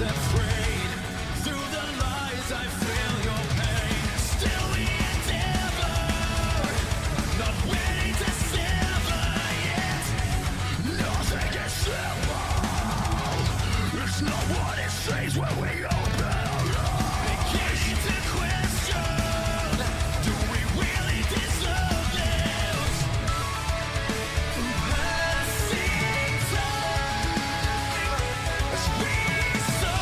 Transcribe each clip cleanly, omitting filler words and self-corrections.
set free. Through the lies I feel your pain. Still we endeavor, not ready to sever yet. Nothing is simple. It's not what it seems when we open our eyes. Begin to question, do we really deserve this? Passing time as we so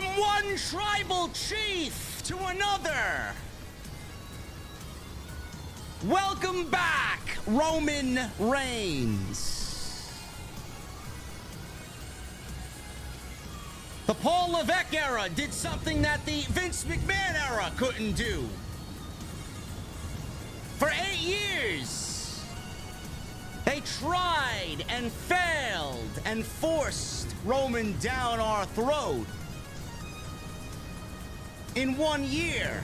From one tribal chief to another. Welcome back, Roman Reigns. The Paul Levesque era did something that the Vince McMahon era couldn't do. For 8 years, they tried and failed and forced Roman down our throat. In 1 year,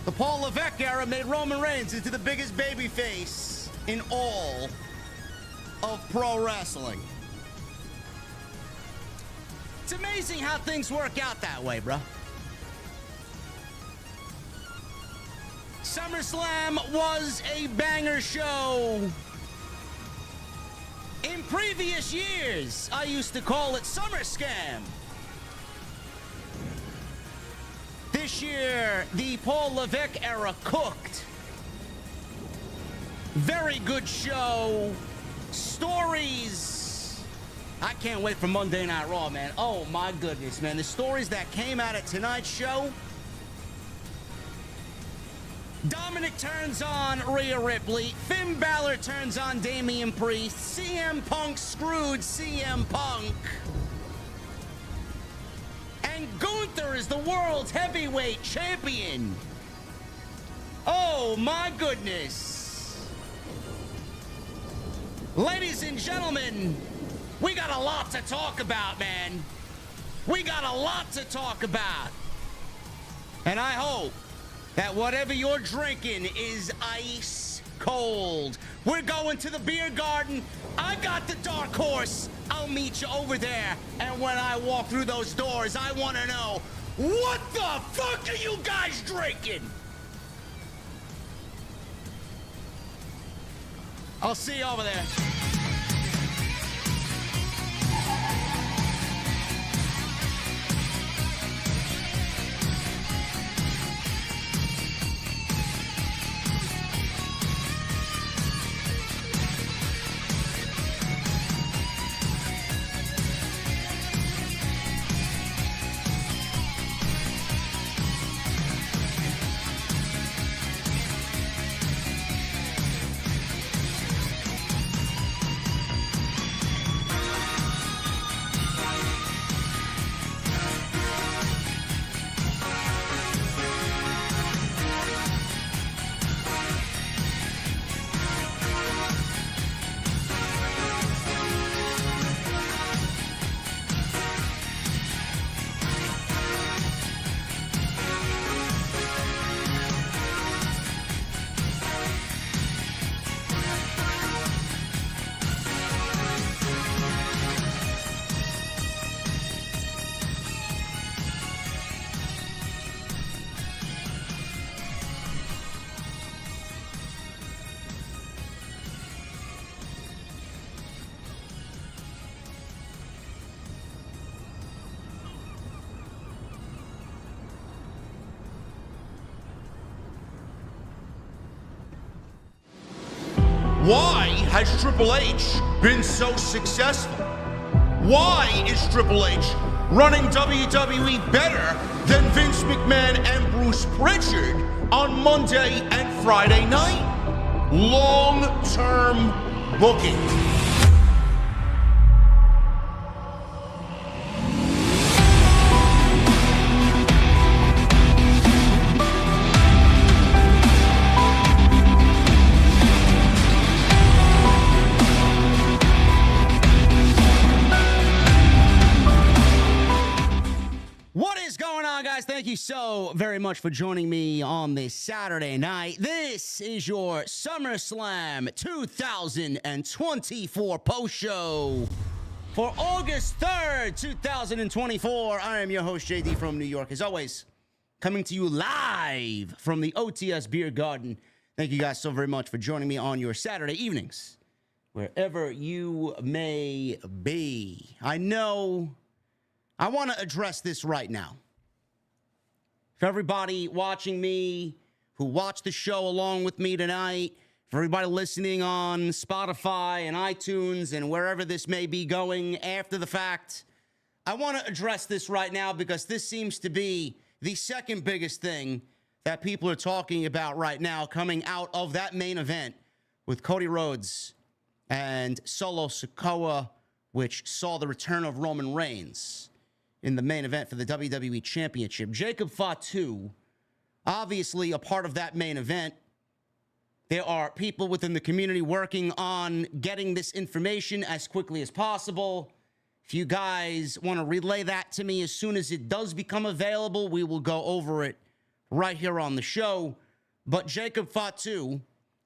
the Paul Levesque era made Roman Reigns into the biggest babyface in all of pro wrestling. It's amazing how things work out that way, bro. SummerSlam was a banger show. In previous years, I used to call it SummerScam. This year, the Paul Levesque era cooked. Very good show. Stories. I can't wait for Monday Night Raw, man. Oh my goodness, man. The stories that came out of tonight's show. Dominic turns on Rhea Ripley. Finn Balor turns on Damian Priest. CM Punk screwed CM Punk. And Gunther is the world's heavyweight champion. Oh my goodness. Ladies and gentlemen, we got a lot to talk about, man. We got a lot to talk about. And I hope that whatever you're drinking is ice cold. We're going to the beer garden. I got the dark horse. I'll meet you over there. And when I walk through those doors, I want to know, what the fuck are you guys drinking? I'll see you over there. Why has Triple H been so successful? Why is Triple H running WWE better than Vince McMahon and Bruce Pritchard on Monday and Friday night? Long-term booking. Thank you so very much for joining me on this Saturday night. This is your SummerSlam 2024 post show for August 3rd, 2024. I am your host, JD from New York. As always, coming to you live from the OTS Beer Garden. Thank you guys so very much for joining me on your Saturday evenings, wherever you may be. I know I want to address this right now. For everybody watching me, who watched the show along with me tonight, for everybody listening on Spotify and iTunes and wherever this may be going after the fact, I want to address this right now because this seems to be the second biggest thing that people are talking about right now coming out of that main event with Cody Rhodes and Solo Sikoa, which saw the return of Roman Reigns in the main event for the WWE Championship. Jacob Fatu, obviously a part of that main event. There are people within the community working on getting this information as quickly as possible. If you guys want to relay that to me as soon as it does become available, we will go over it right here on the show. But Jacob Fatu,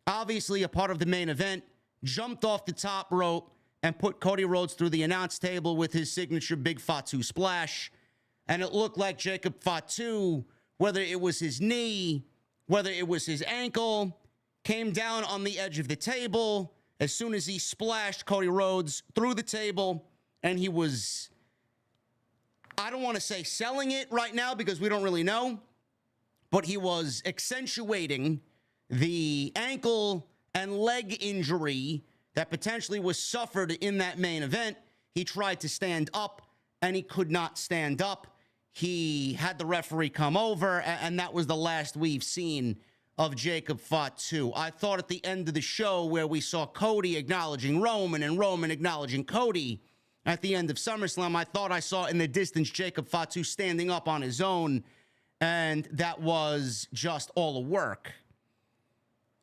obviously a part of the main event, jumped off the top rope and put Cody Rhodes through the announce table with his signature Big Fatu splash. And it looked like Jacob Fatu, whether it was his knee, whether it was his ankle, came down on the edge of the table as soon as he splashed Cody Rhodes through the table. And he was, I don't want to say selling it right now because we don't really know, but he was accentuating the ankle and leg injury that potentially was suffered in that main event. He tried to stand up and he could not stand up. He had the referee come over, and that was the last we've seen of Jacob Fatu. I thought at the end of the show where we saw Cody acknowledging Roman and Roman acknowledging Cody at the end of SummerSlam, I thought I saw in the distance Jacob Fatu standing up on his own, and that was just all a work.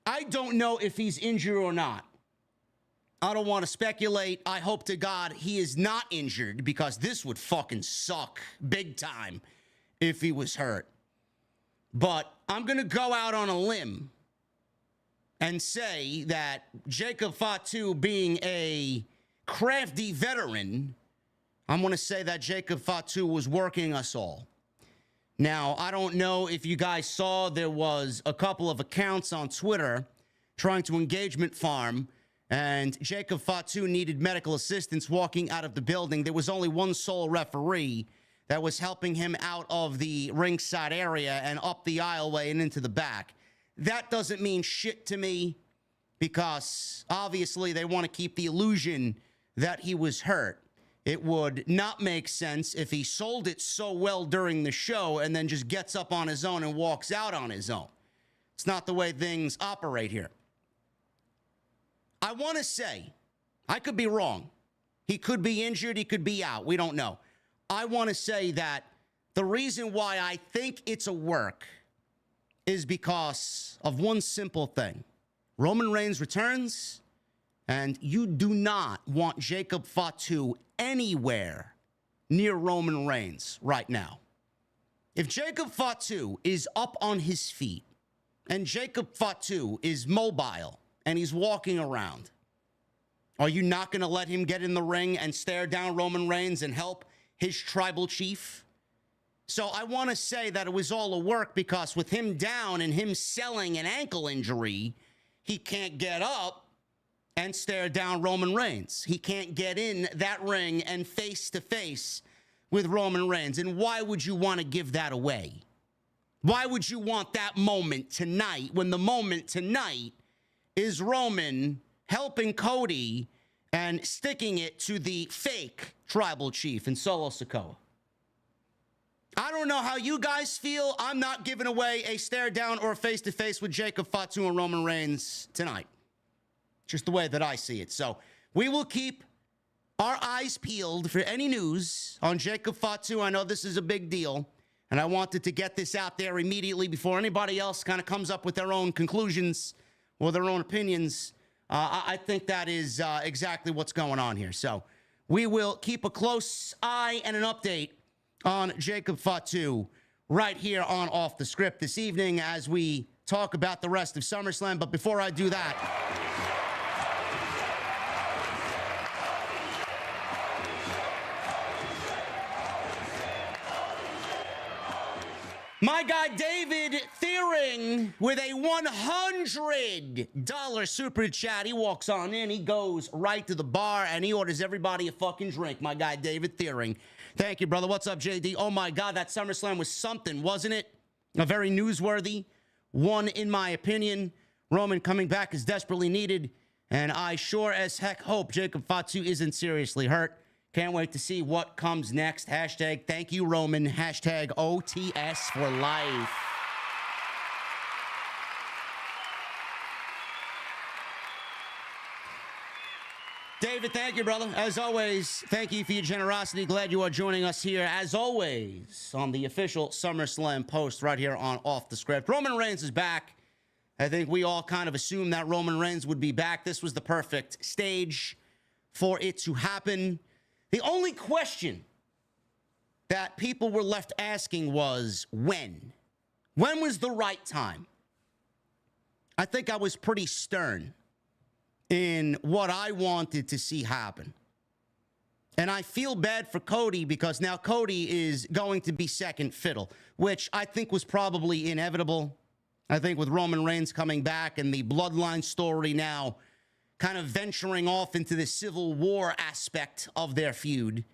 I don't know if he's injured or not. I don't want to speculate. I hope to God he is not injured because this would fucking suck big time if he was hurt. But I'm going to go out on a limb and say that Jacob Fatu being a crafty veteran, I'm going to say that Jacob Fatu was working us all. Now, I don't know if you guys saw, there was a couple of accounts on Twitter trying to engagement farm, and Jacob Fatu needed medical assistance walking out of the building. There was only one sole referee that was helping him out of the ringside area and up the aisleway and into the back. That doesn't mean shit to me because obviously they want to keep the illusion that he was hurt. It would not make sense if he sold it so well during the show and then just gets up on his own and walks out on his own. It's not the way things operate here. I want to say, I could be wrong. He could be injured. He could be out. We don't know. I want to say that the reason why I think it's a work is because of one simple thing. Roman Reigns returns, and you do not want Jacob Fatu anywhere near Roman Reigns right now. If Jacob Fatu is up on his feet and Jacob Fatu is mobile and he's walking around, are you not going to let him get in the ring and stare down Roman Reigns and help his tribal chief? So I want to say that it was all a work because with him down and him selling an ankle injury, he can't get up and stare down Roman Reigns. He can't get in that ring and face-to-face with Roman Reigns. And why would you want to give that away? Why would you want that moment tonight when the moment tonight is Roman helping Cody and sticking it to the fake tribal chief in Solo Sikoa? I don't know how you guys feel. I'm not giving away a stare down or a face-to-face with Jacob Fatu and Roman Reigns tonight. Just the way that I see it. So we will keep our eyes peeled for any news on Jacob Fatu. I know this is a big deal, and I wanted to get this out there immediately before anybody else kind of comes up with their own conclusions or their own opinions. I think that is exactly what's going on here. So we will keep a close eye and an update on Jacob Fatu right here on Off the Script this evening as we talk about the rest of SummerSlam. But before I do that, my guy David Thiering with a $100 super chat. He walks on in, he goes right to the bar, and he orders everybody a fucking drink. My guy David Thiering. Thank you, brother. What's up, JD? Oh, my God, that SummerSlam was something, wasn't it? A very newsworthy one, in my opinion. Roman coming back is desperately needed, and I sure as heck hope Jacob Fatu isn't seriously hurt. Can't wait to see what comes next. Hashtag thank you, Roman. Hashtag OTS for life. David, thank you, brother. As always, thank you for your generosity. Glad you are joining us here, as always, on the official SummerSlam post right here on Off the Script. Roman Reigns is back. I think we all kind of assumed that Roman Reigns would be back. This was the perfect stage for it to happen. The only question that people were left asking was when? When was the right time? I think I was pretty stern in what I wanted to see happen. And I feel bad for Cody because now Cody is going to be second fiddle, which I think was probably inevitable. I think with Roman Reigns coming back and the Bloodline story now kind of venturing off into the Civil War aspect of their feud,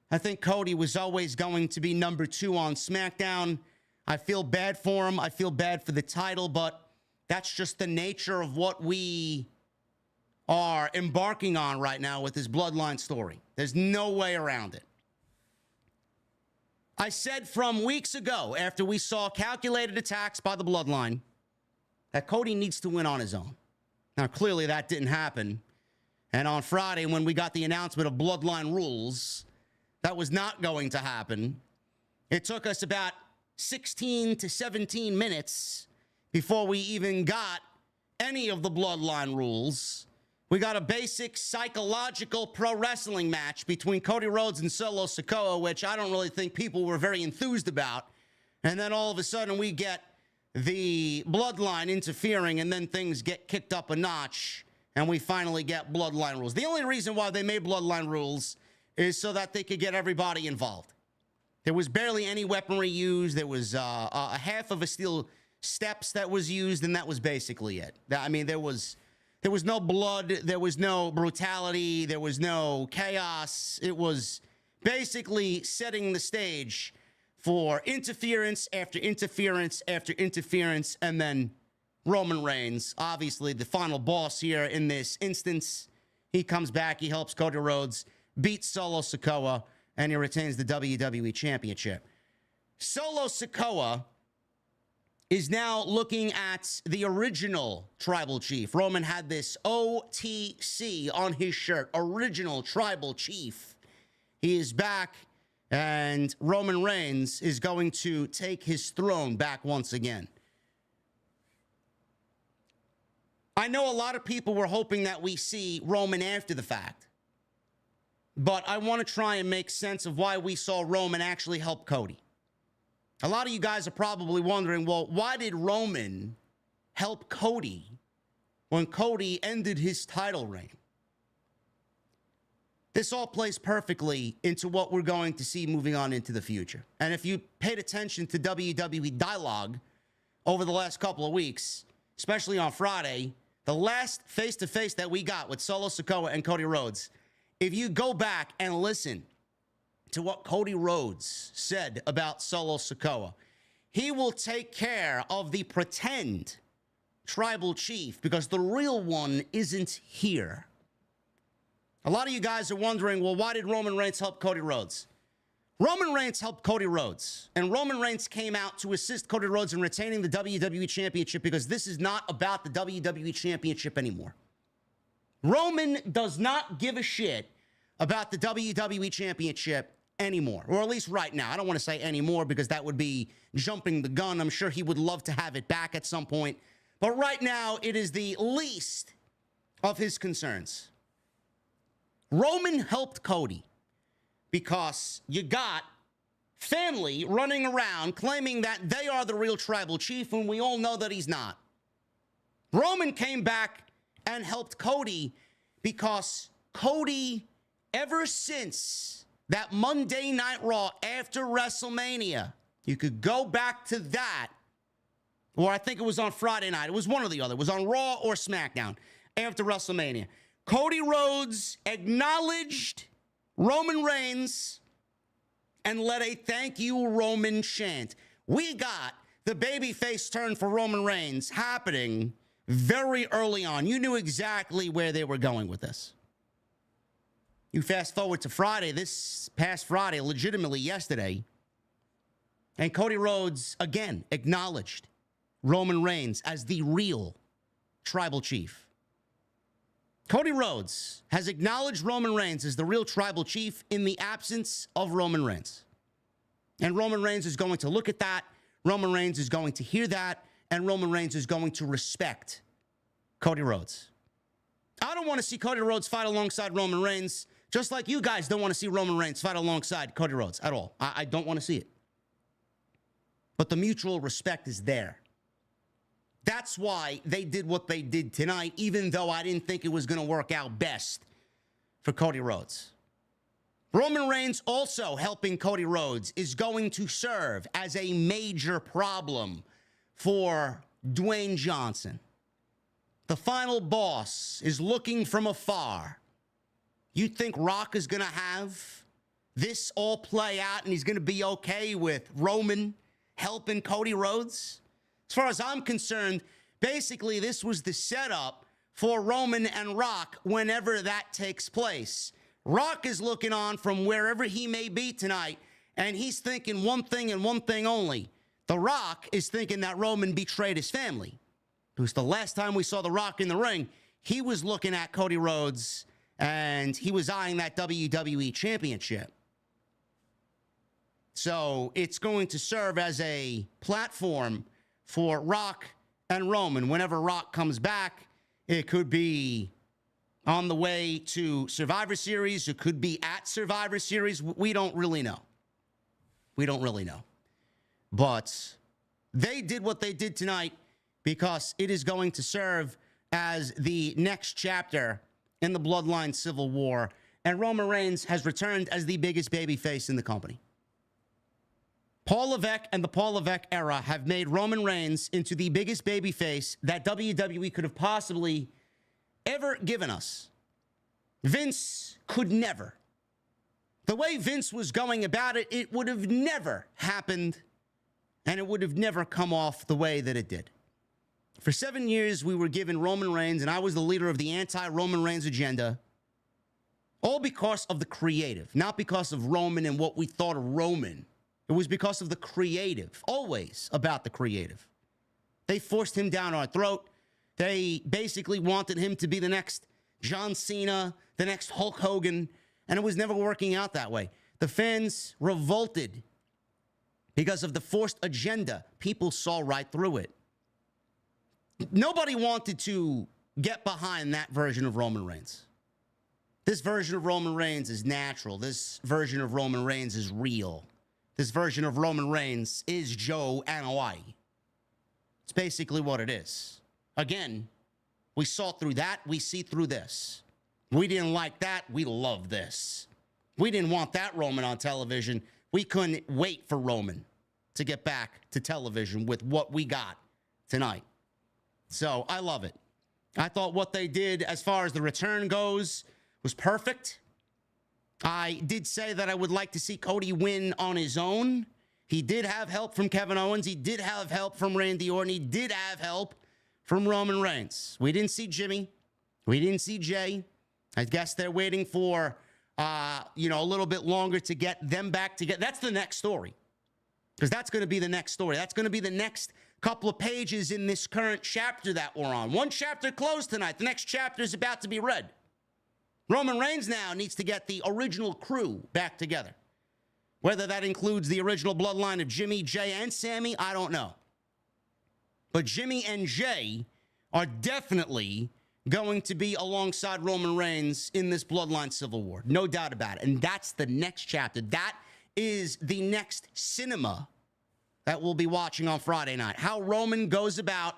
I think Cody was always going to be number 2 on SmackDown. I feel bad for him. I feel bad for the title, but that's just the nature of what we are embarking on right now with this Bloodline story. There's no way around it. I said from weeks ago, after we saw calculated attacks by the Bloodline, that Cody needs to win on his own. Now, clearly that didn't happen. And on Friday, when we got the announcement of Bloodline Rules, that was not going to happen. It took us about 16 to 17 minutes before we even got any of the Bloodline Rules. We got a basic psychological pro wrestling match between Cody Rhodes and Solo Sikoa, which I don't really think people were very enthused about. And then all of a sudden we get the Bloodline interfering, and then things get kicked up a notch, and we finally get Bloodline Rules. The only reason why they made Bloodline Rules is so that they could get everybody involved. There was barely any weaponry used. There was a half of a steel steps that was used, and that was basically it. I mean, there was no blood, there was no brutality, there was no chaos. It was basically setting the stage for interference after interference after interference, and then Roman Reigns, obviously the final boss here in this instance. He comes back, he helps Cody Rhodes beat Solo Sikoa, and he retains the WWE Championship. Solo Sikoa is now looking at the original Tribal Chief. Roman had this OTC on his shirt, Original Tribal Chief. He is back, and Roman Reigns is going to take his throne back once again. I know a lot of people were hoping that we see Roman after the fact, but I want to try and make sense of why we saw Roman actually help Cody. A lot of you guys are probably wondering, well, why did Roman help Cody when Cody ended his title reign? This all plays perfectly into what we're going to see moving on into the future. And if you paid attention to WWE dialogue over the last couple of weeks, especially on Friday, the last face-to-face that we got with Solo Sikoa and Cody Rhodes, if you go back and listen to what Cody Rhodes said about Solo Sikoa, he will take care of the pretend Tribal Chief because the real one isn't here. A lot of you guys are wondering, well, why did Roman Reigns help Cody Rhodes? Roman Reigns helped Cody Rhodes, and Roman Reigns came out to assist Cody Rhodes in retaining the WWE Championship because this is not about the WWE Championship anymore. Roman does not give a shit about the WWE Championship anymore, or at least right now. I don't want to say anymore because that would be jumping the gun. I'm sure he would love to have it back at some point, but right now it is the least of his concerns. Roman helped Cody because you got family running around claiming that they are the real Tribal Chief when we all know that he's not. Roman came back and helped Cody because Cody, ever since that Monday Night Raw after WrestleMania, you could go back to that, or I think it was on Friday night. It was one or the other. It was on Raw or SmackDown after WrestleMania. Cody Rhodes acknowledged Roman Reigns and led a thank you Roman chant. We got the babyface turn for Roman Reigns happening very early on. You knew exactly where they were going with this. You fast forward to Friday, this past Friday, legitimately yesterday, and Cody Rhodes again acknowledged Roman Reigns as the real tribal chief. Cody Rhodes has acknowledged Roman Reigns as the real tribal chief in the absence of Roman Reigns. And Roman Reigns is going to look at that. Roman Reigns is going to hear that. And Roman Reigns is going to respect Cody Rhodes. I don't want to see Cody Rhodes fight alongside Roman Reigns, just like you guys don't want to see Roman Reigns fight alongside Cody Rhodes at all. I don't want to see it. But the mutual respect is there. That's why they did what they did tonight, even though I didn't think it was going to work out best for Cody Rhodes. Roman Reigns also helping Cody Rhodes is going to serve as a major problem for Dwayne Johnson. The final boss is looking from afar. You think Rock is going to have this all play out and he's going to be okay with Roman helping Cody Rhodes? As far as I'm concerned, basically this was the setup for Roman and Rock whenever that takes place. Rock is looking on from wherever he may be tonight, and he's thinking one thing and one thing only. The Rock is thinking that Roman betrayed his family. Because the last time we saw The Rock in the ring, he was looking at Cody Rhodes, and he was eyeing that WWE Championship. So it's going to serve as a platform for Rock and Roman. Whenever Rock comes back, it could be on the way to Survivor Series. It could be at Survivor Series. We don't really know. We don't really know. But they did what they did tonight because it is going to serve as the next chapter in the Bloodline Civil War. And Roman Reigns has returned as the biggest babyface in the company. Paul Levesque and the Paul Levesque era have made Roman Reigns into the biggest babyface that WWE could have possibly ever given us. Vince could never. The way Vince was going about it, it would have never happened, and it would have never come off the way that it did. For 7 years, we were given Roman Reigns, and I was the leader of the anti-Roman Reigns agenda, all because of the creative, not because of Roman and what we thought of Roman. It was because of the creative, always about the creative. They forced him down our throat. They basically wanted him to be the next John Cena, the next Hulk Hogan, and it was never working out that way. The fans revolted because of the forced agenda. People saw right through it. Nobody wanted to get behind that version of Roman Reigns. This version of Roman Reigns is natural. This version of Roman Reigns is real. This version of Roman Reigns is Joe Anoa'i. It's basically what it is. Again, we saw through that. We see through this. We didn't like that. We love this. We didn't want that Roman on television. We couldn't wait for Roman to get back to television with what we got tonight. So I love it. I thought what they did as far as the return goes was perfect. I did say that I would like to see Cody win on his own. He did have help from Kevin Owens. He did have help from Randy Orton. He did have help from Roman Reigns. We didn't see Jimmy. We didn't see Jay. I guess they're waiting for, a little bit longer to get them back together. That's the next story. Because that's going to be the next story. That's going to be the next couple of pages in this current chapter that we're on. One chapter closed tonight. The next chapter is about to be read. Roman Reigns now needs to get the original crew back together. Whether that includes the original bloodline of Jimmy, Jay, and Sami, I don't know. But Jimmy and Jay are definitely going to be alongside Roman Reigns in this bloodline civil war. No doubt about it. And that's the next chapter. That is the next cinema that we'll be watching on Friday night. How Roman goes about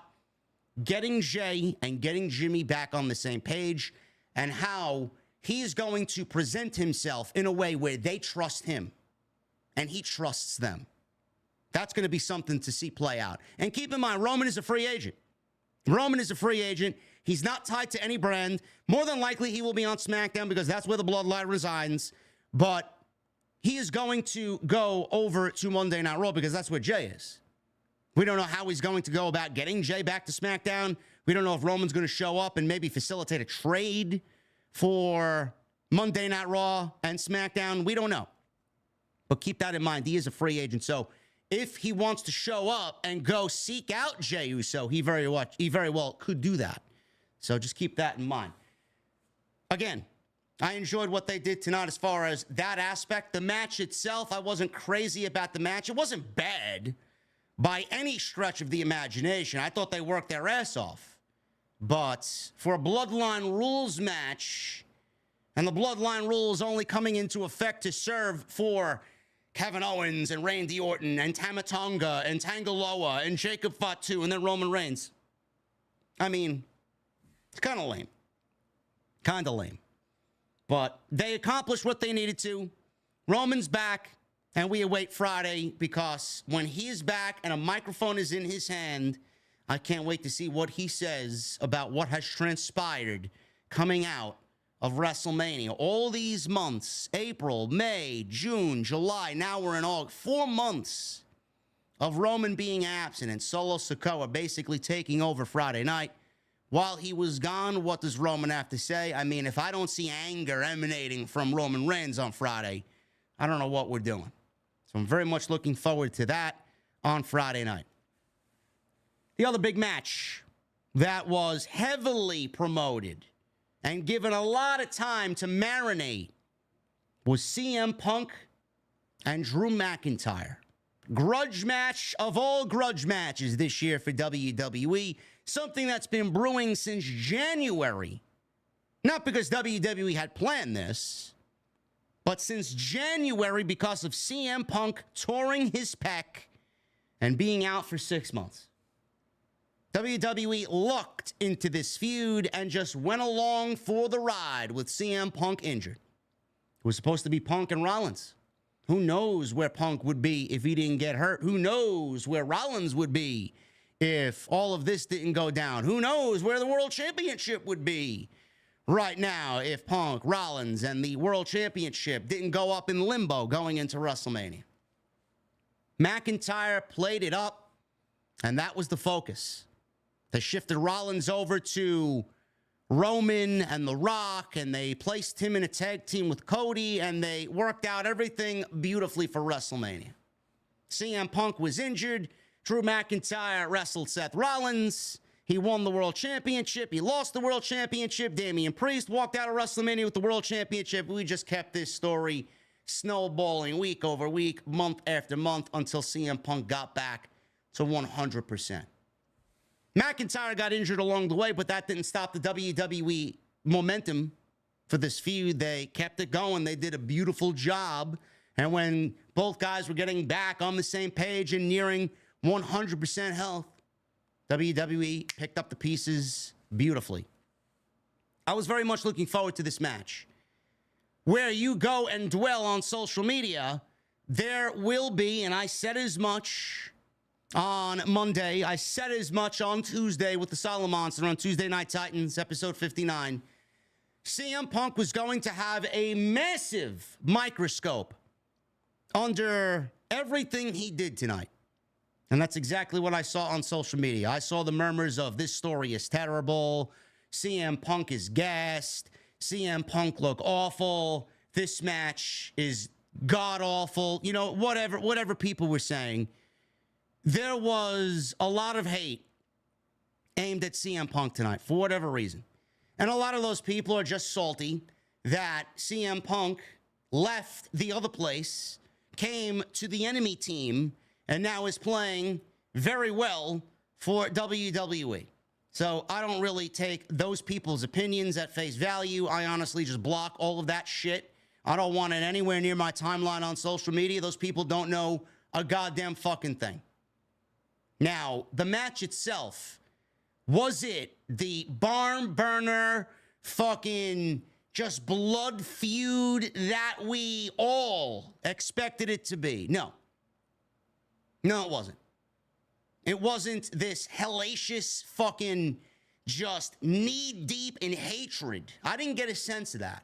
getting Jay and getting Jimmy back on the same page, and how he's going to present himself in a way where they trust him and he trusts them. That's going to be something to see play out. And keep in mind, Roman is a free agent. Roman is a free agent. He's not tied to any brand. More than likely, he will be on SmackDown because that's where the bloodline resides. But he is going to go over to Monday Night Raw because that's where Jay is. We don't know how he's going to go about getting Jay back to SmackDown. We don't know if Roman's going to show up and maybe facilitate a trade for Monday Night Raw and SmackDown, we don't know. But keep that in mind. He is a free agent. So if he wants to show up and go seek out Jey Uso, he very well could do that. So just keep that in mind. Again, I enjoyed what they did tonight as far as that aspect. The match itself, I wasn't crazy about the match. It wasn't bad by any stretch of the imagination. I thought they worked their ass off. But for a Bloodline Rules match, and the Bloodline Rules only coming into effect to serve for Kevin Owens and Randy Orton and Tama Tonga and Tangaloa and Jacob Fatu and then Roman Reigns. I mean, it's kind of lame. Kind of lame. But they accomplished what they needed to. Roman's back, and we await Friday because when he is back and a microphone is in his hand, I can't wait to see what he says about what has transpired coming out of WrestleMania. All these months, April, May, June, July, now we're in August. 4 months of Roman being absent and Solo Sikoa basically taking over Friday night. While he was gone, what does Roman have to say? I mean, if I don't see anger emanating from Roman Reigns on Friday, I don't know what we're doing. So I'm very much looking forward to that on Friday night. The other big match that was heavily promoted and given a lot of time to marinate was CM Punk and Drew McIntyre. Grudge match of all grudge matches this year for WWE. Something that's been brewing since January. Not because WWE had planned this, but since January because of CM Punk touring his pec and being out for 6 months. WWE looked into this feud and just went along for the ride with CM Punk injured. It was supposed to be Punk and Rollins. Who knows where Punk would be if he didn't get hurt? Who knows where Rollins would be if all of this didn't go down? Who knows where the World Championship would be right now if Punk, Rollins, and the World Championship didn't go up in limbo going into WrestleMania? McIntyre played it up, and that was the focus. They shifted Rollins over to Roman and The Rock, and they placed him in a tag team with Cody, and they worked out everything beautifully for WrestleMania. CM Punk was injured. Drew McIntyre wrestled Seth Rollins. He won the World Championship. He lost the World Championship. Damian Priest walked out of WrestleMania with the World Championship. We just kept this story snowballing week over week, month after month, until CM Punk got back to 100%. McIntyre got injured along the way, but that didn't stop the WWE momentum for this feud. They kept it going. They did a beautiful job. And when both guys were getting back on the same page and nearing 100% health, WWE picked up the pieces beautifully. I was very much looking forward to this match. Where you go and dwell on social media, there will be, and I said as much on Monday, I said as much on Tuesday with the Solid Monster on Tuesday Night Titans, episode 59. CM Punk was going to have a massive microscope under everything he did tonight. And that's exactly what I saw on social media. I saw the murmurs of this story is terrible. CM Punk is gassed. CM Punk look awful. This match is god awful. You know, whatever people were saying. There was a lot of hate aimed at CM Punk tonight for whatever reason. And a lot of those people are just salty that CM Punk left the other place, came to the enemy team, and now is playing very well for WWE. So I don't really take those people's opinions at face value. I honestly just block all of that shit. I don't want it anywhere near my timeline on social media. Those people don't know a goddamn fucking thing. Now, the match itself, was it the barn burner, fucking just blood feud that we all expected it to be? No. No, it wasn't. It wasn't this hellacious fucking just knee-deep in hatred. I didn't get a sense of that.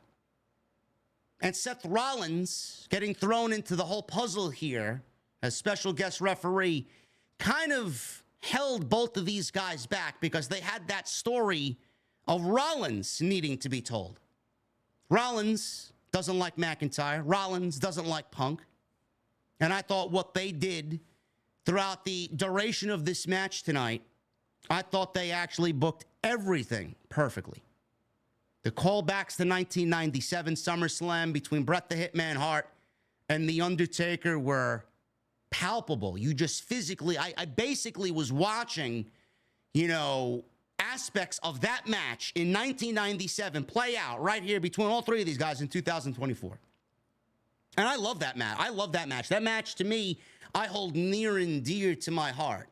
And Seth Rollins getting thrown into the whole puzzle here as special guest referee kind of held both of these guys back because they had that story of Rollins needing to be told. Rollins doesn't like McIntyre. Rollins doesn't like Punk. And I thought what they did throughout the duration of this match tonight, I thought they actually booked everything perfectly. The callbacks to 1997 SummerSlam between Bret the Hitman Hart and The Undertaker were palpable. You just physically, I basically was watching, aspects of that match in 1997 play out right here between all three of these guys in 2024. And I love that match. I love that match. That match, to me, I hold near and dear to my heart.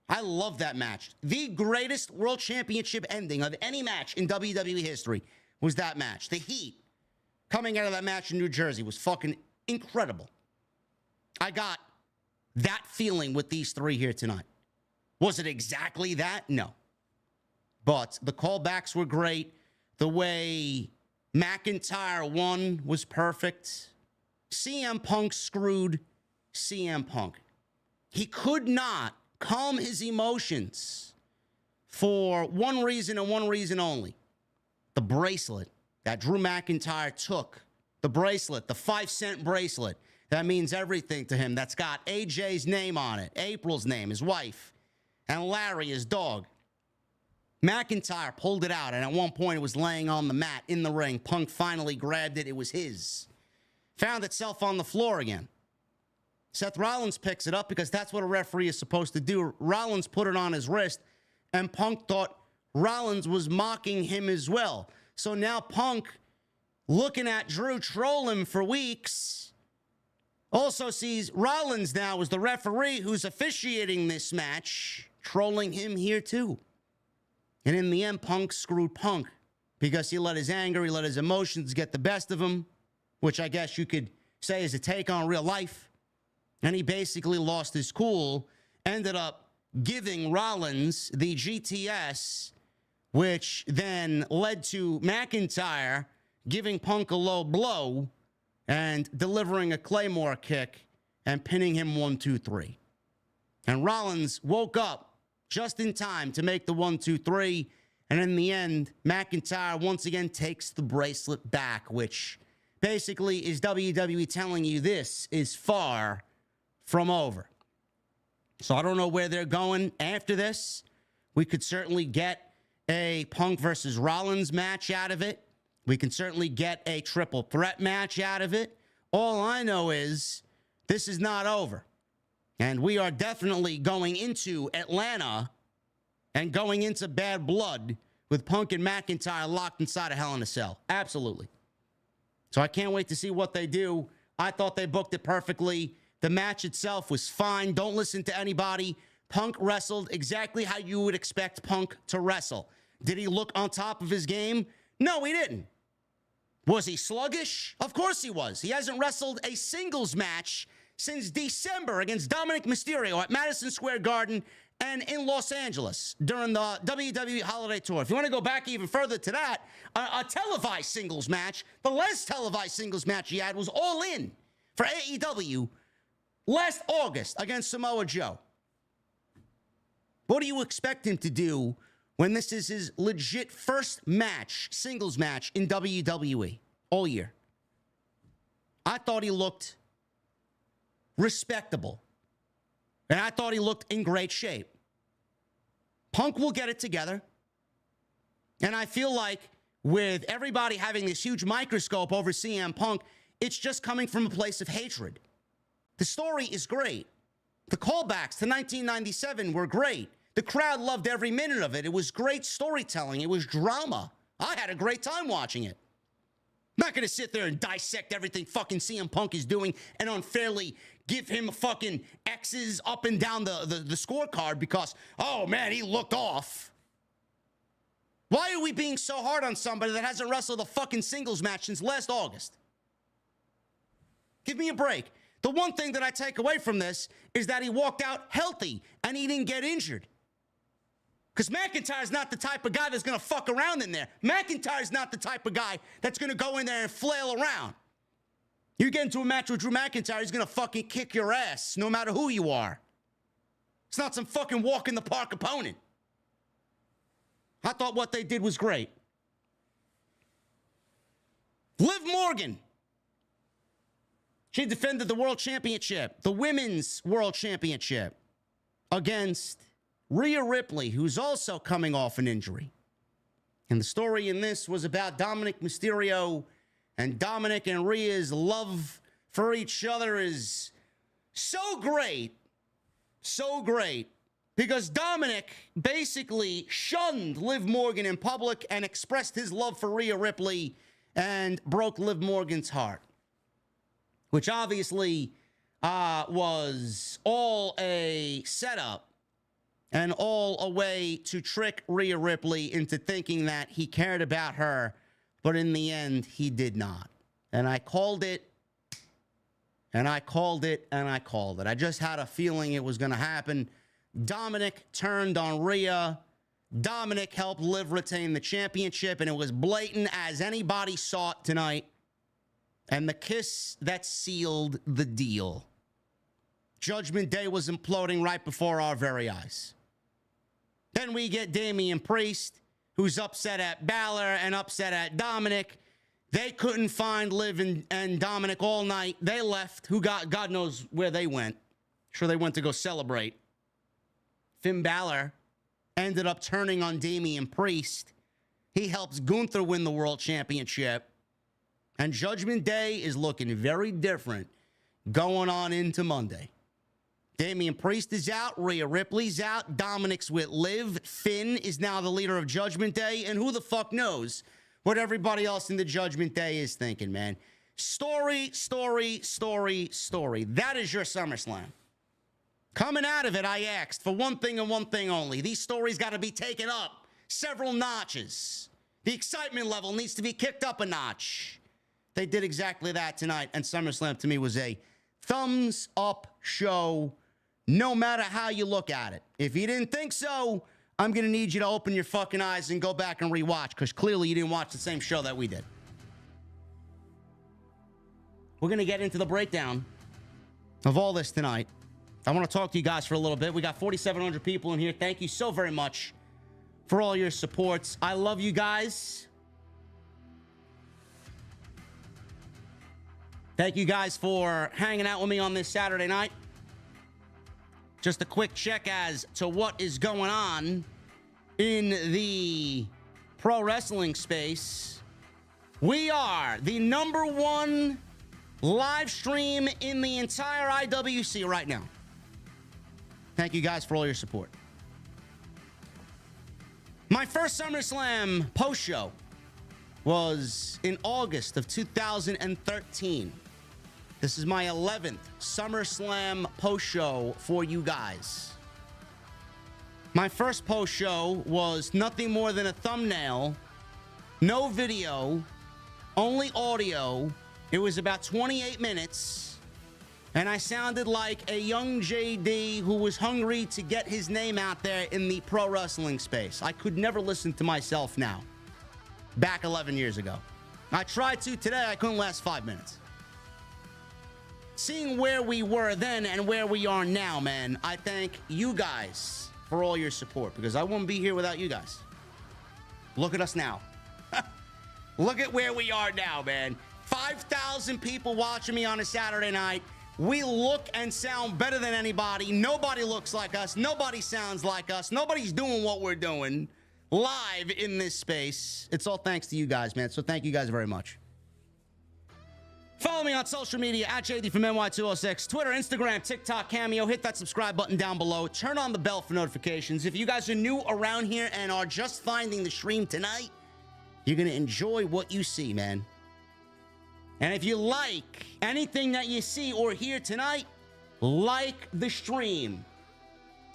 I love that match. The greatest World Championship ending of any match in WWE history was that match. The heat coming out of that match in New Jersey was fucking incredible. I got that feeling with these three here tonight. Was it exactly that? No. But the callbacks were great. The way McIntyre won was perfect. CM Punk screwed CM Punk. He could not calm his emotions for one reason and one reason only. The bracelet that Drew McIntyre took. The bracelet, the 5-cent bracelet. That means everything to him. That's got AJ's name on it, April's name, his wife, and Larry, his dog. McIntyre pulled it out, and at one point it was laying on the mat in the ring. Punk finally grabbed it. It was his. Found itself on the floor again. Seth Rollins picks it up because that's what a referee is supposed to do. Rollins put it on his wrist, and Punk thought Rollins was mocking him as well. So now Punk, looking at Drew troll him for weeks, also sees Rollins now as the referee who's officiating this match, trolling him here too. And in the end, Punk screwed Punk because he let his anger, he let his emotions get the best of him, which I guess you could say is a take on real life. And he basically lost his cool, ended up giving Rollins the GTS, which then led to McIntyre giving Punk a low blow and delivering a Claymore kick and pinning him 1, 2, 3. And Rollins woke up just in time to make the 1, 2, 3. And in the end, McIntyre once again takes the bracelet back, which basically is WWE telling you this is far from over. So I don't know where they're going after this. We could certainly get a Punk versus Rollins match out of it. We can certainly get a triple threat match out of it. All I know is this is not over. And we are definitely going into Atlanta and going into Bad Blood with Punk and McIntyre locked inside a Hell in a Cell. Absolutely. So I can't wait to see what they do. I thought they booked it perfectly. The match itself was fine. Don't listen to anybody. Punk wrestled exactly how you would expect Punk to wrestle. Did he look on top of his game? No, he didn't. Was he sluggish? Of course he was. He hasn't wrestled a singles match since December against Dominic Mysterio at Madison Square Garden and in Los Angeles during the WWE Holiday Tour. If you want to go back even further to that, a televised singles match, the last televised singles match he had was All In for AEW last August against Samoa Joe. What do you expect him to do when this is his legit first match, singles match in WWE all year? I thought he looked respectable. And I thought he looked in great shape. Punk will get it together. And I feel like with everybody having this huge microscope over CM Punk, it's just coming from a place of hatred. The story is great. The callbacks to 1997 were great. The crowd loved every minute of it. It was great storytelling. It was drama. I had a great time watching it. I'm not going to sit there and dissect everything fucking CM Punk is doing and unfairly give him fucking X's up and down the scorecard because, oh man, he looked off. Why are we being so hard on somebody that hasn't wrestled a fucking singles match since last August? Give me a break. The one thing that I take away from this is that he walked out healthy and he didn't get injured. Because McIntyre's not the type of guy that's going to fuck around in there. McIntyre's not the type of guy that's going to go in there and flail around. You get into a match with Drew McIntyre, he's going to fucking kick your ass no matter who you are. It's not some fucking walk in the park opponent. I thought what they did was great. Liv Morgan. She defended the World Championship, the Women's World Championship, against Rhea Ripley, who's also coming off an injury. And the story in this was about Dominic Mysterio, and Dominic and Rhea's love for each other is so great, because Dominic basically shunned Liv Morgan in public and expressed his love for Rhea Ripley and broke Liv Morgan's heart, which obviously was all a setup and all a way to trick Rhea Ripley into thinking that he cared about her, but in the end, he did not. And I called it, and I called it, and I called it. I just had a feeling it was going to happen. Dominic turned on Rhea. Dominic helped Liv retain the championship, and it was blatant as anybody saw it tonight. And the kiss that sealed the deal. Judgment Day was imploding right before our very eyes. Then we get Damian Priest, who's upset at Balor and upset at Dominic. They couldn't find Liv and Dominic all night. They left. God knows where they went. Sure, they went to go celebrate. Finn Balor ended up turning on Damian Priest. He helps Gunther win the World Championship. And Judgment Day is looking very different going on into Monday. Damian Priest is out. Rhea Ripley's out. Dominic's with Liv. Finn is now the leader of Judgment Day. And who the fuck knows what everybody else in the Judgment Day is thinking, man. Story. That is your SummerSlam. Coming out of it, I asked for one thing and one thing only. These stories got to be taken up several notches. The excitement level needs to be kicked up a notch. They did exactly that tonight, and SummerSlam to me was a thumbs up show, no matter how you look at it. If you didn't think so, I'm going to need you to open your fucking eyes and go back and rewatch, because clearly you didn't watch the same show that we did. We're going to get into the breakdown of all this tonight. I want to talk to you guys for a little bit. We got 4,700 people in here. Thank you so very much for all your supports. I love you guys. Thank you guys for hanging out with me on this Saturday night. Just a quick check as to what is going on in the pro wrestling space. We are the #1 live stream in the entire IWC right now. Thank you guys for all your support. My first SummerSlam post show was in August of 2013. This is my 11th SummerSlam post show for you guys. My first post show was nothing more than a thumbnail, no video, only audio. It was about 28 minutes, and I sounded like a young JD who was hungry to get his name out there in the pro wrestling space. I could never listen to myself now. Back 11 years ago. I tried to today, I couldn't last 5 minutes. Seeing where we were then and where we are now, man, I thank you guys for all your support, because I wouldn't be here without you guys. Look at us now. Look at where we are now, man. 5,000 people watching me on a Saturday night. We look and sound better than anybody. Nobody looks like us. Nobody sounds like us. Nobody's doing what we're doing live in this space. It's all thanks to you guys, man. So thank you guys very much. Follow me on social media at JDfromNY206, Twitter, Instagram, TikTok, Cameo. Hit that subscribe button down below. Turn on the bell for notifications. If you guys are new around here and are just finding the stream tonight, you're going to enjoy what you see, man. And if you like anything that you see or hear tonight, like the stream.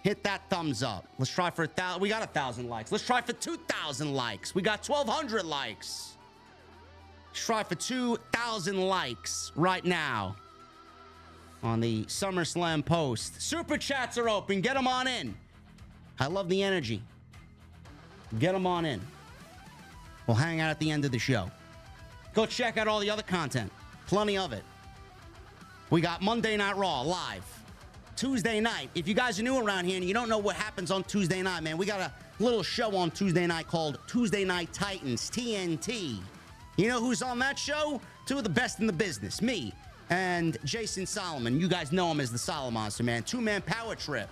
Hit that thumbs up. Let's try for 1,000. We got 1,000 likes. Let's try for 2,000 likes. We got 1,200 likes. Let's try for 2,000 likes right now on the SummerSlam post. Super chats are open. Get them on in. I love the energy. Get them on in. We'll hang out at the end of the show. Go check out all the other content. Plenty of it. We got Monday Night Raw live. Tuesday night. If you guys are new around here and you don't know what happens on Tuesday night, man, we got a little show on Tuesday night called Tuesday Night Titans, TNT. You know who's on that show? Two of the best in the business. Me and Jason Solomon. You guys know him as the Solomonster, man. Two-man power trip.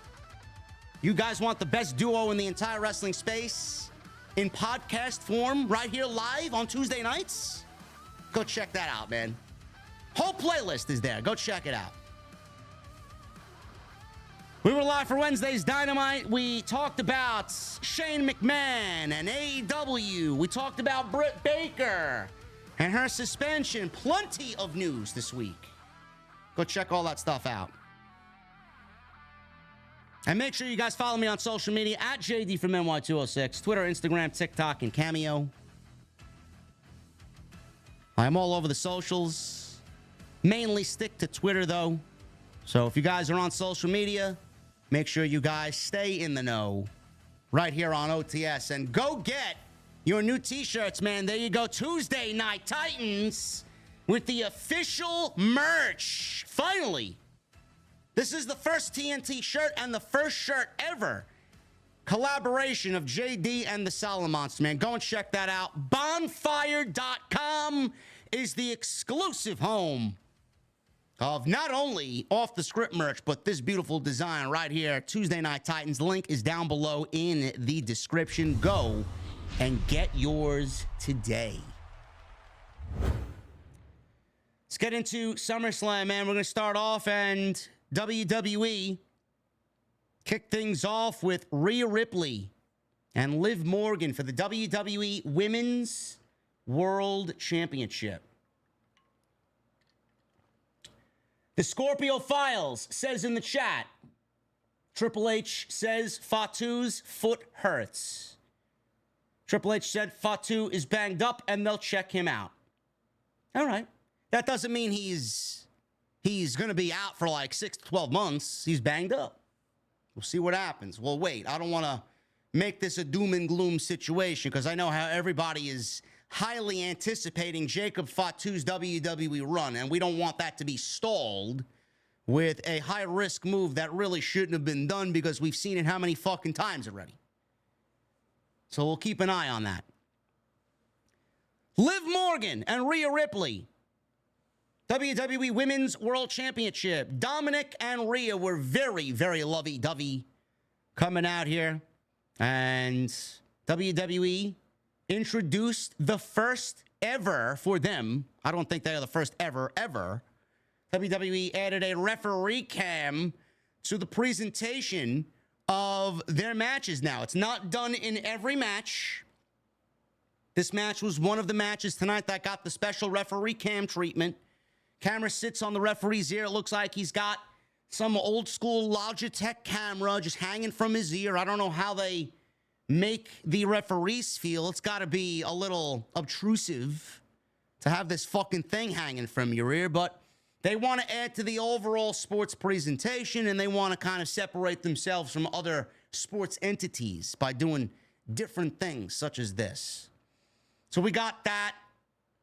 You guys want the best duo in the entire wrestling space in podcast form right here live on Tuesday nights? Go check that out, man. Whole playlist is there. Go check it out. We were live for Wednesday's Dynamite. We talked about Shane McMahon and AEW. We talked about Britt Baker and her suspension. Plenty of news this week. Go check all that stuff out. And make sure you guys follow me on social media at JDfromNY206. Twitter, Instagram, TikTok, and Cameo. I'm all over the socials. Mainly stick to Twitter, though. So if you guys are on social media, make sure you guys stay in the know right here on OTS. And go get your new t-shirts, man. There you go. Tuesday Night Titans with the official merch. Finally. This is the first TNT shirt and the first shirt ever. Collaboration of JD and the Solomonster, man. Go and check that out. Bonfire.com is the exclusive home of not only off the script merch, but this beautiful design right here. Tuesday Night Titans. Link is down below in the description. Go and get yours today. Let's get into SummerSlam, man. We're going to start off, and WWE kicked things off with Rhea Ripley and Liv Morgan for the WWE Women's World Championship. The Scorpio Files says in the chat, Triple H says Fatu's foot hurts. Triple H said Fatu is banged up and they'll check him out. All right. That doesn't mean he's going to be out for like 6 to 12 months. He's banged up. We'll see what happens. Well, wait, I don't want to make this a doom and gloom situation because I know how everybody is highly anticipating Jacob Fatu's WWE run, and we don't want that to be stalled with a high-risk move that really shouldn't have been done because we've seen it how many fucking times already. So we'll keep an eye on that. Liv Morgan and Rhea Ripley, WWE Women's World Championship. Dominic and Rhea were very, very lovey-dovey coming out here. And WWE introduced the first ever for them. I don't think they are the first ever. WWE added a referee cam to the presentation of their matches now. It's not done in every match. This match was one of the matches tonight that got the special referee cam treatment. Camera sits on the referee's ear. It looks like he's got some old school Logitech camera just hanging from his ear. I don't know how they make the referees feel. It's got to be a little obtrusive to have this fucking thing hanging from your ear, but they want to add to the overall sports presentation, and they want to kind of separate themselves from other sports entities by doing different things such as this. So we got that.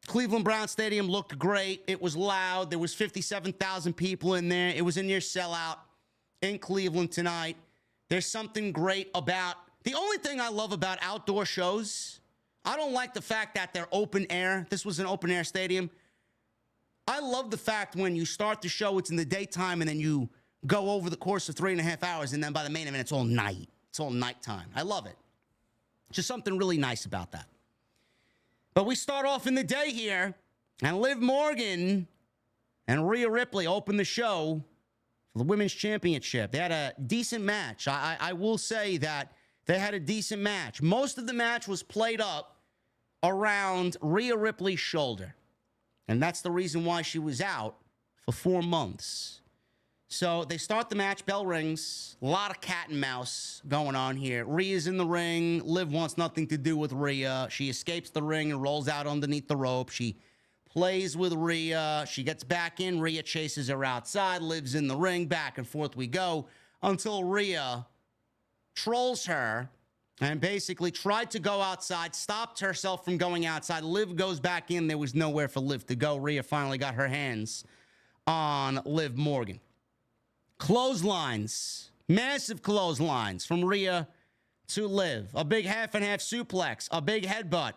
Cleveland Brown Stadium looked great. It was loud. There was 57,000 people in there. It was a near sellout in Cleveland tonight. There's something great about... The only thing I love about outdoor shows, I don't like the fact that they're open air. This was an open air stadium. I love the fact when you start the show, it's in the daytime, and then you go over the course of 3.5 hours, and then by the main event, it's all night. It's all nighttime. I love it. Just something really nice about that. But we start off in the day here, and Liv Morgan and Rhea Ripley open the show for the Women's Championship. They had a decent match. I will say that they had a decent match. Most of the match was played up around Rhea Ripley's shoulder, and that's the reason why she was out for 4 months. So they start the match, bell rings, a lot of cat and mouse going on here. Rhea's in the ring. Liv wants nothing to do with Rhea. She escapes the ring and rolls out underneath the rope. She plays with Rhea. She gets back in. Rhea chases her outside. Liv's in the ring. Back and forth we go until Rhea trolls her and basically tried to go outside, stopped herself from going outside. Liv goes back in. There was nowhere for Liv to go. Rhea finally got her hands on Liv Morgan. Clotheslines, massive clotheslines from Rhea to Liv. A big half and half suplex, a big headbutt.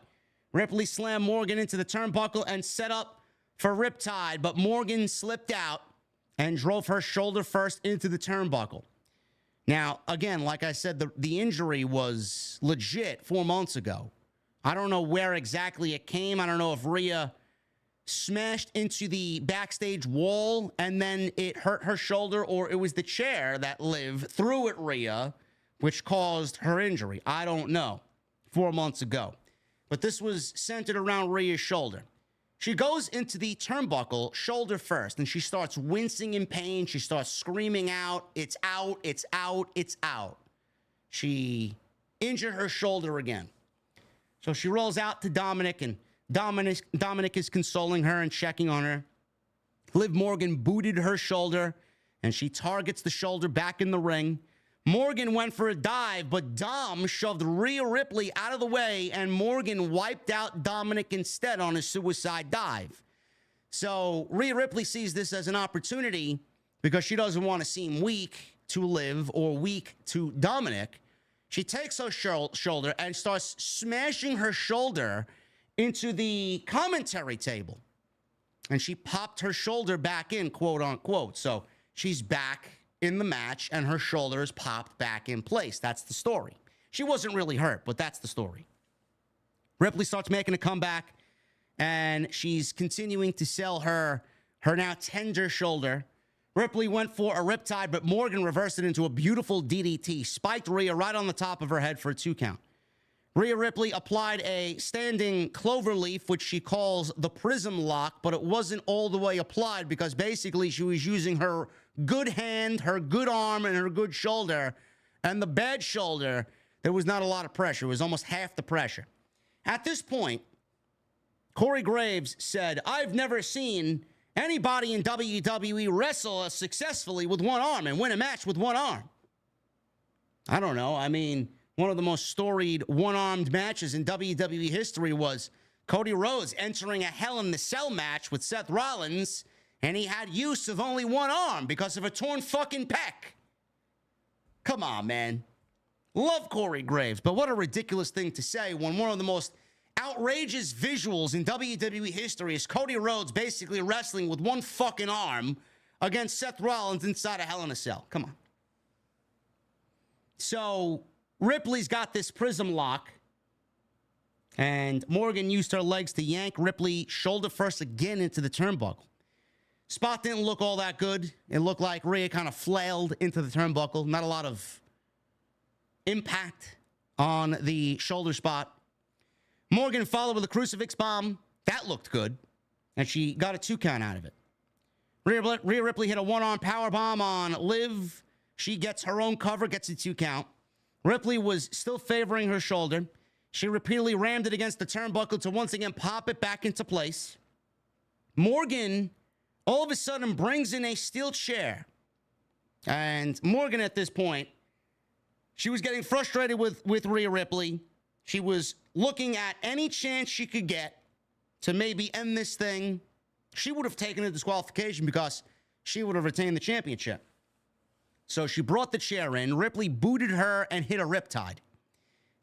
Ripley slammed Morgan into the turnbuckle and set up for Riptide, but Morgan slipped out and drove her shoulder first into the turnbuckle. Now, again, like I said, the injury was legit 4 months ago. I don't know where exactly it came. I don't know if Rhea smashed into the backstage wall and then it hurt her shoulder, or it was the chair that Liv threw at Rhea, which caused her injury. I don't know. 4 months ago. But this was centered around Rhea's shoulder. She goes into the turnbuckle shoulder first, and she starts wincing in pain. She starts screaming out, "It's out, it's out, it's out." She injured her shoulder again. So she rolls out to Dominic, and Dominic is consoling her and checking on her. Liv Morgan booted her shoulder, and she targets the shoulder back in the ring. Morgan went for a dive, but Dom shoved Rhea Ripley out of the way, and Morgan wiped out Dominic instead on a suicide dive. So Rhea Ripley sees this as an opportunity because she doesn't want to seem weak to Liv or weak to Dominic. She takes her shoulder and starts smashing her shoulder into the commentary table. And she popped her shoulder back in, quote unquote. So she's back in the match, and her shoulder is popped back in place. That's the story. She wasn't really hurt, but that's the story. Ripley starts making a comeback, and she's continuing to sell her now tender shoulder. Ripley went for a riptide, but Morgan reversed it into a beautiful DDT, spiked Rhea right on the top of her head for a 2 count. Rhea Ripley applied a standing cloverleaf, which she calls the prism lock, but it wasn't all the way applied because basically she was using her good hand, her good arm, and her good shoulder. And the bad shoulder, there was not a lot of pressure. It was almost half the pressure. At this point, Corey Graves said, "I've never seen anybody in WWE wrestle successfully with one arm and win a match with one arm." I don't know. I mean, one of the most storied one-armed matches in WWE history was Cody Rhodes entering a Hell in the Cell match with Seth Rollins, and he had use of only one arm because of a torn fucking pec. Come on, man. Love Corey Graves, but what a ridiculous thing to say when one of the most outrageous visuals in WWE history is Cody Rhodes basically wrestling with one fucking arm against Seth Rollins inside a Hell in a Cell. Come on. So Ripley's got this prism lock, and Morgan used her legs to yank Ripley shoulder first again into the turnbuckle. Spot didn't look all that good. It looked like Rhea kind of flailed into the turnbuckle. Not a lot of impact on the shoulder spot. Morgan followed with a crucifix bomb. That looked good, and she got a 2 count out of it. Rhea Ripley hit a one-arm power bomb on Liv. She gets her own cover, gets a 2 count. Ripley was still favoring her shoulder. She repeatedly rammed it against the turnbuckle to once again pop it back into place. Morgan all of a sudden brings in a steel chair. And Morgan at this point, she was getting frustrated with Rhea Ripley. She was looking at any chance she could get to maybe end this thing. She would have taken a disqualification because she would have retained the championship. So she brought the chair in. Ripley booted her and hit a riptide.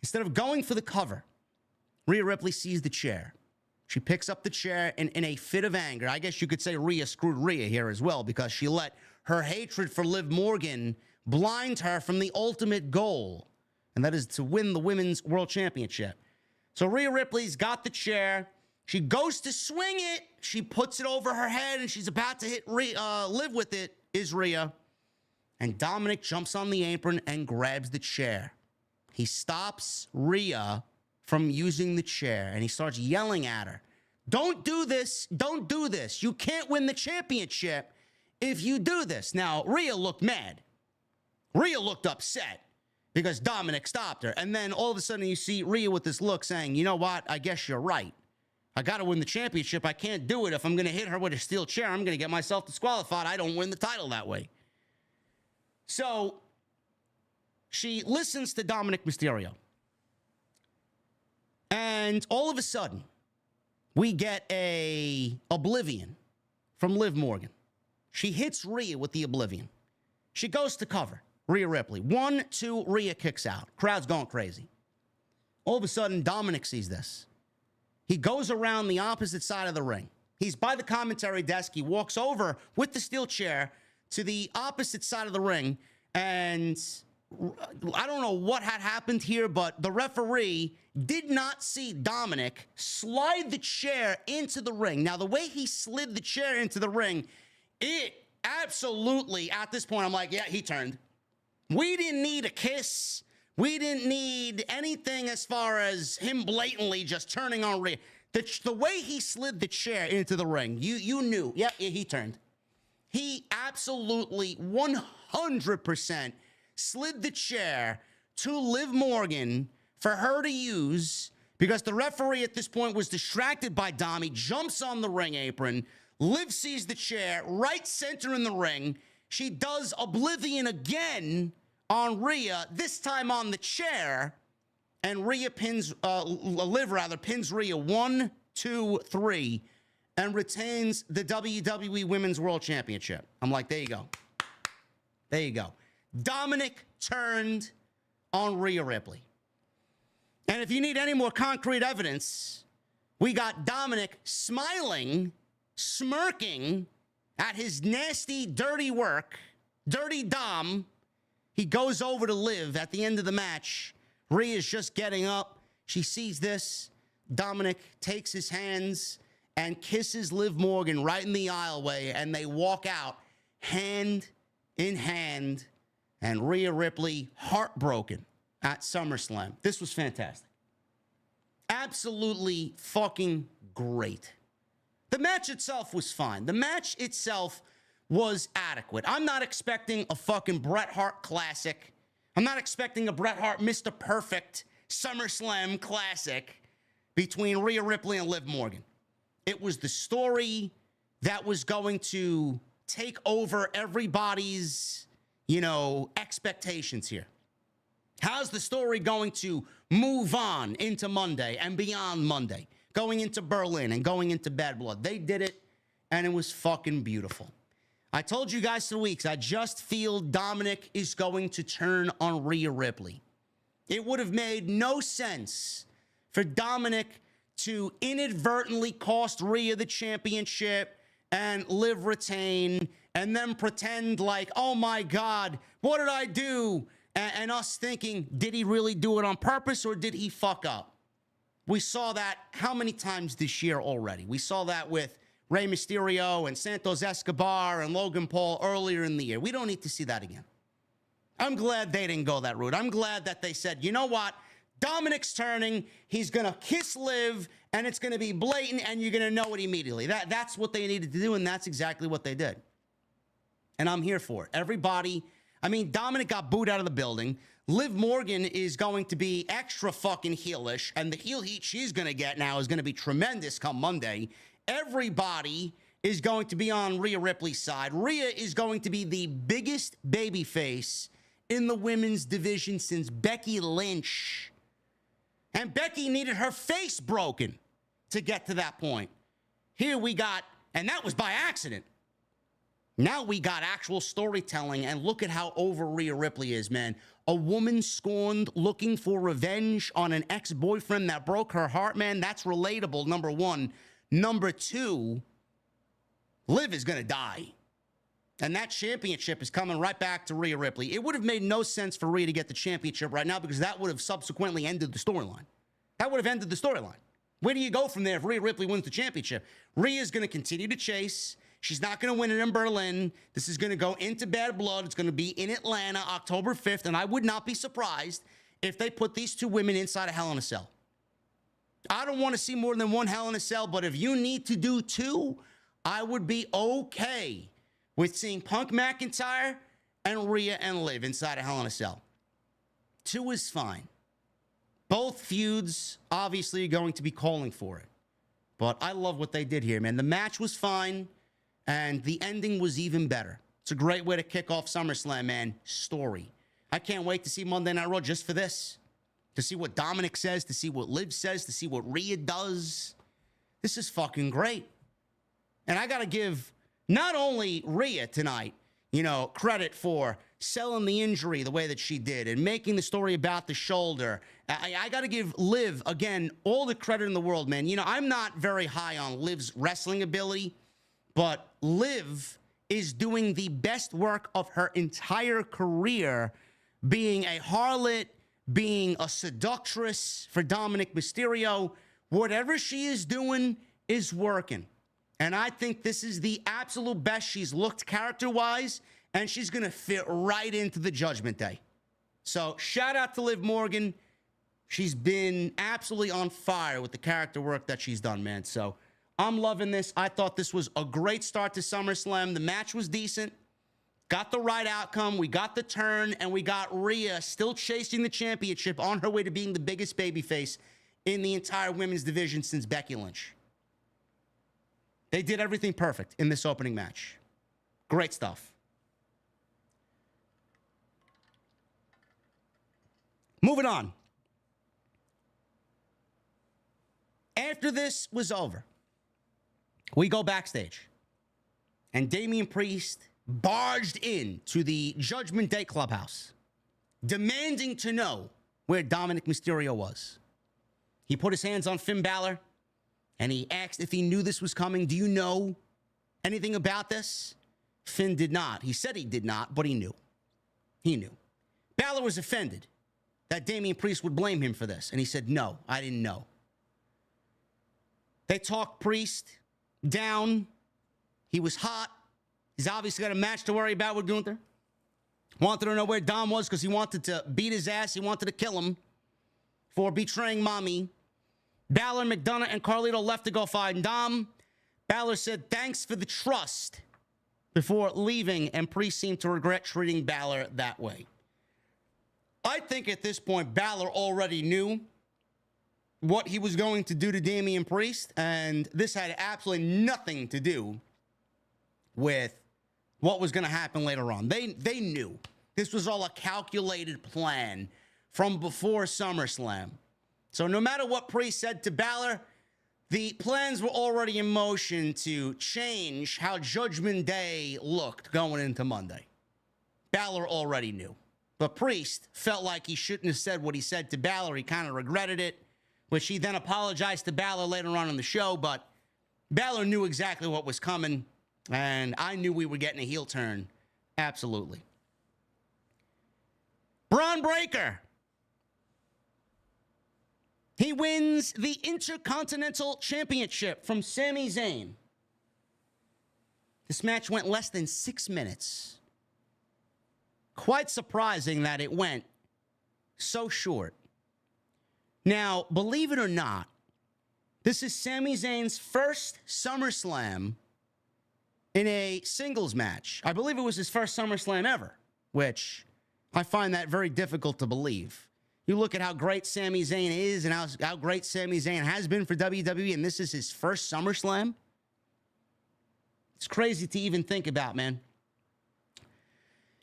Instead of going for the cover, Rhea Ripley sees the chair. She picks up the chair and in a fit of anger, I guess you could say Rhea screwed Rhea here as well because she let her hatred for Liv Morgan blind her from the ultimate goal, and that is to win the Women's World Championship. So Rhea Ripley's got the chair. She goes to swing it. She puts it over her head, and she's about to hit Liv with it, is Rhea. And Dominic jumps on the apron and grabs the chair. He stops Rhea from using the chair, and he starts yelling at her. "Don't do this. Don't do this. You can't win the championship if you do this." Now, Rhea looked mad. Rhea looked upset because Dominic stopped her. And then all of a sudden you see Rhea with this look saying, "You know what? I guess you're right. I got to win the championship. I can't do it. If I'm going to hit her with a steel chair, I'm going to get myself disqualified. I don't win the title that way." So she listens to Dominic Mysterio. And all of a sudden, we get a Oblivion from Liv Morgan. She hits Rhea with the Oblivion. She goes to cover Rhea Ripley. 1, 2, Rhea kicks out. Crowd's going crazy. All of a sudden, Dominic sees this. He goes around the opposite side of the ring. He's by the commentary desk. He walks over with the steel chair to the opposite side of the ring. And I don't know what had happened here, but the referee did not see Dominic slide the chair into the ring. Now, the way he slid the chair into the ring, it absolutely, at this point, I'm like, yeah, he turned. We didn't need a kiss. We didn't need anything as far as him blatantly just turning on Rhea. The way he slid the chair into the ring, you knew. Yeah, he turned. He absolutely 100% slid the chair to Liv Morgan for her to use because the referee at this point was distracted by Dom. He jumps on the ring apron. Liv sees the chair right center in the ring. She does Oblivion again on Rhea, this time on the chair, and Liv pins Rhea 1, 2, 3, and retains the WWE Women's World Championship. I'm like, there you go. There you go. Dominic turned on Rhea Ripley. And if you need any more concrete evidence, we got Dominic smiling, smirking at his nasty, dirty work, dirty Dom. He goes over to Liv at the end of the match. Rhea's just getting up. She sees this. Dominic takes his hands and kisses Liv Morgan right in the aisleway, and they walk out hand in hand, and Rhea Ripley heartbroken at SummerSlam. This was fantastic. Absolutely fucking great. The match itself was fine. The match itself was adequate. I'm not expecting a fucking Bret Hart classic. I'm not expecting a Bret Hart Mr. Perfect SummerSlam classic between Rhea Ripley and Liv Morgan. It was the story that was going to take over everybody's, expectations here. How's the story going to move on into Monday and beyond Monday, going into Berlin and going into Bad Blood? They did it, and it was fucking beautiful. I told you guys for weeks, I just feel Dominic is going to turn on Rhea Ripley. It would have made no sense for Dominic to inadvertently cost Rhea the championship and Liv retain and then pretend like, oh my God, what did I do? And us thinking, did he really do it on purpose or did he fuck up? We saw that how many times this year already? We saw that with Rey Mysterio and Santos Escobar and Logan Paul earlier in the year. We don't need to see that again. I'm glad they didn't go that route. I'm glad that they said, you know what? Dominic's turning. He's going to kiss Liv, and it's going to be blatant, and you're going to know it immediately. That's what they needed to do, and that's exactly what they did. And I'm here for it. Everybody, Dominic got booed out of the building. Liv Morgan is going to be extra fucking heelish, and the heel heat she's going to get now is going to be tremendous come Monday. Everybody is going to be on Rhea Ripley's side. Rhea is going to be the biggest babyface in the women's division since Becky Lynch. And Becky needed her face broken to get to that point. Here we got, and that was by accident. Now we got actual storytelling, and look at how over Rhea Ripley is, man. A woman scorned, looking for revenge on an ex-boyfriend that broke her heart, man. That's relatable, number one. Number two, Liv is going to die. And that championship is coming right back to Rhea Ripley. It would have made no sense for Rhea to get the championship right now because that would have subsequently ended the storyline. That would have ended the storyline. Where do you go from there if Rhea Ripley wins the championship? Rhea is going to continue to chase. She's not going to win it in Berlin. This is going to go into Bad Blood. It's going to be in Atlanta, October 5th. And I would not be surprised if they put these two women inside a Hell in a Cell. I don't want to see more than one Hell in a Cell, but if you need to do two, I would be okay with seeing Punk McIntyre and Rhea and Liv inside a Hell in a Cell. Two is fine. Both feuds obviously are going to be calling for it. But I love what they did here, man. The match was fine, and the ending was even better. It's a great way to kick off SummerSlam, man. Story. I can't wait to see Monday Night Raw just for this. To see what Dominic says, to see what Liv says, to see what Rhea does. This is fucking great. And I got to give not only Rhea tonight, credit for selling the injury the way that she did and making the story about the shoulder. I got to give Liv, again, all the credit in the world, man. I'm not very high on Liv's wrestling ability, but Liv is doing the best work of her entire career, being a harlot, being a seductress for Dominic Mysterio. Whatever she is doing is working. And I think this is the absolute best she's looked character-wise, and she's going to fit right into the Judgment Day. So shout out to Liv Morgan. She's been absolutely on fire with the character work that she's done, man. So I'm loving this. I thought this was a great start to SummerSlam. The match was decent. Got the right outcome. We got the turn, and we got Rhea still chasing the championship on her way to being the biggest babyface in the entire women's division since Becky Lynch. They did everything perfect in this opening match. Great stuff. Moving on. After this was over, we go backstage. And Damian Priest barged in to the Judgment Day clubhouse, demanding to know where Dominic Mysterio was. He put his hands on Finn Balor, and he asked if he knew this was coming. Do you know anything about this? Finn did not. He said he did not, but he knew. He knew. Balor was offended that Damian Priest would blame him for this, and he said, no, I didn't know. They talked Priest down. He was hot. He's obviously got a match to worry about with Gunther. Wanted to know where Dom was because he wanted to beat his ass. He wanted to kill him for betraying mommy. Balor, McDonough, and Carlito left to go find Dom. Balor said, thanks for the trust before leaving, and Priest seemed to regret treating Balor that way. I think at this point, Balor already knew what he was going to do to Damian Priest, and this had absolutely nothing to do with what was going to happen later on. They knew. This was all a calculated plan from before SummerSlam. So no matter what Priest said to Balor, the plans were already in motion to change how Judgment Day looked going into Monday. Balor already knew. But Priest felt like he shouldn't have said what he said to Balor. He kind of regretted it, which he then apologized to Balor later on in the show. But Balor knew exactly what was coming, and I knew we were getting a heel turn. Absolutely. Bron Breakker. He wins the Intercontinental Championship from Sami Zayn. This match went less than 6 minutes. Quite surprising that it went so short. Now, believe it or not, this is Sami Zayn's first SummerSlam in a singles match. I believe it was his first SummerSlam ever, which I find that very difficult to believe. You look at how great Sami Zayn is and how great Sami Zayn has been for WWE, and this is his first SummerSlam. It's crazy to even think about, man.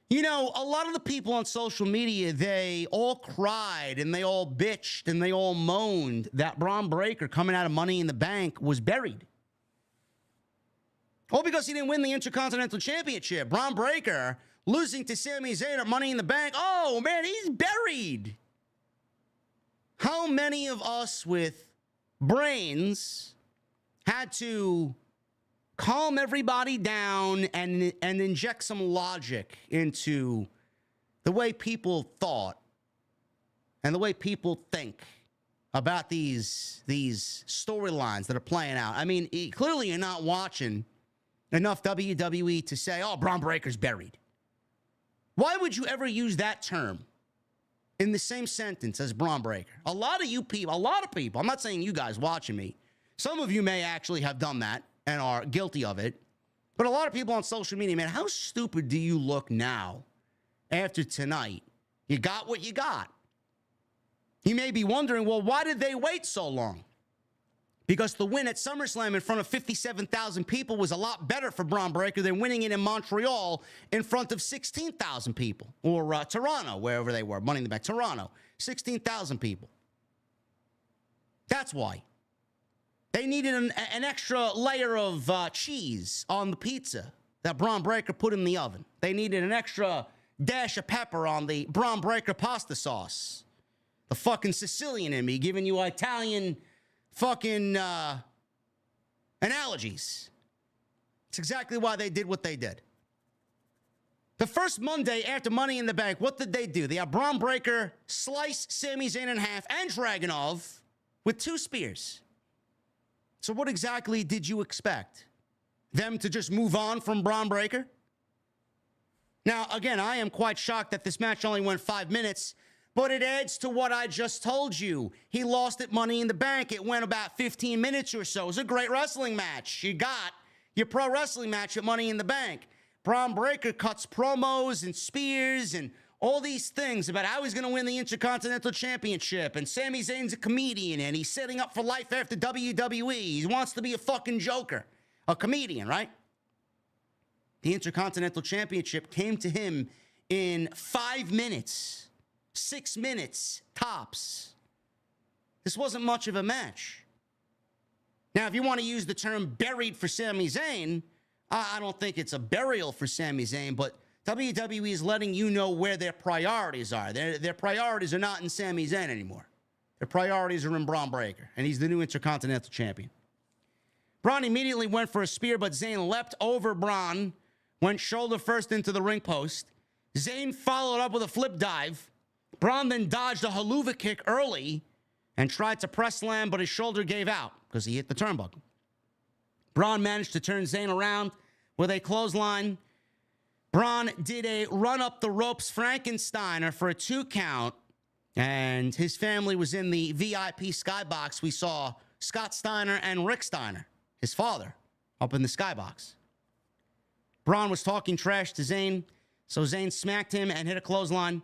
A lot of the people on social media, they all cried and they all bitched and they all moaned that Bron Breakker coming out of Money in the Bank was buried. All because he didn't win the Intercontinental Championship. Bron Breakker losing to Sami Zayn at Money in the Bank. Oh, man, he's buried. How many of us with brains had to calm everybody down and inject some logic into the way people thought and the way people think about these storylines that are playing out? I mean, clearly you're not watching enough WWE to say, oh, Bron Breakker's buried. Why would you ever use that term in the same sentence as Bron Breakker? A lot of people, I'm not saying you guys watching me. Some of you may actually have done that and are guilty of it. But a lot of people on social media, man, how stupid do you look now after tonight? You got what you got. You may be wondering, well, why did they wait so long? Because the win at SummerSlam in front of 57,000 people was a lot better for Bron Breakker than winning it in Montreal in front of 16,000 people. Or Toronto, wherever they were, Money in the Bank. Toronto, 16,000 people. That's why. They needed an extra layer of cheese on the pizza that Bron Breakker put in the oven. they needed an extra dash of pepper on the Bron Breakker pasta sauce. The fucking Sicilian in me giving you Italian fucking analogies. It's exactly why they did what they did. The first Monday after Money in the Bank, what did they do? They had Bron Breakker slice Sami Zayn in half and Dragunov with 2 spears. So what exactly did you expect? Them to just move on from Bron Breakker? Now, again, I am quite shocked that this match only went 5 minutes, but it adds to what I just told you. He lost at Money in the Bank. It went about 15 minutes or so. It was a great wrestling match. You got your pro wrestling match at Money in the Bank. Bron Breakker cuts promos and spears and all these things about how he's going to win the Intercontinental Championship. And Sami Zayn's a comedian and he's setting up for life after WWE. He wants to be a fucking joker. A comedian, right? The Intercontinental Championship came to him in 5 minutes. 6 minutes, tops. This wasn't much of a match. Now, if you want to use the term buried for Sami Zayn, I don't think it's a burial for Sami Zayn, but WWE is letting you know where their priorities are. Their priorities are not in Sami Zayn anymore. Their priorities are in Bron Breakker, and he's the new Intercontinental Champion. Bron immediately went for a spear, but Zayn leapt over Bron, went shoulder first into the ring post. Zayn followed up with a flip dive. Bron then dodged a haluva kick early and tried to press slam, but his shoulder gave out because he hit the turnbuckle. Bron managed to turn Zayn around with a clothesline. Bron did a run up the ropes Frankensteiner for a 2 count, and his family was in the VIP skybox. We saw Scott Steiner and Rick Steiner, his father, up in the skybox. Bron was talking trash to Zayn, so Zayn smacked him and hit a clothesline.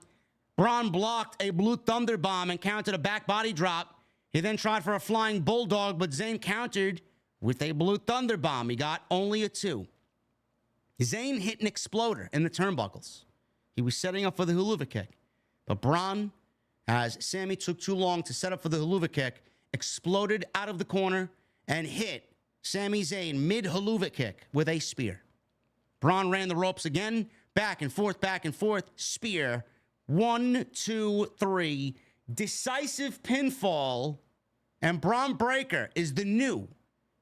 Bron blocked a Blue Thunder Bomb and countered a back body drop. He then tried for a Flying Bulldog, but Zayn countered with a Blue Thunder Bomb. He got only a 2. Zayn hit an exploder in the turnbuckles. He was setting up for the haluva kick. But Bron, as Sami took too long to set up for the haluva kick, exploded out of the corner and hit Sami Zayn mid-haluva kick with a spear. Bron ran the ropes again, back and forth, spear. 1, 2, 3. Decisive pinfall. And Bron Breakker is the new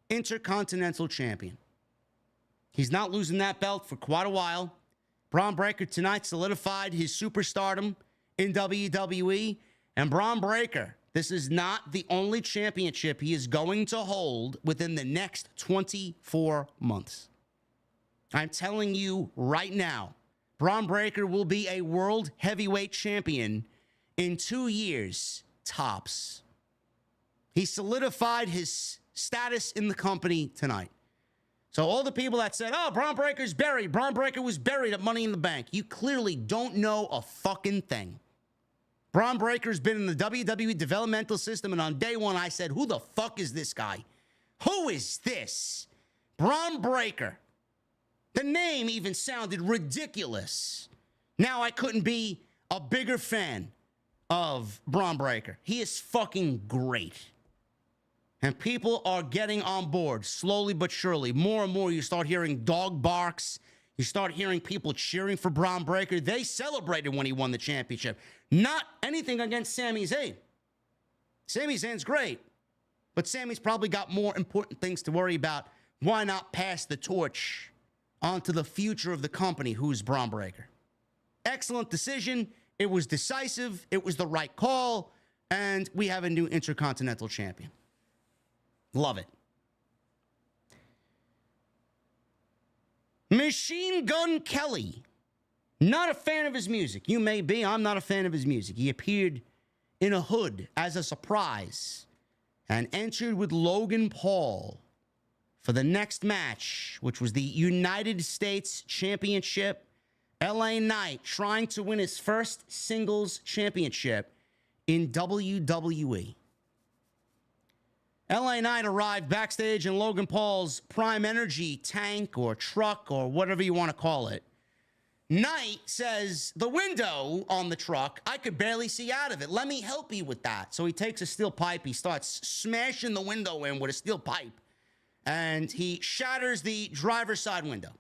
Intercontinental Champion. He's not losing that belt for quite a while. Bron Breakker tonight solidified his superstardom in WWE. And Bron Breakker, this is not the only championship he is going to hold within the next 24 months. I'm telling you right now, Bron Breakker will be a world heavyweight champion in 2 years, tops. He solidified his status in the company tonight. So all the people that said, oh, Bron Breakker's buried. Bron Breakker was buried at Money in the Bank. You clearly don't know a fucking thing. Bron Breakker's been in the WWE developmental system, and on day 1, I said, who the fuck is this guy? Who is this? Bron Breakker. The name even sounded ridiculous. Now I couldn't be a bigger fan of Bron Breakker. He is fucking great. And people are getting on board slowly but surely. More and more you start hearing dog barks. You start hearing people cheering for Bron Breakker. They celebrated when he won the championship. Not anything against Sami Zayn. Sami Zayn's great. But Sami's probably got more important things to worry about. Why not pass the torch onto the future of the company, who's Bron Breakker? Excellent decision. It was decisive. It was the right call. And we have a new Intercontinental Champion. Love it. Machine Gun Kelly. Not a fan of his music. You may be. I'm not a fan of his music. He appeared in a hood as a surprise and entered with Logan Paul for the next match, which was the United States Championship. LA Knight trying to win his first singles championship in WWE. LA Knight arrived backstage in Logan Paul's Prime Energy tank or truck or whatever you want to call it. Knight says, the window on the truck, I could barely see out of it. Let me help you with that. So he takes a steel pipe. He starts smashing the window in with a steel pipe. And he shatters the driver's side window.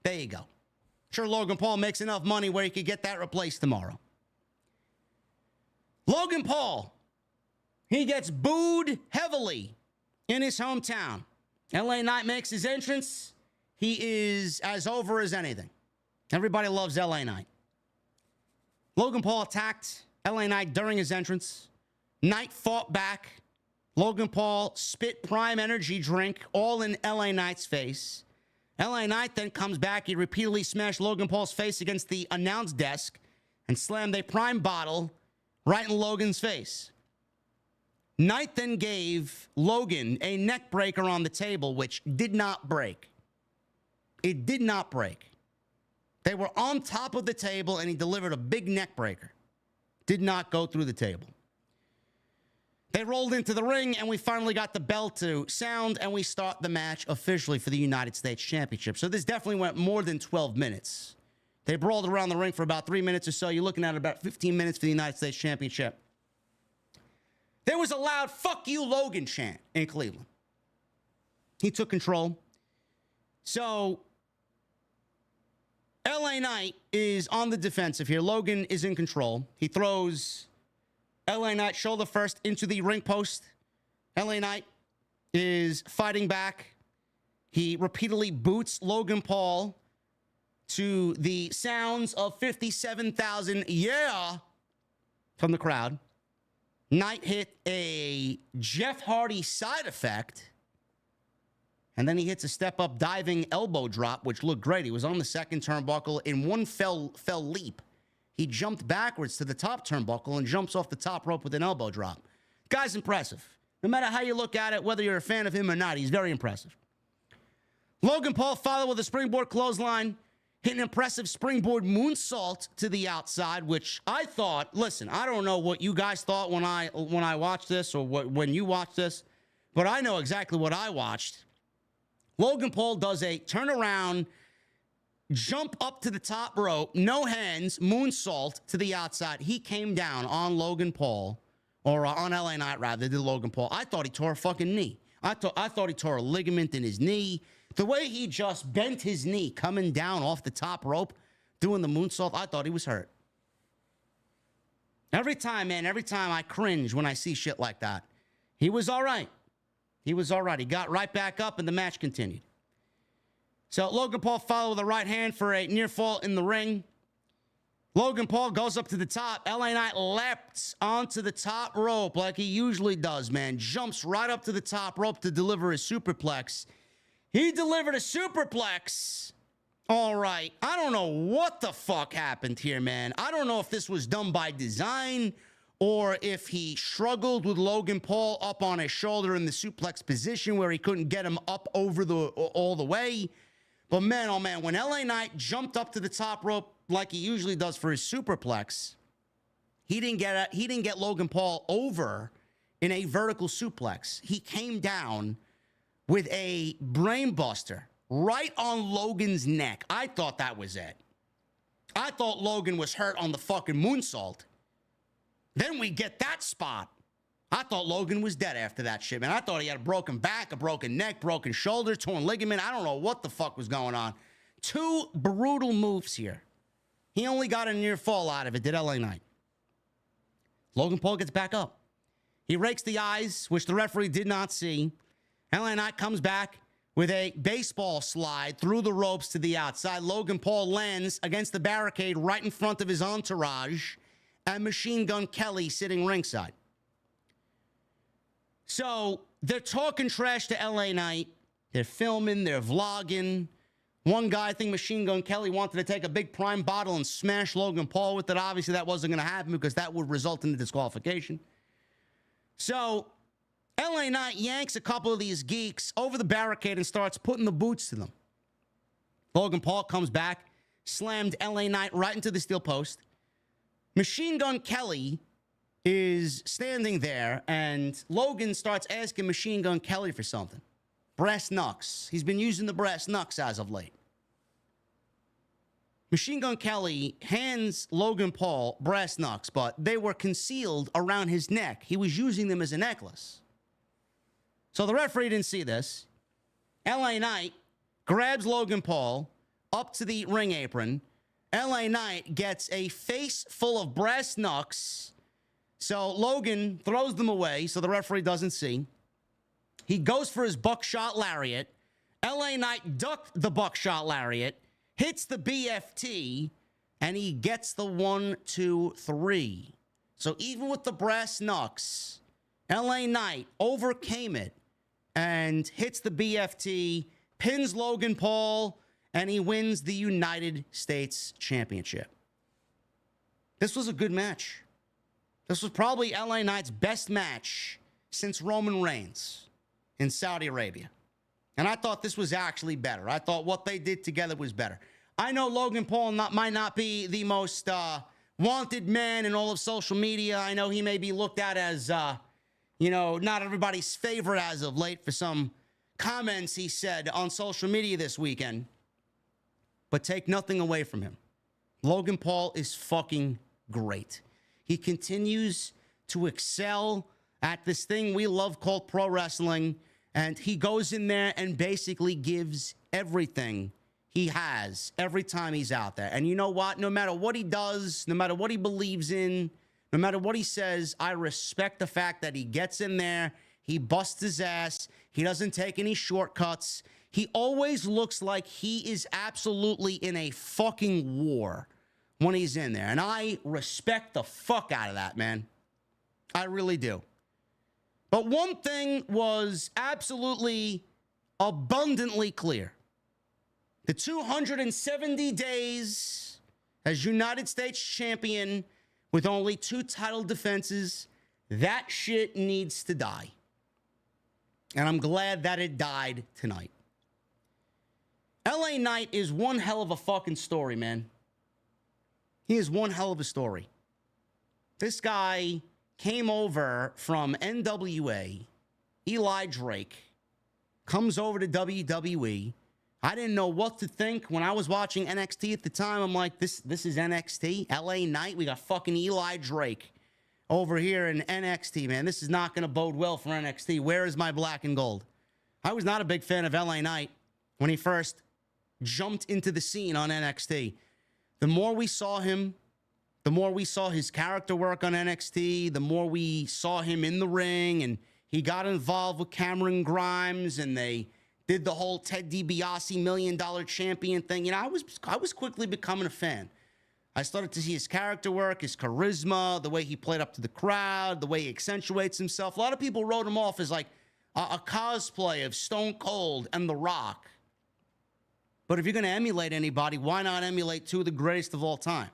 There you go. Sure, Logan Paul makes enough money where he could get that replaced tomorrow. Logan Paul, he gets booed heavily in his hometown. LA Knight makes his entrance. He is as over as anything. Everybody loves LA Knight. Logan Paul attacked LA Knight during his entrance. Knight fought back. Logan Paul spit prime energy drink all in LA Knight's face. LA Knight then comes back. He repeatedly smashed Logan Paul's face against the announce desk and slammed a prime bottle right in Logan's face. Knight then gave Logan a neck breaker on the table, which did not break. It did not break. They were on top of the table, and he delivered a big neck breaker. Did not go through the table. They rolled into the ring, and we finally got the bell to sound, and we start the match officially for the United States Championship. So this definitely went more than 12 minutes. They brawled around the ring for about 3 minutes or so. You're looking at about 15 minutes for the United States Championship. There was a loud "fuck you, Logan" chant in Cleveland. He took control. So LA Knight is on the defensive here. Logan is in control. He throws LA Knight shoulder first into the ring post. LA Knight is fighting back. He repeatedly boots Logan Paul to the sounds of 57,000 yeah from the crowd. Knight hit a Jeff Hardy side effect. And then he hits a step-up diving elbow drop, which looked great. He was on the second turnbuckle. In one fell leap, he jumped backwards to the top turnbuckle and jumps off the top rope with an elbow drop. Guy's impressive. No matter how you look at it, whether you're a fan of him or not, he's very impressive. Logan Paul followed with a springboard clothesline, hit an impressive springboard moonsault to the outside, which I thought, listen, I don't know what you guys thought when I watched this or when you watched this, but I know exactly what I watched. Logan Paul does a turnaround, jump up to the top rope, no hands, moonsault to the outside. He came down on Logan Paul, or on LA Knight rather, did Logan Paul. I thought he tore a fucking knee. I thought he tore a ligament in his knee. The way he just bent his knee coming down off the top rope, doing the moonsault, I thought he was hurt. Every time I cringe when I see shit like that. He was all right. He was all right. He got right back up, and the match continued. So Logan Paul followed with a right hand for a near fall in the ring. Logan Paul goes up to the top. LA Knight leapt onto the top rope like he usually does, man. Jumps right up to the top rope to deliver his superplex. He delivered a superplex. All right. I don't know what the fuck happened here, man. I don't know if this was done by design or if he struggled with Logan Paul up on his shoulder in the suplex position where he couldn't get him up over all the way. But man, oh man, when LA Knight jumped up to the top rope like he usually does for his superplex, he didn't get Logan Paul over in a vertical suplex. He came down with a brainbuster right on Logan's neck. I thought that was it. I thought Logan was hurt on the fucking moonsault. Then we get that spot. I thought Logan was dead after that shit, man. I thought he had a broken back, a broken neck, broken shoulder, torn ligament. I don't know what the fuck was going on. Two brutal moves here. He only got a near fall out of it, did LA Knight. Logan Paul gets back up. He rakes the eyes, which the referee did not see. LA Knight comes back with a baseball slide through the ropes to the outside. Logan Paul lands against the barricade right in front of his entourage and Machine Gun Kelly sitting ringside. So they're talking trash to LA Knight. They're filming, they're vlogging. One guy, I think Machine Gun Kelly, wanted to take a big prime bottle and smash Logan Paul with it. Obviously, that wasn't going to happen because that would result in a disqualification. So LA Knight yanks a couple of these geeks over the barricade and starts putting the boots to them. Logan Paul comes back, slammed LA Knight right into the steel post. Machine Gun Kelly is standing there, and Logan starts asking Machine Gun Kelly for something. Brass knucks. He's been using the brass knucks as of late. Machine Gun Kelly hands Logan Paul brass knucks, but they were concealed around his neck. He was using them as a necklace. So the referee didn't see this. LA Knight grabs Logan Paul, up to the ring apron. LA Knight gets a face full of brass knucks. So Logan throws them away so the referee doesn't see. He goes for his buckshot lariat. LA Knight ducked the buckshot lariat, hits the BFT, and he gets the 1, 2, 3. So even with the brass knucks, LA Knight overcame it and hits the BFT, pins Logan Paul, and he wins the United States Championship. This was a good match. This was probably LA Knight's best match since Roman Reigns in Saudi Arabia. And I thought this was actually better. I thought what they did together was better. I know Logan Paul might not be the most wanted man in all of social media. I know he may be looked at as, not everybody's favorite as of late for some comments he said on social media this weekend. But take nothing away from him. Logan Paul is fucking great. He continues to excel at this thing we love called pro wrestling. And he goes in there and basically gives everything he has every time he's out there. And you know what? No matter what he does, no matter what he believes in, no matter what he says, I respect the fact that he gets in there, he busts his ass, he doesn't take any shortcuts. He always looks like he is absolutely in a fucking war when he's in there. And I respect the fuck out of that, man. I really do. But one thing was absolutely abundantly clear. The 270 days as United States champion with only 2 title defenses, that shit needs to die. And I'm glad that it died tonight. LA Knight is one hell of a fucking story, man. He is one hell of a story. This guy came over from NWA. Eli Drake comes over to WWE. I didn't know what to think when I was watching NXT at the time. I'm like, this is NXT? LA Knight? We got fucking Eli Drake over here in NXT, man. This is not going to bode well for NXT. Where is my black and gold? I was not a big fan of LA Knight when he first jumped into the scene on NXT. The more we saw him, the more we saw his character work on NXT, the more we saw him in the ring, and he got involved with Cameron Grimes, and they did the whole Ted DiBiase $1 Million Champion thing. You know, I was quickly becoming a fan. I started to see his character work, his charisma, the way he played up to the crowd, the way he accentuates himself. A lot of people wrote him off as like a cosplay of Stone Cold and The Rock. But if you're going to emulate anybody, why not emulate 2 of the greatest of all time?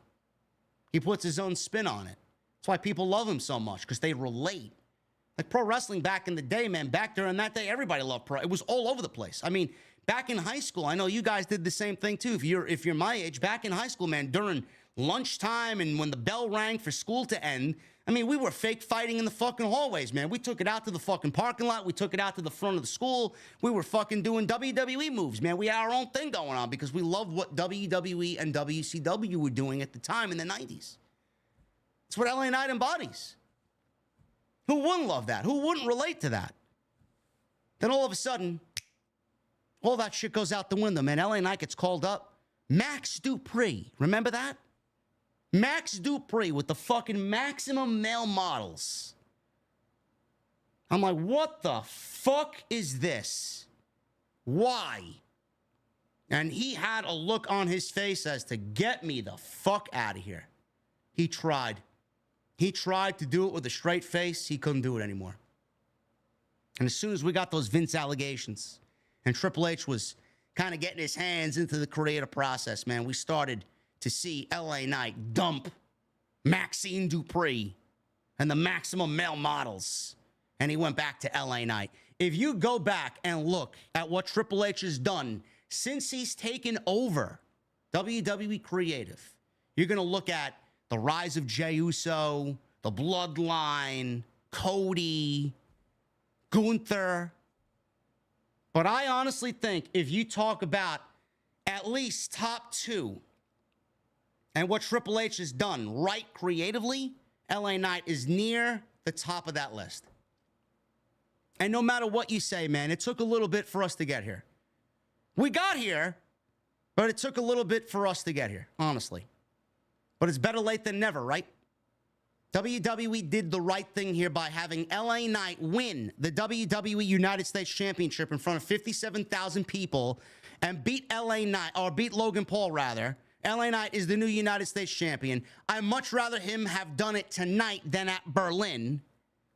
He puts his own spin on it. That's why people love him so much, because they relate. Like pro wrestling back in the day, man, back during that day, everybody loved pro. It was all over the place. I mean, back in high school, I know you guys did the same thing too. If you're my age, back in high school, man, during lunchtime and when the bell rang for school to end, I mean, we were fake fighting in the fucking hallways, man. We took it out to the fucking parking lot. We took it out to the front of the school. We were fucking doing WWE moves, man. We had our own thing going on because we loved what WWE and WCW were doing at the time in the 90s. It's what LA Knight embodies. Who wouldn't love that? Who wouldn't relate to that? Then all of a sudden, all that shit goes out the window, man. LA Knight gets called up. Max Dupree. Remember that? Max Dupree with the fucking Maximum Male Models. I'm like, what the fuck is this? Why? And he had a look on his face as to get me the fuck out of here. He tried. He tried to do it with a straight face. He couldn't do it anymore. And as soon as we got those Vince allegations and Triple H was kind of getting his hands into the creative process, man, we started to see LA Knight dump Maxine Dupree and the Maximum Male Models. And he went back to LA Knight. If you go back and look at what Triple H has done since he's taken over WWE Creative, you're going to look at the rise of Jey Uso, the Bloodline, Cody, Gunther. But I honestly think if you talk about at least top 2 and what Triple H has done right creatively, LA Knight is near the top of that list. And no matter what you say, man, it took a little bit for us to get here. We got here But it took a little bit for us to get here, honestly. But it's better late than never, right? WWE did the right thing here by having LA Knight win the WWE United States Championship in front of 57,000 people and beat Logan Paul, rather. LA Knight is the new United States champion. I'd much rather him have done it tonight than at Berlin,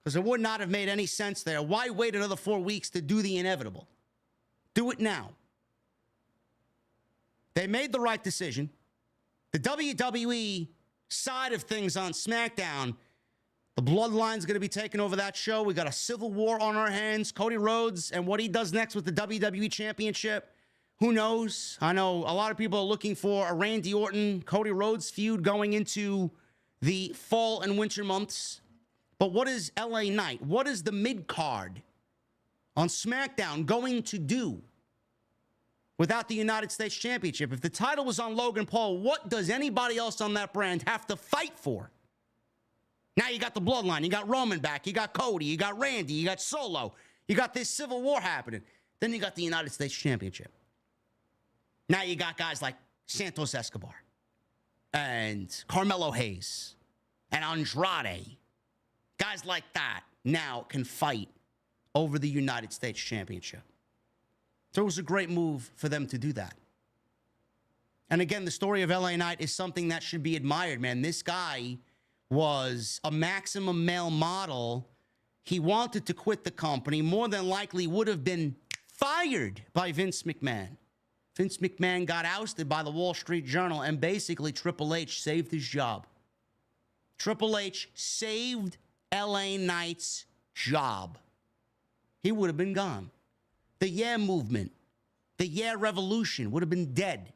because it would not have made any sense there. Why wait another 4 weeks to do the inevitable? Do it now. They made the right decision. The WWE side of things on SmackDown, the Bloodline's going to be taking over that show. We got a civil war on our hands. Cody Rhodes and what he does next with the WWE Championship, who knows? I know a lot of people are looking for a Randy Orton, Cody Rhodes feud going into the fall and winter months. But what is LA Knight? What is the mid-card on SmackDown going to do without the United States Championship? If the title was on Logan Paul, what does anybody else on that brand have to fight for? Now you got the Bloodline, you got Roman back, you got Cody, you got Randy, you got Solo, you got this civil war happening. Then you got the United States Championship. Now you got guys like Santos Escobar and Carmelo Hayes and Andrade. Guys like that now can fight over the United States Championship. So it was a great move for them to do that. And again, the story of LA Knight is something that should be admired, man. This guy was a maximum male model. He wanted to quit the company, more than likely would have been fired by Vince McMahon. Vince McMahon got ousted by the Wall Street Journal, and basically Triple H saved his job. Triple H saved LA Knight's job. He would have been gone. The Yeah movement, the Yeah revolution would have been dead.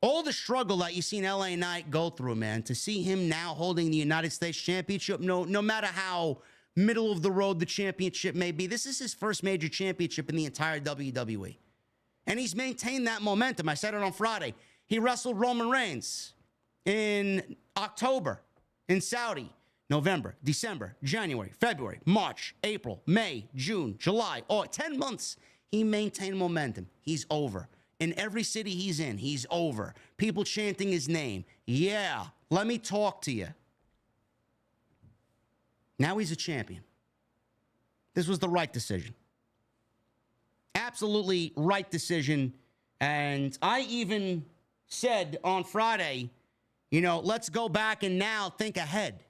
All the struggle that you seen LA Knight go through, man, to see him now holding the United States Championship, no matter how middle of the road the championship may be, this is his first major championship in the entire WWE. And he's maintained that momentum. I said it on Friday. He wrestled Roman Reigns in October in Saudi. November, December, January, February, March, April, May, June, July, 10 months. He maintained momentum. He's over. In every city he's in, he's over. People chanting his name. Yeah, let me talk to you. Now he's a champion. This was the right decision. Absolutely right decision. And I even said on Friday, let's go back and now think ahead.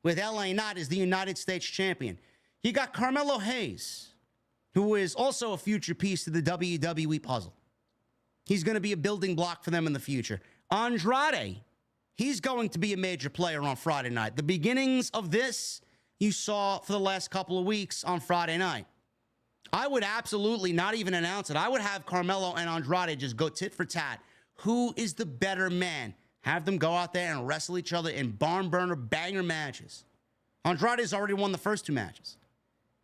With LA Knight as the United States champion. You got Carmelo Hayes, who is also a future piece to the WWE puzzle. He's going to be a building block for them in the future. Andrade, he's going to be a major player on Friday night. The beginnings of this you saw for the last couple of weeks on Friday night. I would absolutely not even announce it. I would have Carmelo and Andrade just go tit for tat. Who is the better man? Have them go out there and wrestle each other in barn burner banger matches. Andrade's already won the first 2 matches.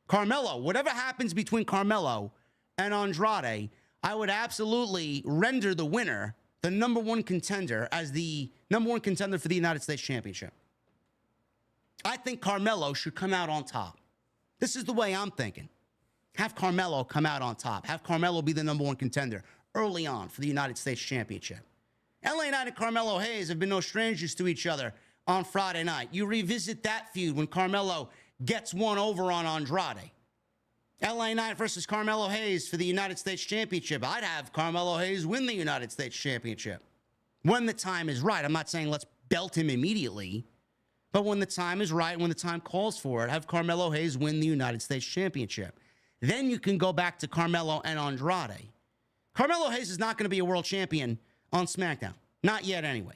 Carmelo, whatever happens between Carmelo and Andrade, I would absolutely render the winner the number 1 contender as the number 1 contender for the United States Championship. I think Carmelo should come out on top. This is the way I'm thinking. Have Carmelo come out on top. Have Carmelo be the number 1 contender early on for the United States Championship. LA Knight and Carmelo Hayes have been no strangers to each other on Friday night. You revisit that feud when Carmelo gets one over on Andrade. LA Knight versus Carmelo Hayes for the United States Championship. I'd have Carmelo Hayes win the United States Championship when the time is right. I'm not saying let's belt him immediately, but when the time is right, when the time calls for it, have Carmelo Hayes win the United States Championship. Then you can go back to Carmelo and Andrade. Carmelo Hayes is not going to be a world champion on SmackDown. Not yet anyway.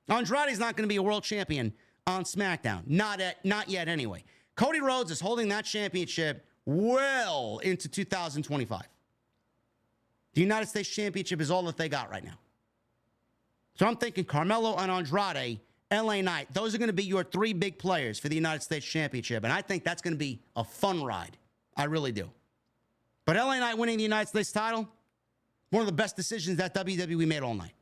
Andrade's not going to be a world champion on SmackDown. Not yet anyway. Cody Rhodes is holding that championship well into 2025. The United States Championship is all that they got right now. So I'm thinking Carmelo and Andrade, LA Knight, those are going to be your 3 big players for the United States Championship. And I think that's going to be a fun ride. I really do. But LA Knight winning the United States title, one of the best decisions that WWE made all night.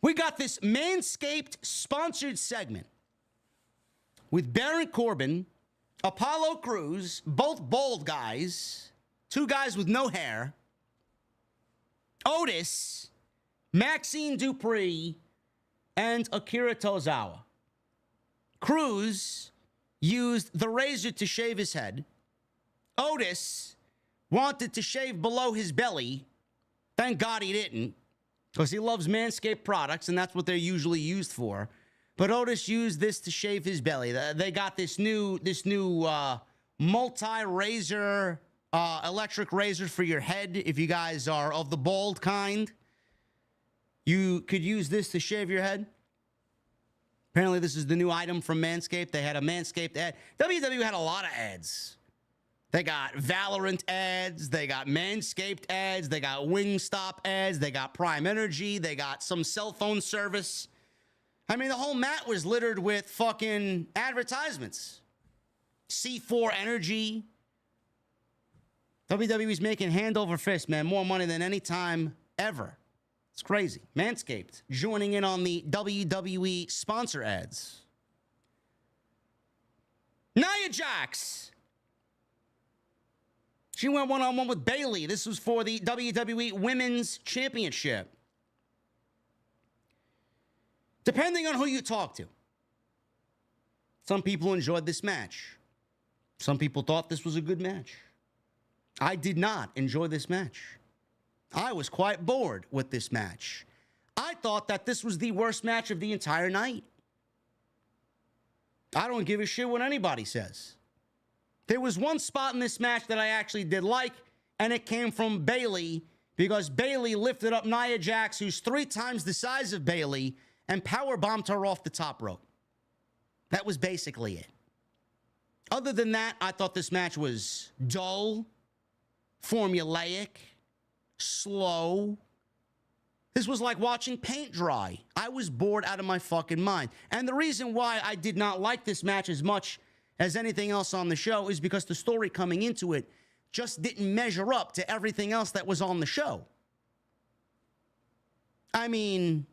We got this Manscaped sponsored segment with Baron Corbin, Apollo Crews, both bald guys, two guys with no hair, Otis, Maxine Dupree, and Akira Tozawa. Cruz used the razor to shave his head. Otis wanted to shave below his belly. Thank God he didn't, because he loves Manscaped products, and that's what they're usually used for. But Otis used this to shave his belly. They got this new multi-razor, electric razor for your head. If you guys are of the bald kind, you could use this to shave your head. Apparently, this is the new item from Manscaped. They had a Manscaped ad. WWE had a lot of ads. They got Valorant ads. They got Manscaped ads. They got Wingstop ads. They got Prime Energy. They got some cell phone service. I mean, the whole mat was littered with fucking advertisements. C4 Energy. WWE's making hand over fist, man. More money than any time ever. It's crazy. Manscaped joining in on the WWE sponsor ads. Nia Jax. She went one-on-one with Bayley. This was for the WWE Women's Championship. Depending on who you talk to, some people enjoyed this match. Some people thought this was a good match. I did not enjoy this match. I was quite bored with this match. I thought that this was the worst match of the entire night. I don't give a shit what anybody says. There was one spot in this match that I actually did like, and it came from Bayley, because Bayley lifted up Nia Jax, who's 3 times the size of Bayley, and powerbombed her off the top rope. That was basically it. Other than that, I thought this match was dull, formulaic, slow. This was like watching paint dry. I was bored out of my fucking mind. And the reason why I did not like this match as much as anything else on the show is because the story coming into it just didn't measure up to everything else that was on the show. I mean,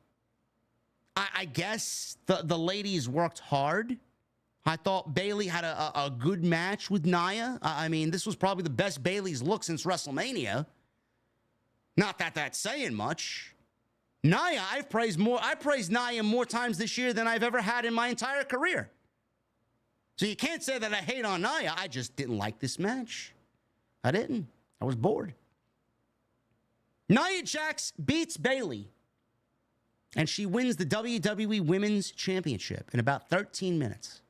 I guess the ladies worked hard. I thought Bayley had a good match with Nia. I mean, this was probably the best Bayley's look since WrestleMania. Not that that's saying much. Nia, I praised Nia more times this year than I've ever had in my entire career. So you can't say that I hate on Nia. I just didn't like this match. I didn't. I was bored. Nia Jax beats Bayley, and she wins the WWE Women's Championship in about 13 minutes.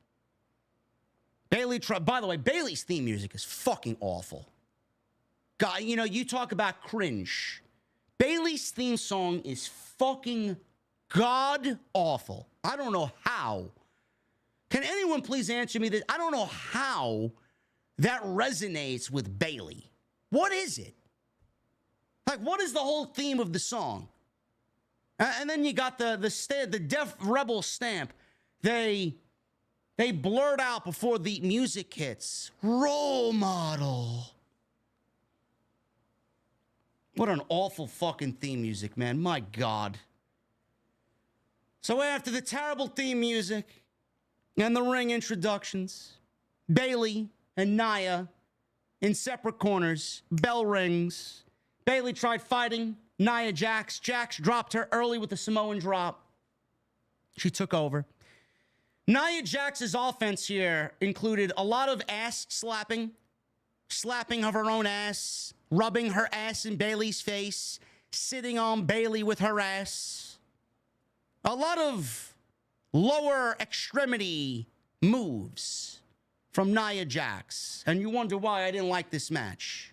By the way, Bayley's theme music is fucking awful. God, you know, you talk about cringe. Bayley's theme song is fucking god awful. I don't know how. Can anyone please answer me this? I don't know how that resonates with Bayley. What is it? Like, what is the whole theme of the song? And then you got the Def Rebel stamp. They blurt out before the music hits. Role model. What an awful fucking theme music, man. My God. So after the terrible theme music and the ring introductions, Bayley and Nia in separate corners. Bell rings. Bayley tried fighting Nia Jax. Jax dropped her early with the Samoan drop. She took over. Nia Jax's offense here included a lot of ass slapping of her own ass, rubbing her ass in Bayley's face, sitting on Bayley with her ass. A lot of lower extremity moves from Nia Jax. And you wonder why I didn't like this match.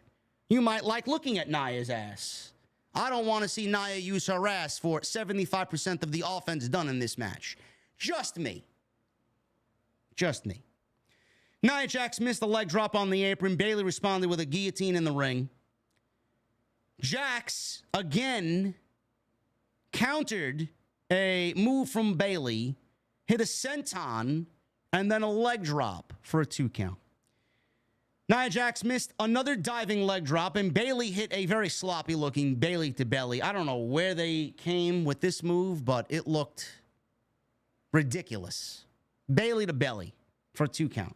You might like looking at Nia's ass. I don't want to see Nia use her ass for 75% of the offense done in this match. Just me. Just me. Nia Jax missed a leg drop on the apron. Bayley responded with a guillotine in the ring. Jax, again, countered a move from Bayley, hit a senton, and then a leg drop for a 2 count. Nia Jax missed another diving leg drop, and Bayley hit a very sloppy-looking Bayley to belly. I don't know where they came with this move, but it looked ridiculous. Bayley to belly for a 2 count.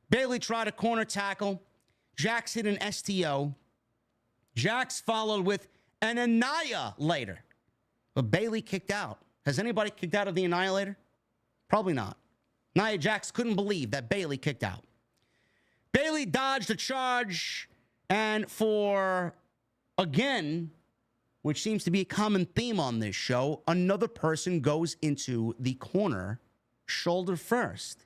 Bayley tried a corner tackle. Jax hit an STO. Jax followed with an Annihilator. But Bayley kicked out. Has anybody kicked out of the Annihilator? Probably not. Nia Jax couldn't believe that Bayley kicked out. Bayley dodged a charge, and for, again, which seems to be a common theme on this show, another person goes into the corner shoulder first.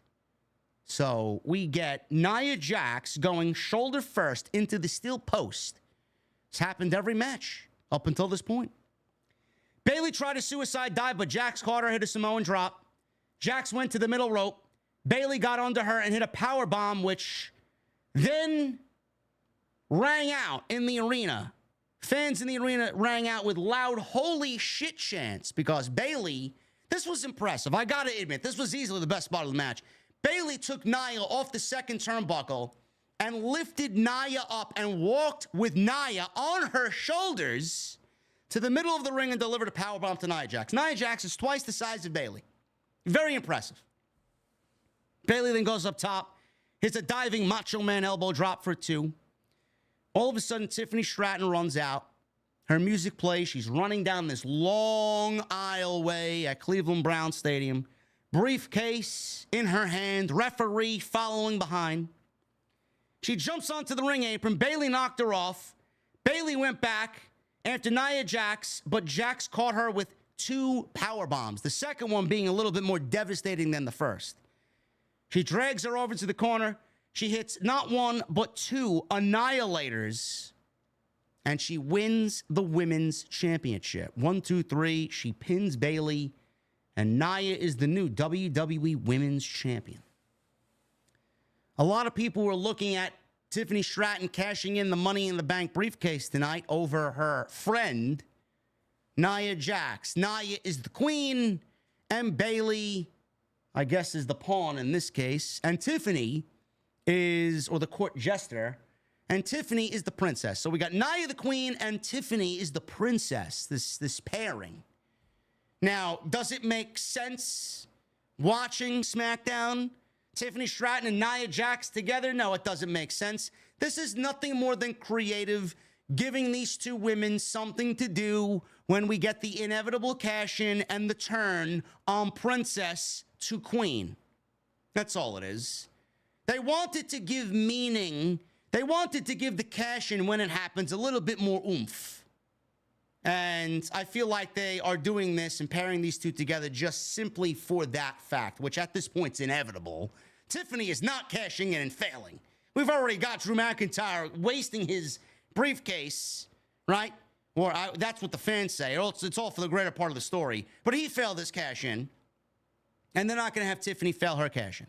So we get Nia Jax going shoulder first into the steel post. It's happened every match up until this point. Bayley tried a suicide dive, but Jax caught her, hit a Samoan drop. Jax went to the middle rope. Bayley got under her and hit a power bomb, which then rang out in the arena. Fans in the arena rang out with loud holy shit chants because Bayley, this was impressive. I got to admit, this was easily the best spot of the match. Bayley took Nia off the second turnbuckle and lifted Nia up and walked with Nia on her shoulders to the middle of the ring and delivered a powerbomb to Nia Jax. Nia Jax is twice the size of Bayley. Very impressive. Bayley then goes up top, hits a diving Macho Man elbow drop for 2. All of a sudden, Tiffany Stratton runs out. Her music plays. She's running down this long aisleway at Cleveland Brown Stadium. Briefcase in her hand. Referee following behind. She jumps onto the ring apron. Bayley knocked her off. Bayley went back after Nia Jax, but Jax caught her with 2 power bombs. The second one being a little bit more devastating than the first. She drags her over to the corner. She hits not 1, but 2 Annihilators. And she wins the Women's Championship. 1, 2, 3. She pins Bayley. And Nia is the new WWE Women's Champion. A lot of people were looking at Tiffany Stratton cashing in the Money in the Bank briefcase tonight over her friend, Nia Jax. Nia is the queen, and Bayley, I guess, is the pawn in this case. And Tiffany is, or the court jester, and Tiffany is the princess. So we got Nia the queen, and Tiffany is the princess, this pairing. Now, does it make sense watching SmackDown? Tiffany Stratton and Nia Jax together? No, it doesn't make sense. This is nothing more than creative, giving these 2 women something to do when we get the inevitable cash-in and the turn on princess to queen. That's all it is. They wanted to give meaning. They wanted to give the cash-in when it happens a little bit more oomph. And I feel like they are doing this and pairing these 2 together just simply for that fact, which at this point is inevitable. Tiffany is not cashing in and failing. We've already got Drew McIntyre wasting his briefcase, right? Or that's what the fans say. It's all for the greater part of the story. But he failed his cash-in, and they're not going to have Tiffany fail her cash-in.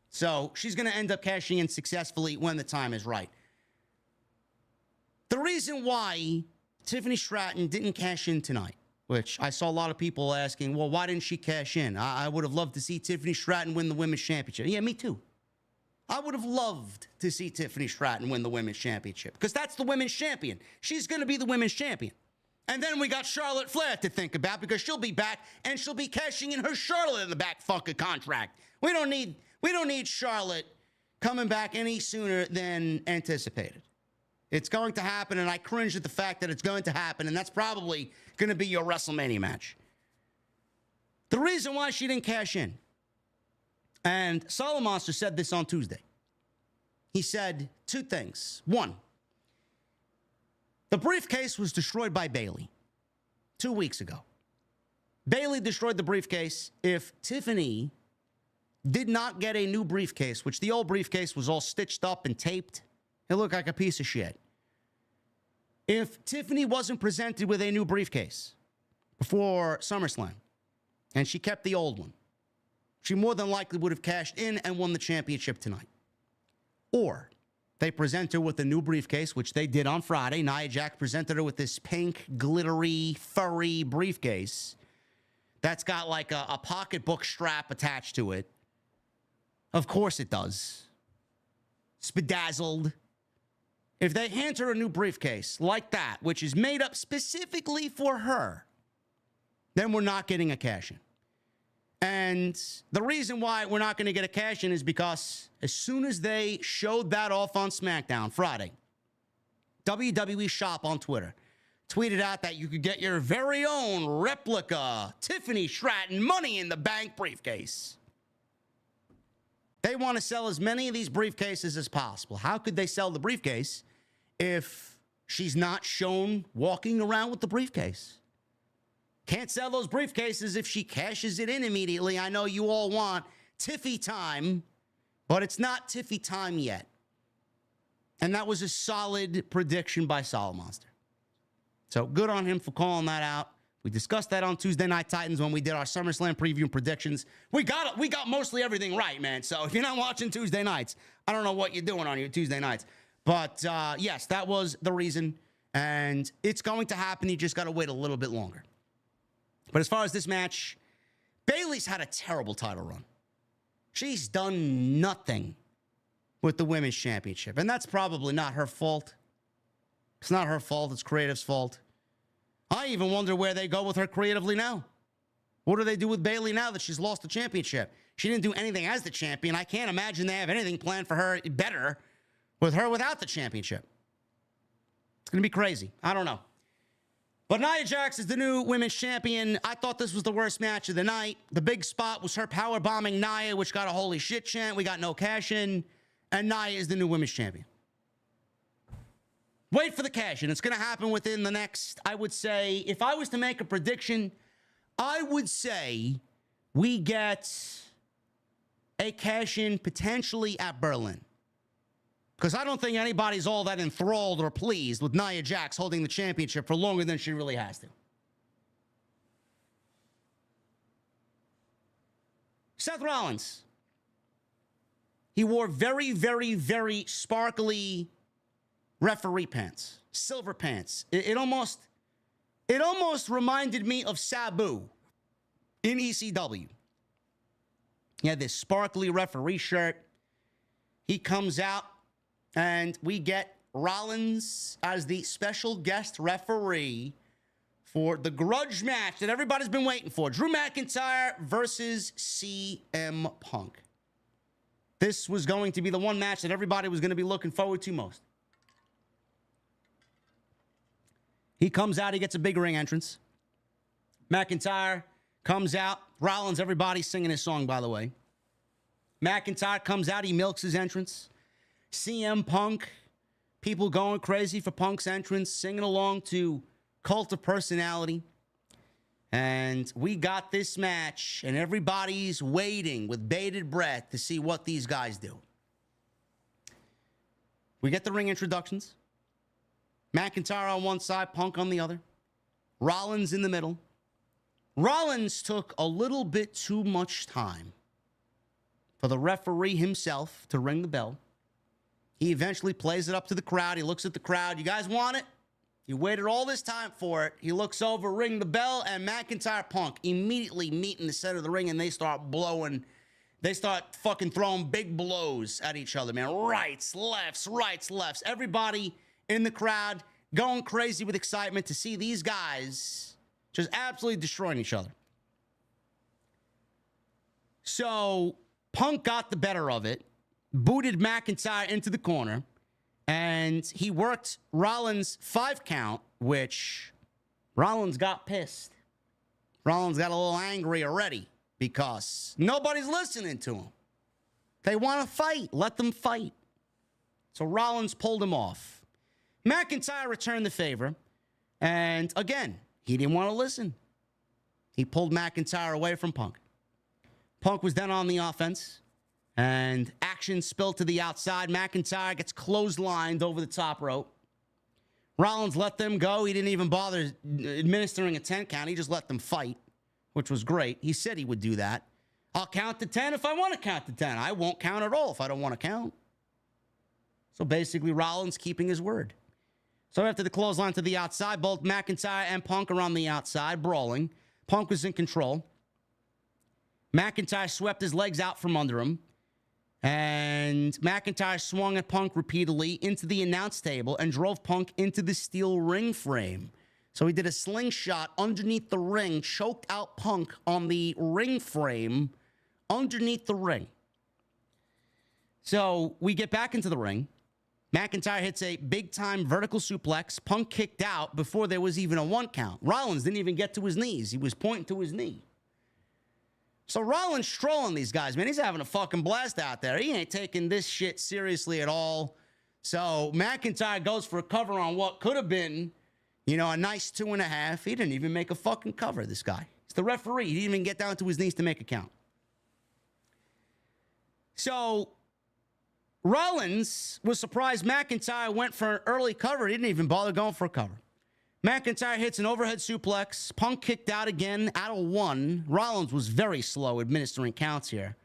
So she's going to end up cashing in successfully when the time is right. The reason why Tiffany Stratton didn't cash in tonight, which I saw a lot of people asking, well, why didn't she cash in? I would have loved to see Tiffany Stratton win the Women's Championship. Yeah, me too. I would have loved to see Tiffany Stratton win the Women's Championship because that's the Women's Champion. She's going to be the Women's Champion. And then we got Charlotte Flair to think about because she'll be back and she'll be cashing in her Charlotte in the back fucking contract. We don't need Charlotte coming back any sooner than anticipated. It's going to happen, and I cringe at the fact that it's going to happen, and that's probably going to be your WrestleMania match. The reason why she didn't cash in, and Solid Monster said this on Tuesday. He said 2 things. 1, the briefcase was destroyed by Bayley 2 weeks ago. Bayley destroyed the briefcase. If Tiffany did not get a new briefcase, which the old briefcase was all stitched up and taped, it looked like a piece of shit. If Tiffany wasn't presented with a new briefcase before SummerSlam, and she kept the old one, she more than likely would have cashed in and won the championship tonight. Or they present her with a new briefcase, which they did on Friday. Nia Jax presented her with this pink, glittery, furry briefcase that's got like a pocketbook strap attached to it. Of course it does. Spedazzled. If they hand her a new briefcase like that, which is made up specifically for her, then we're not getting a cash-in. And the reason why we're not going to get a cash-in is because as soon as they showed that off on SmackDown Friday, WWE Shop on Twitter tweeted out that you could get your very own replica Tiffany Stratton Money in the Bank briefcase. They want to sell as many of these briefcases as possible. How could they sell the briefcase if she's not shown walking around with the briefcase? Can't sell those briefcases if she cashes it in immediately. I know you all want Tiffy time, but it's not Tiffy time yet. And that was a solid prediction by Solid Monster. So good on him for calling that out. We discussed that on Tuesday Night Titans when we did our SummerSlam preview and predictions. We got mostly everything right, man. So if you're not watching Tuesday nights, I don't know what you're doing on your Tuesday nights. But yes, that was the reason. And it's going to happen. You just got to wait a little bit longer. But as far as this match, Bayley's had a terrible title run. She's done nothing with the Women's Championship. And that's probably not her fault. It's not her fault. It's creative's fault. I even wonder where they go with her creatively now. What do they do with Bayley now that she's lost the championship? She didn't do anything as the champion. I can't imagine they have anything planned for her better with her without the championship. It's going to be crazy. I don't know. But Nia Jax is the new women's champion. I thought this was the worst match of the night. The big spot was her powerbombing Nia, which got a holy shit chant. We got no cash in. And Nia is the new women's champion. Wait for the cash in. It's going to happen within the next, I would say, if I was to make a prediction, I would say we get a cash in potentially at Berlin. Because I don't think anybody's all that enthralled or pleased with Nia Jax holding the championship for longer than she really has to. Seth Rollins. He wore very, very, very sparkly referee pants, silver pants. It almost reminded me of Sabu in ECW. He had this sparkly referee shirt. He comes out, and we get Rollins as the special guest referee for the grudge match that everybody's been waiting for. Drew McIntyre versus CM Punk. This was going to be the one match that everybody was going to be looking forward to most. He comes out, he gets a big ring entrance. McIntyre comes out. Rollins, everybody's singing his song, by the way. McIntyre comes out, he milks his entrance. CM Punk, people going crazy for Punk's entrance, singing along to Cult of Personality. And we got this match, and everybody's waiting with bated breath to see what these guys do. We get the ring introductions. McIntyre on one side, Punk on the other. Rollins in the middle. Rollins took a little bit too much time for the referee himself to ring the bell. He eventually plays it up to the crowd. He looks at the crowd. You guys want it? You waited all this time for it. He looks over, ring the bell, and McIntyre Punk immediately meet in the center of the ring, and they start blowing. They start fucking throwing big blows at each other, man. Rights, lefts, rights, lefts. Everybody in the crowd going crazy with excitement to see these guys just absolutely destroying each other. So Punk got the better of it, booted McIntyre into the corner, and he worked Rollins' 5 count, which Rollins got pissed. Rollins got a little angry already because nobody's listening to him. They want to fight. Let them fight. So Rollins pulled him off. McIntyre returned the favor, and again, he didn't want to listen. He pulled McIntyre away from Punk. Punk was then on the offense, and action spilled to the outside. McIntyre gets clotheslined over the top rope. Rollins let them go. He didn't even bother administering a 10 count. He just let them fight, which was great. He said he would do that. I'll count to 10 if I want to count to 10. I won't count at all if I don't want to count. So basically, Rollins keeping his word. So after the clothesline to the outside, both McIntyre and Punk are on the outside, brawling. Punk was in control. McIntyre swept his legs out from under him. And McIntyre swung at Punk repeatedly into the announce table and drove Punk into the steel ring frame. So he did a slingshot underneath the ring, choked out Punk on the ring frame underneath the ring. So we get back into the ring. McIntyre hits a big-time vertical suplex. Punk kicked out before there was even a 1 count. Rollins didn't even get to his knees. He was pointing to his knee. So Rollins trolling these guys, man. He's having a fucking blast out there. He ain't taking this shit seriously at all. So McIntyre goes for a cover on what could have been, a nice 2.5. He didn't even make a fucking cover, this guy. He's the referee. He didn't even get down to his knees to make a count. So Rollins was surprised McIntyre went for an early cover. He didn't even bother going for a cover. McIntyre hits an overhead suplex. Punk kicked out again out of 1. Rollins was very slow administering counts here.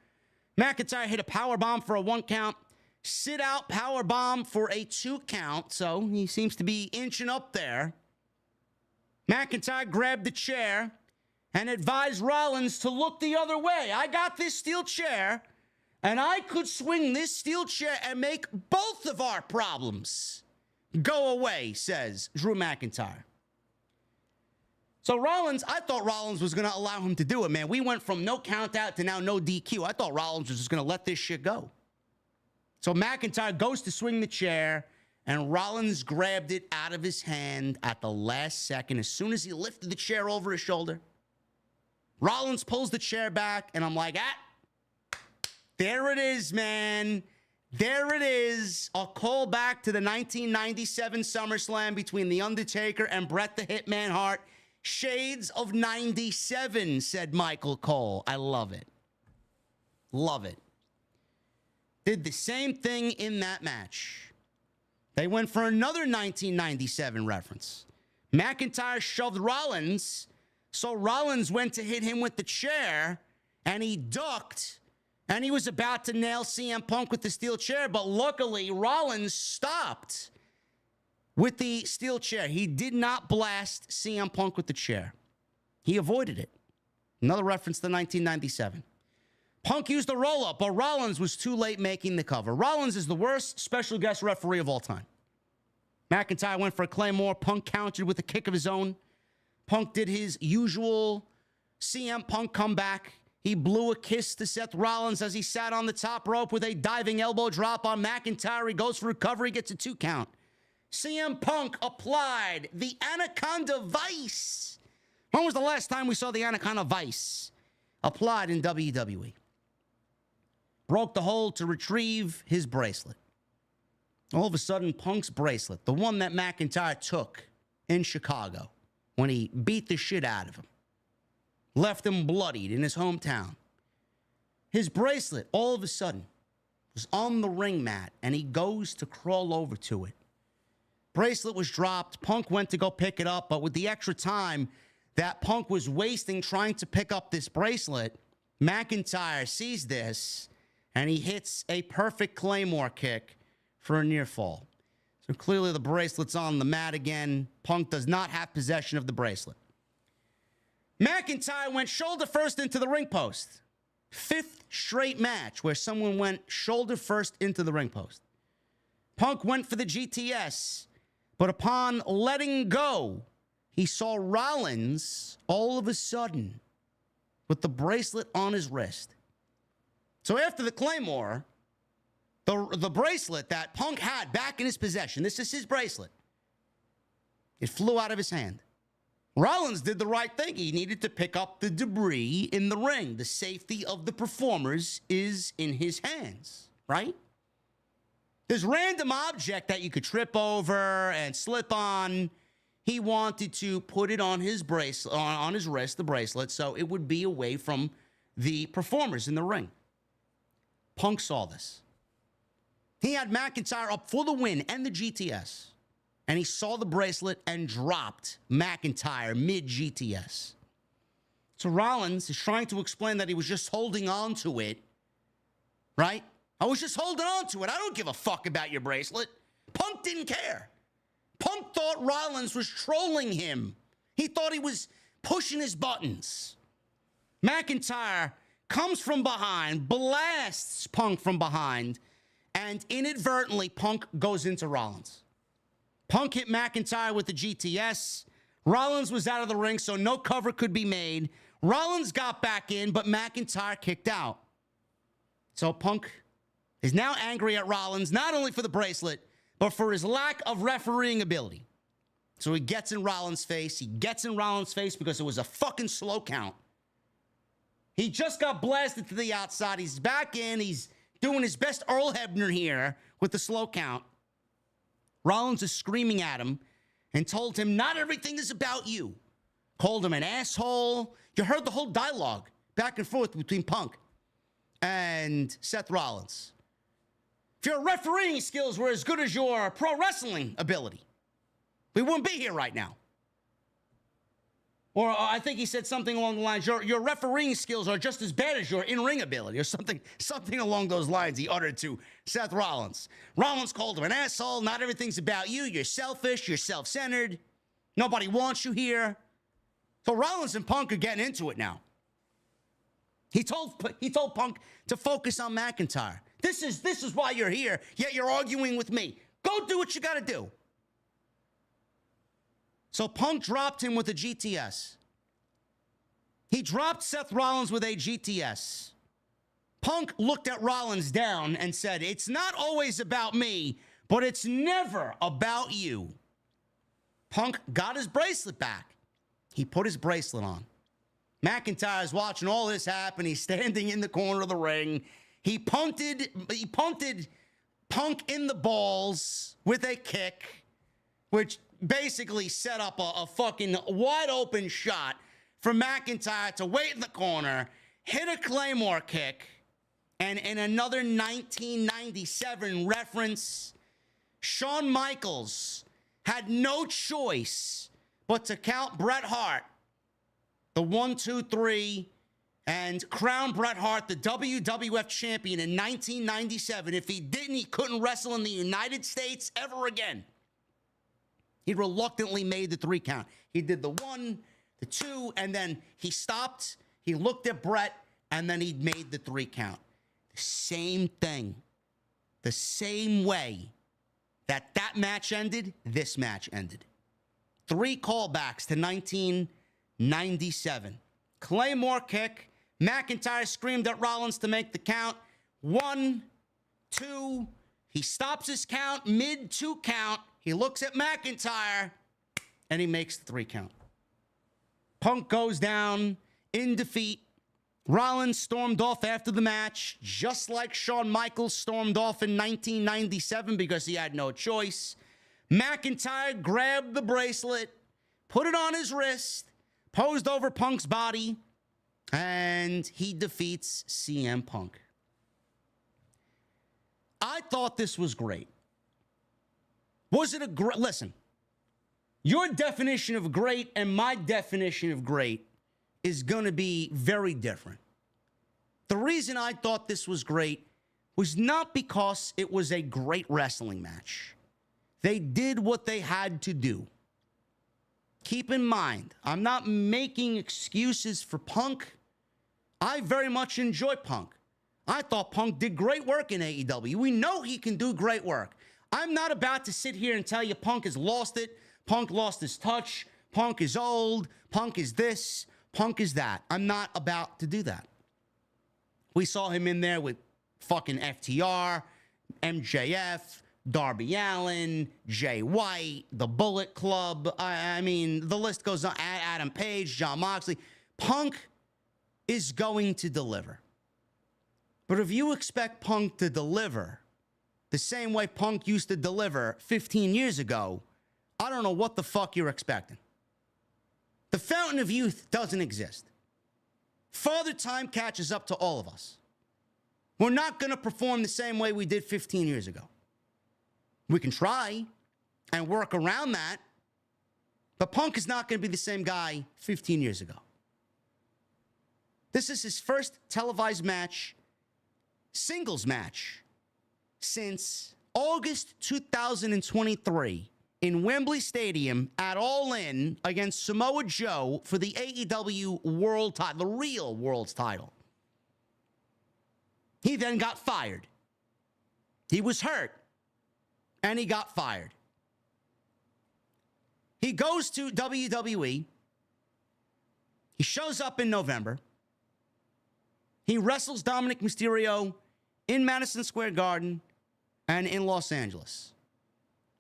McIntyre hit a powerbomb for a 1 count. Sit out powerbomb for a 2 count. So he seems to be inching up there. McIntyre grabbed the chair and advised Rollins to look the other way. I got this steel chair, and I could swing this steel chair and make both of our problems go away, says Drew McIntyre. So Rollins, I thought Rollins was going to allow him to do it, man. We went from no count out to now no DQ. I thought Rollins was just going to let this shit go. So McIntyre goes to swing the chair, and Rollins grabbed it out of his hand at the last second. As soon as he lifted the chair over his shoulder, Rollins pulls the chair back, and I'm like, there it is, man. There it is. A callback to the 1997 SummerSlam between The Undertaker and Bret the Hitman Hart. Shades of 97, said Michael Cole. I love it. Love it. Did the same thing in that match. They went for another 1997 reference. McIntyre shoved Rollins, so Rollins went to hit him with the chair, and he ducked, and he was about to nail CM Punk with the steel chair, but luckily Rollins stopped with the steel chair. He did not blast CM Punk with the chair. He avoided it. Another reference to 1997. Punk used the roll-up, but Rollins was too late making the cover. Rollins is the worst special guest referee of all time. McIntyre went for a Claymore. Punk countered with a kick of his own. Punk did his usual CM Punk comeback. He blew a kiss to Seth Rollins as he sat on the top rope with a diving elbow drop on McIntyre. He goes for recovery, gets a 2 count. CM Punk applied the Anaconda Vice. When was the last time we saw the Anaconda Vice applied in WWE? Broke the hold to retrieve his bracelet. All of a sudden, Punk's bracelet, the one that McIntyre took in Chicago when he beat the shit out of him, left him bloodied in his hometown. His bracelet, all of a sudden, was on the ring mat, and he goes to crawl over to it. Bracelet was dropped. Punk went to go pick it up, but with the extra time that Punk was wasting trying to pick up this bracelet, McIntyre sees this, and he hits a perfect Claymore kick for a near fall. So clearly the bracelet's on the mat again. Punk does not have possession of the bracelet. McIntyre went shoulder first into the ring post. 5th straight match where someone went shoulder first into the ring post. Punk went for the GTS, but upon letting go, he saw Rollins all of a sudden with the bracelet on his wrist. So after the Claymore, the bracelet that Punk had back in his possession, this is his bracelet, it flew out of his hand. Rollins did the right thing. He needed to pick up the debris in the ring. The safety of the performers is in his hands, right? This random object that you could trip over and slip on, he wanted to put it on his bracelet, on his wrist, the bracelet, so it would be away from the performers in the ring. Punk saw this. He had McIntyre up for the win and the GTS. And he saw the bracelet and dropped McIntyre mid-GTS. So Rollins is trying to explain that he was just holding on to it, right? I was just holding on to it. I don't give a fuck about your bracelet. Punk didn't care. Punk thought Rollins was trolling him. He thought he was pushing his buttons. McIntyre comes from behind, blasts Punk from behind, and inadvertently Punk goes into Rollins. Punk hit McIntyre with the GTS. Rollins was out of the ring, so no cover could be made. Rollins got back in, but McIntyre kicked out. So Punk is now angry at Rollins, not only for the bracelet, but for his lack of refereeing ability. So he gets in Rollins' face. He gets in Rollins' face because it was a fucking slow count. He just got blasted to the outside. He's back in. He's doing his best Earl Hebner here with the slow count. Rollins is screaming at him and told him, not everything is about you. Called him an asshole. You heard the whole dialogue back and forth between Punk and Seth Rollins. If your refereeing skills were as good as your pro wrestling ability, we wouldn't be here right now. Or I think he said something along the lines, your refereeing skills are just as bad as your in-ring ability, or something along those lines he uttered to Seth Rollins. Rollins called him an asshole. Not everything's about you. You're selfish. You're self-centered. Nobody wants you here. So Rollins and Punk are getting into it now. He told Punk to focus on McIntyre. This is why you're here, yet you're arguing with me. Go do what you got to do. So Punk dropped him with a GTS. He dropped Seth Rollins with a GTS. Punk looked at Rollins down and said, it's not always about me, but it's never about you. Punk got his bracelet back. He put his bracelet on. McIntyre's watching all this happen. He's standing in the corner of the ring. He punted Punk in the balls with a kick, which basically set up a fucking wide open shot for McIntyre to wait in the corner, hit a Claymore kick, and in another 1997 reference, Shawn Michaels had no choice but to count Bret Hart, the 1, 2, 3, and crown Bret Hart the WWF champion in 1997. If he didn't, he couldn't wrestle in the United States ever again. He reluctantly made the 3 count. He did the 1, the 2, and then he stopped. He looked at Bret, and then he made the 3 count. The same thing. The same way that match ended, this match ended. 3 callbacks to 1997. Claymore kick. McIntyre screamed at Rollins to make the count. 1, 2. He stops his count, mid 2 count. He looks at McIntyre, and he makes the 3 count. Punk goes down in defeat. Rollins stormed off after the match, just like Shawn Michaels stormed off in 1997 because he had no choice. McIntyre grabbed the bracelet, put it on his wrist, posed over Punk's body, and he defeats CM Punk. I thought this was great. Was it a great... Listen, your definition of great and my definition of great is going to be very different. The reason I thought this was great was not because it was a great wrestling match. They did what they had to do. Keep in mind, I'm not making excuses for Punk. I very much enjoy Punk. I thought Punk did great work in AEW. We know he can do great work. I'm not about to sit here and tell you Punk has lost it. Punk lost his touch. Punk is old. Punk is this. Punk is that. I'm not about to do that. We saw him in there with fucking FTR, MJF, Darby Allin, Jay White, the Bullet Club. I mean, the list goes on. Adam Page, Jon Moxley. Punk is going to deliver. But if you expect Punk to deliver the same way Punk used to deliver 15 years ago, I don't know what the fuck you're expecting. The fountain of youth doesn't exist. Father Time catches up to all of us. We're not going to perform the same way we did 15 years ago. We can try and work around that, but Punk is not going to be the same guy 15 years ago. This is his first televised match, singles match, since August 2023 in Wembley Stadium at All In against Samoa Joe for the AEW World title, the real World's title. He then got fired. He was hurt, and he got fired. He goes to WWE. He shows up in November. He wrestles Dominic Mysterio in Madison Square Garden and in Los Angeles.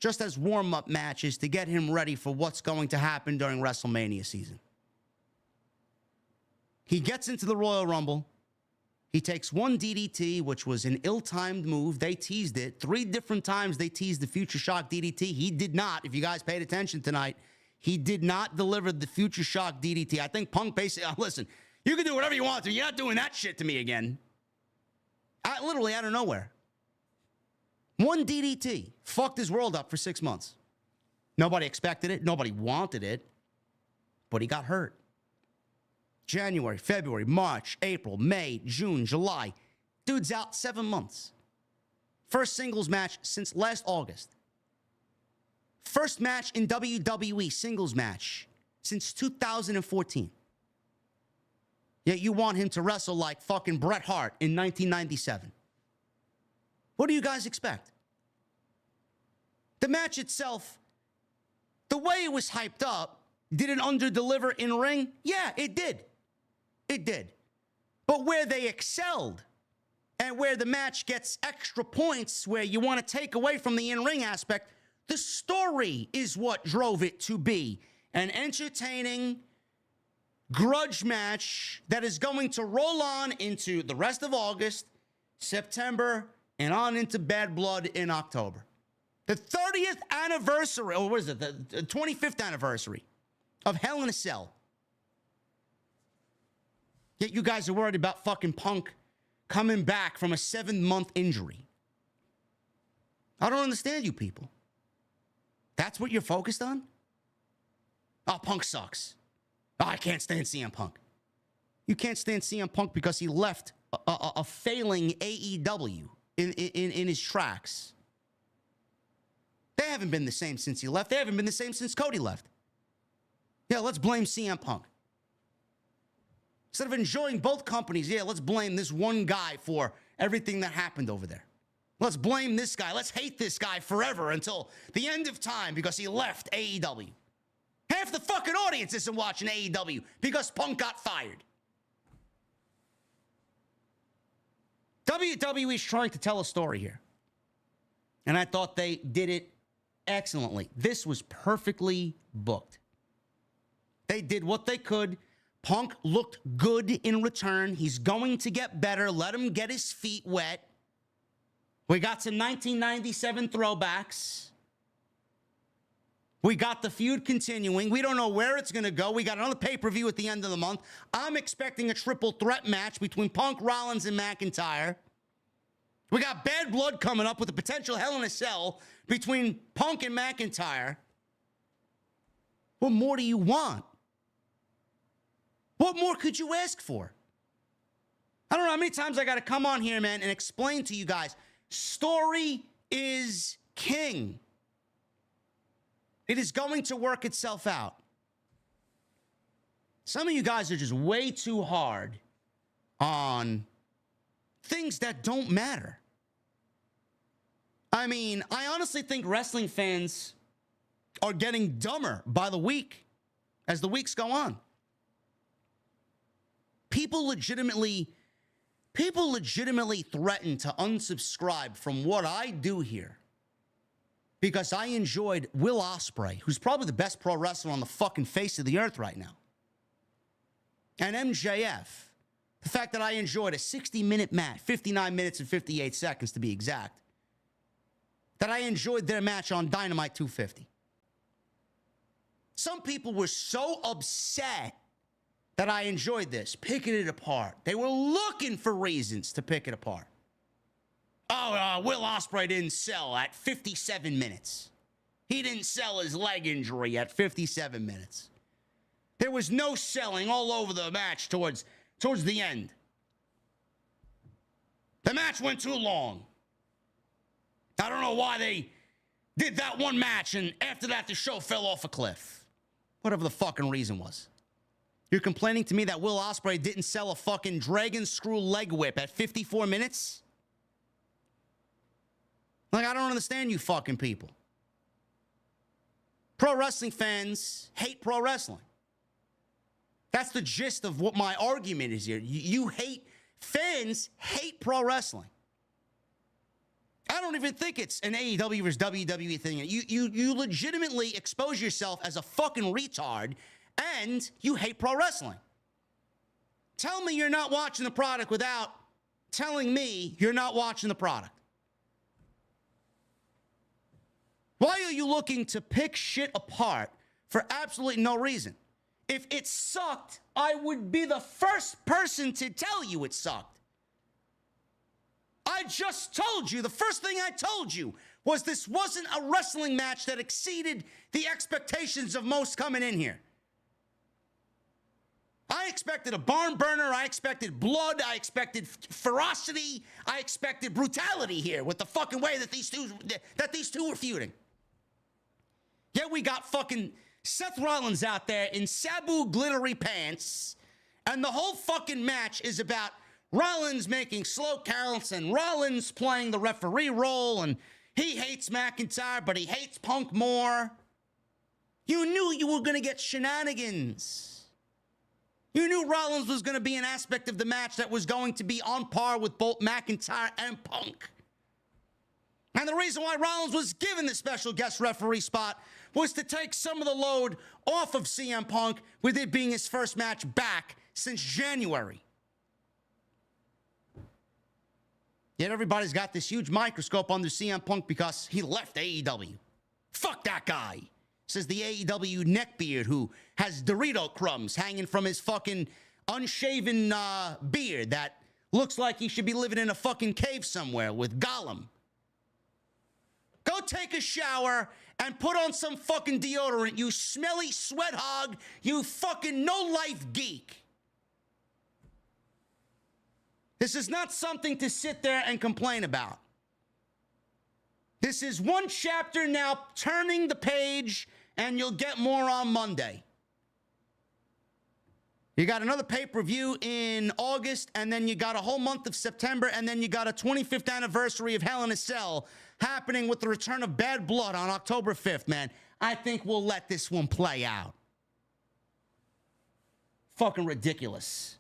just as warm-up matches to get him ready for what's going to happen during WrestleMania season. He gets into the Royal Rumble. He takes one DDT, which was an ill-timed move. They teased it. 3 different times they teased the Future Shock DDT. He did not, if you guys paid attention tonight, he did not deliver the Future Shock DDT. I think Punk basically, listen, you can do whatever you want to. You're not doing that shit to me again. Literally out of nowhere. One DDT fucked his world up for 6 months. Nobody expected it. Nobody wanted it. But he got hurt. January, February, March, April, May, June, July. Dude's out 7 months. First singles match since last August. First match in WWE singles match since 2014. Yet you want him to wrestle like fucking Bret Hart in 1997. What do you guys expect? The match itself, the way it was hyped up, did it underdeliver in ring? Yeah, it did. It did. But where they excelled and where the match gets extra points, where you want to take away from the in-ring aspect, the story is what drove it to be an entertaining grudge match that is going to roll on into the rest of August, September, and on into Bad Blood in October. The 30th anniversary, or what is it, the 25th anniversary of Hell in a Cell. Yet you guys are worried about fucking Punk coming back from a 7-month injury. I don't understand you people. That's what you're focused on? Oh, Punk sucks. Oh, I can't stand CM Punk. You can't stand CM Punk because he left a failing AEW in his tracks. They haven't been the same since he left. They haven't been the same since Cody left. Yeah, let's blame CM Punk. Instead of enjoying both companies, yeah, let's blame this one guy for everything that happened over there. Let's blame this guy. Let's hate this guy forever until the end of time because he left AEW. Half the fucking audience isn't watching AEW because Punk got fired. WWE is trying to tell a story here. And I thought they did it excellently. This was perfectly booked. They did what they could. Punk looked good in return. He's going to get better. Let him get his feet wet. We got some 1997 throwbacks. We got the feud continuing. We don't know where it's going to go. We got another pay-per-view at the end of the month. I'm expecting a triple threat match between Punk, Rollins, and McIntyre. We got Bad Blood coming up with a potential Hell in a Cell between Punk and McIntyre. What more do you want? What more could you ask for? I don't know how many times I got to come on here, man, and explain to you guys. Story is king. It is going to work itself out. Some of you guys are just way too hard on things that don't matter. I mean, I honestly think wrestling fans are getting dumber by the week as the weeks go on. People legitimately threaten to unsubscribe from what I do here because I enjoyed Will Ospreay, who's probably the best pro wrestler on the fucking face of the earth right now, and MJF. The fact that I enjoyed a 60-minute match, 59 minutes and 58 seconds to be exact, that I enjoyed their match on Dynamite 250. Some people were so upset that I enjoyed this, picking it apart. They were looking for reasons to pick it apart. Will Ospreay didn't sell at 57 minutes. He didn't sell his leg injury at 57 minutes. There was no selling all over the match towards the end. The match went too long. I don't know why they did that one match, and after that, the show fell off a cliff. Whatever the fucking reason was. You're complaining to me that Will Ospreay didn't sell a fucking dragon screw leg whip at 54 minutes? Like, I don't understand you fucking people. Pro wrestling fans hate pro wrestling. That's the gist of what my argument is here. Fans hate pro wrestling. I don't even think it's an AEW versus WWE thing. You legitimately expose yourself as a fucking retard, and you hate pro wrestling. Tell me you're not watching the product without telling me you're not watching the product. Why are you looking to pick shit apart for absolutely no reason? If it sucked, I would be the first person to tell you it sucked. I just told you, the first thing I told you was this wasn't a wrestling match that exceeded the expectations of most coming in here. I expected a barn burner. I expected blood. I expected ferocity. I expected brutality here with the fucking way that these two were feuding. Yet we got fucking Seth Rollins out there in Sabu glittery pants, and the whole fucking match is about Rollins making slow counts and Rollins playing the referee role, and he hates McIntyre, but he hates Punk more. You knew you were going to get shenanigans. You knew Rollins was going to be an aspect of the match that was going to be on par with both McIntyre and Punk. And the reason why Rollins was given the special guest referee spot was to take some of the load off of CM Punk, with it being his first match back since January. Yet everybody's got this huge microscope under CM Punk because he left AEW. Fuck that guy, says the AEW neckbeard who has Dorito crumbs hanging from his fucking unshaven beard that looks like he should be living in a fucking cave somewhere with Gollum. Go take a shower and put on some fucking deodorant, you smelly sweat hog, you fucking no-life geek. This is not something to sit there and complain about. This is one chapter now, turning the page, and you'll get more on Monday. You got another pay-per-view in August, and then you got a whole month of September, and then you got a 25th anniversary of Hell in a Cell happening with the return of Bad Blood on October 5th, man. I think we'll let this one play out. Fucking ridiculous.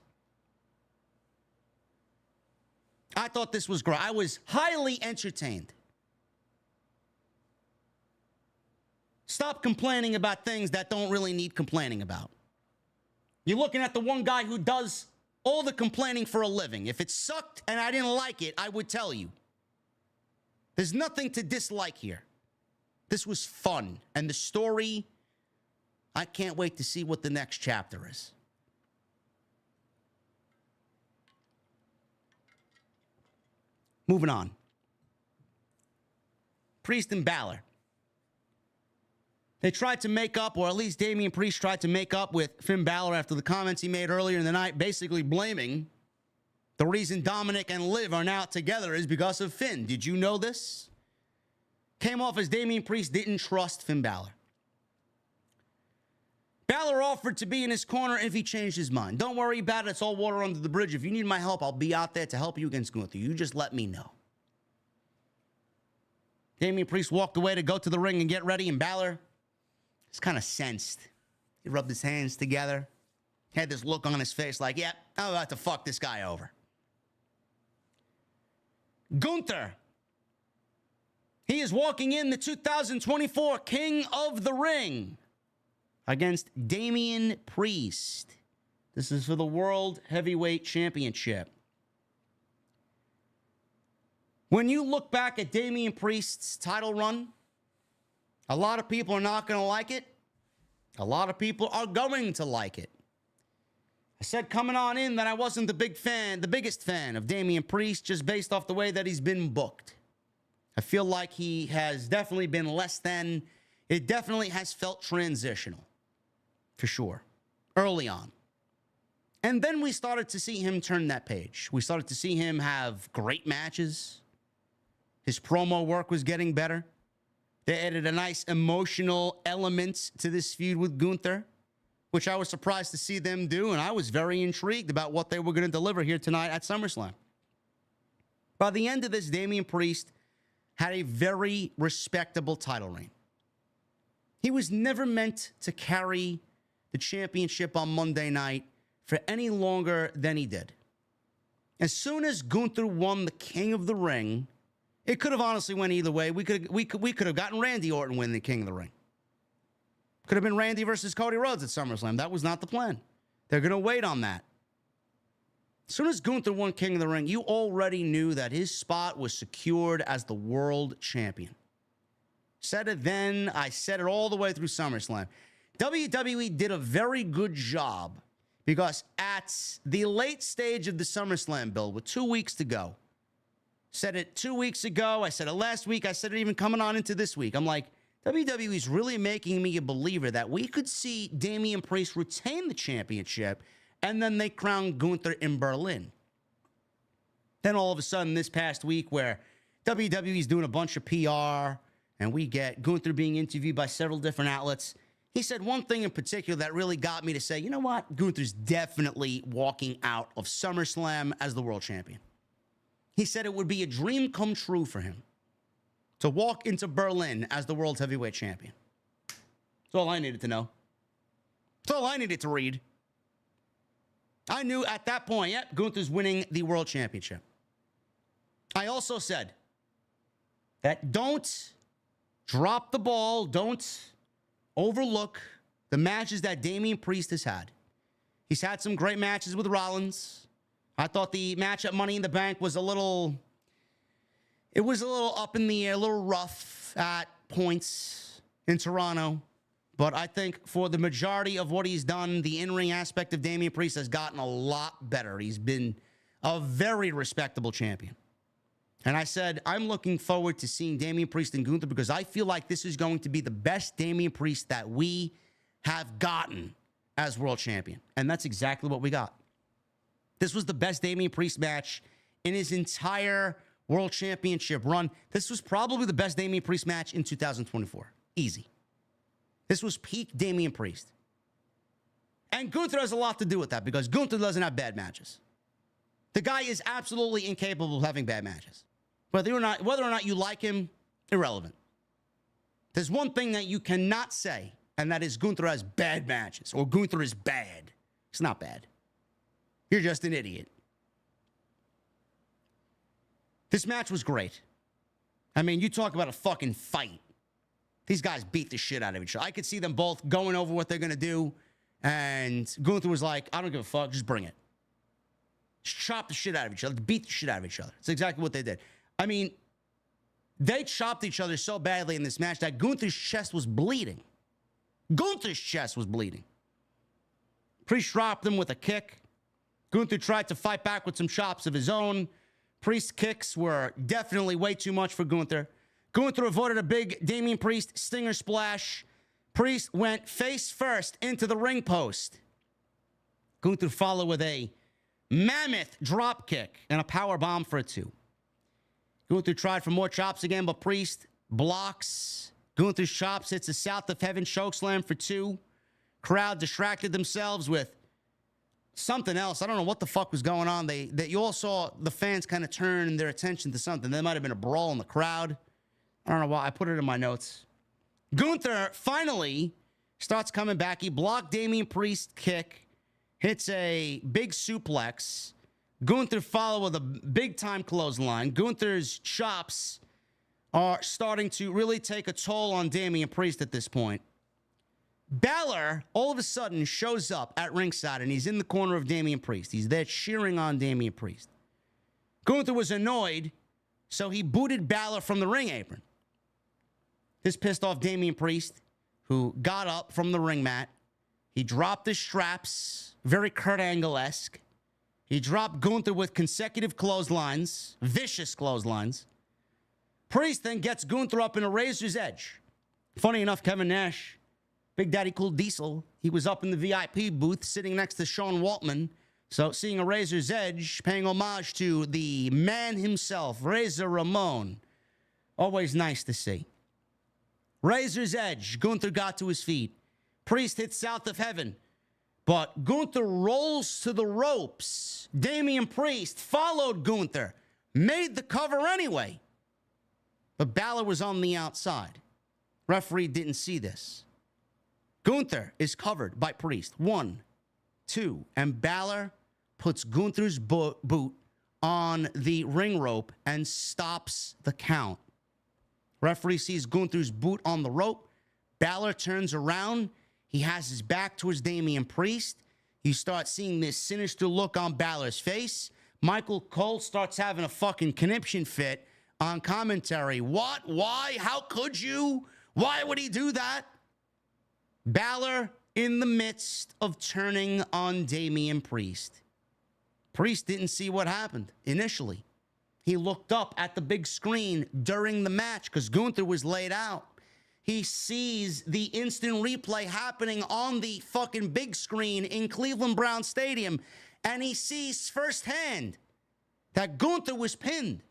I thought this was great. I was highly entertained. Stop complaining about things that don't really need complaining about. You're looking at the one guy who does all the complaining for a living. If it sucked and I didn't like it, I would tell you. There's nothing to dislike here. This was fun. And the story, I can't wait to see what the next chapter is. Moving on. Priest and Balor. They tried to make up, or at least Damian Priest tried to make up with Finn Balor after the comments he made earlier in the night, basically blaming the reason Dominic and Liv are now together is because of Finn. Did you know this? Came off as Damian Priest didn't trust Finn Balor. Balor offered to be in his corner if he changed his mind. Don't worry about it. It's all water under the bridge. If you need my help, I'll be out there to help you against Gunther. You just let me know. Damian Priest walked away to go to the ring and get ready, and Balor just kind of sensed. He rubbed his hands together. Had this look on his face like, yeah, I'm about to fuck this guy over. Gunther. He is walking in the 2024 King of the Ring against Damian Priest. This is for the World Heavyweight Championship. When you look back at Damian Priest's title run, a lot of people are not going to like it. A lot of people are going to like it. I said coming on in that I wasn't the biggest fan of Damian Priest, just based off the way that he's been booked. I feel like he has definitely been less than. It definitely has felt transitional. For sure. Early on. And then we started to see him turn that page. We started to see him have great matches. His promo work was getting better. They added a nice emotional element to this feud with Gunther, which I was surprised to see them do, and I was very intrigued about what they were going to deliver here tonight at SummerSlam. By the end of this, Damian Priest had a very respectable title reign. He was never meant to carry the championship on Monday night for any longer than he did. As soon as Gunther won the King of the Ring, It could have honestly went either way. We could have gotten Randy Orton winning the King of the Ring. Could have been Randy versus Cody Rhodes at SummerSlam. That was not the plan. They're going to wait on that. As soon as Gunther won King of the Ring, you already knew that his spot was secured as the world champion. Said it then. I said it all the way through SummerSlam. WWE did a very good job because at the late stage of the SummerSlam build, with 2 weeks to go, said it 2 weeks ago, I said it last week, I said it even coming on into this week. I'm like, WWE's really making me a believer that we could see Damian Priest retain the championship and then they crown Gunther in Berlin. Then all of a sudden this past week where WWE's doing a bunch of PR and we get Gunther being interviewed by several different outlets, he said one thing in particular that really got me to say, you know what? Gunther's definitely walking out of SummerSlam as the world champion. He said it would be a dream come true for him to walk into Berlin as the world heavyweight champion. That's all I needed to know. That's all I needed to read. I knew at that point, yep, Gunther's winning the world championship. I also said that don't drop the ball, don't overlook the matches that Damian Priest has had. He's had some great matches with Rollins. I thought the match at Money in the Bank was a little up in the air, a little rough at points in Toronto. But I think for the majority of what he's done, the in-ring aspect of Damian Priest has gotten a lot better. He's been a very respectable champion. And I said, I'm looking forward to seeing Damian Priest and Gunther because I feel like this is going to be the best Damian Priest that we have gotten as world champion. And that's exactly what we got. This was the best Damian Priest match in his entire world championship run. This was probably the best Damian Priest match in 2024. Easy. This was peak Damian Priest. And Gunther has a lot to do with that because Gunther doesn't have bad matches. The guy is absolutely incapable of having bad matches. Whether or not you like him, irrelevant. There's one thing that you cannot say, and that is Gunther has bad matches or Gunther is bad. It's not bad. You're just an idiot. This match was great. I mean, you talk about a fucking fight. These guys beat the shit out of each other. I could see them both going over what they're going to do. And Gunther was like, I don't give a fuck. Just bring it. Just chop the shit out of each other. Beat the shit out of each other. It's exactly what they did. I mean, they chopped each other so badly in this match that Gunther's chest was bleeding. Gunther's chest was bleeding. Priest dropped him with a kick. Gunther tried to fight back with some chops of his own. Priest's kicks were definitely way too much for Gunther. Gunther avoided a big Damian Priest stinger splash. Priest went face first into the ring post. Gunther followed with a mammoth drop kick and a power bomb for a 2. Gunther tried for more chops again, but Priest blocks. Gunther's chops hits a South of Heaven chokeslam for 2. Crowd distracted themselves with something else. I don't know what the fuck was going on. You all saw the fans kind of turn their attention to something. There might have been a brawl in the crowd. I don't know why. I put it in my notes. Gunther finally starts coming back. He blocked Damian Priest's kick, hits a big suplex. Gunther followed with a big-time clothesline. Gunther's chops are starting to really take a toll on Damian Priest at this point. Balor all of a sudden shows up at ringside, and he's in the corner of Damian Priest. He's there cheering on Damian Priest. Gunther was annoyed, so he booted Balor from the ring apron. This pissed off Damian Priest, who got up from the ring mat. He dropped his straps, very Kurt Angle-esque. He dropped Gunther with consecutive clotheslines, vicious clotheslines. Priest then gets Gunther up in a razor's edge. Funny enough, Kevin Nash, Big Daddy Cool Diesel, he was up in the VIP booth sitting next to Sean Waltman. So seeing a razor's edge, paying homage to the man himself, Razor Ramon. Always nice to see. Razor's edge, Gunther got to his feet. Priest hits South of Heaven. But Gunther rolls to the ropes. Damian Priest followed Gunther. Made the cover anyway. But Balor was on the outside. Referee didn't see this. Gunther is covered by Priest. 1, 2. And Balor puts Gunther's boot on the ring rope and stops the count. Referee sees Gunther's boot on the rope. Balor turns around. He has his back towards Damian Priest. You start seeing this sinister look on Balor's face. Michael Cole starts having a fucking conniption fit on commentary. What? Why? How could you? Why would he do that? Balor in the midst of turning on Damian Priest. Priest didn't see what happened initially. He looked up at the big screen during the match because Gunther was laid out. He sees the instant replay happening on the fucking big screen in Cleveland Brown Stadium, and he sees firsthand that Gunther was pinned.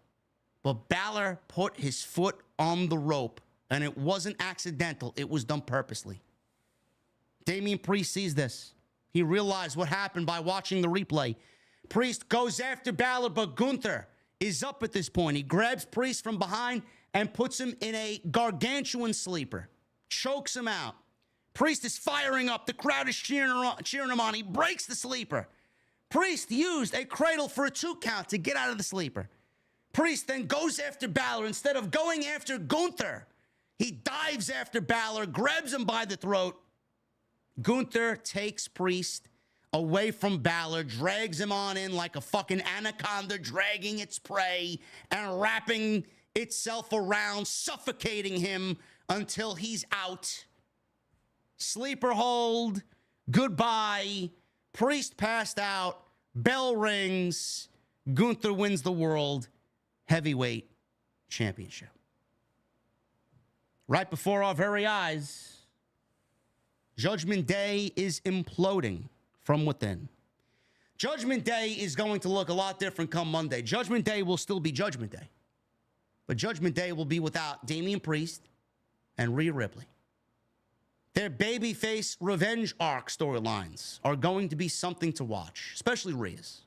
But Balor put his foot on the rope, and it wasn't accidental. It was done purposely. Damian Priest sees this. He realized what happened by watching the replay. Priest goes after Balor, but Gunther is up at this point. He grabs Priest from behind and puts him in a gargantuan sleeper. Chokes him out. Priest is firing up. The crowd is cheering him on. He breaks the sleeper. Priest used a cradle for a 2 count to get out of the sleeper. Priest then goes after Balor. Instead of going after Gunther, he dives after Balor, grabs him by the throat. Gunther takes Priest away from Balor, drags him on in like a fucking anaconda dragging its prey and wrapping itself around, suffocating him until he's out. Sleeper hold. Goodbye. Priest passed out. Bell rings. Gunther wins the World Heavyweight Championship. Right before our very eyes, Judgment Day is imploding from within. Judgment Day is going to look a lot different come Monday. Judgment Day will still be Judgment Day. But Judgment Day will be without Damian Priest and Rhea Ripley. Their babyface revenge arc storylines are going to be something to watch, especially Rhea's.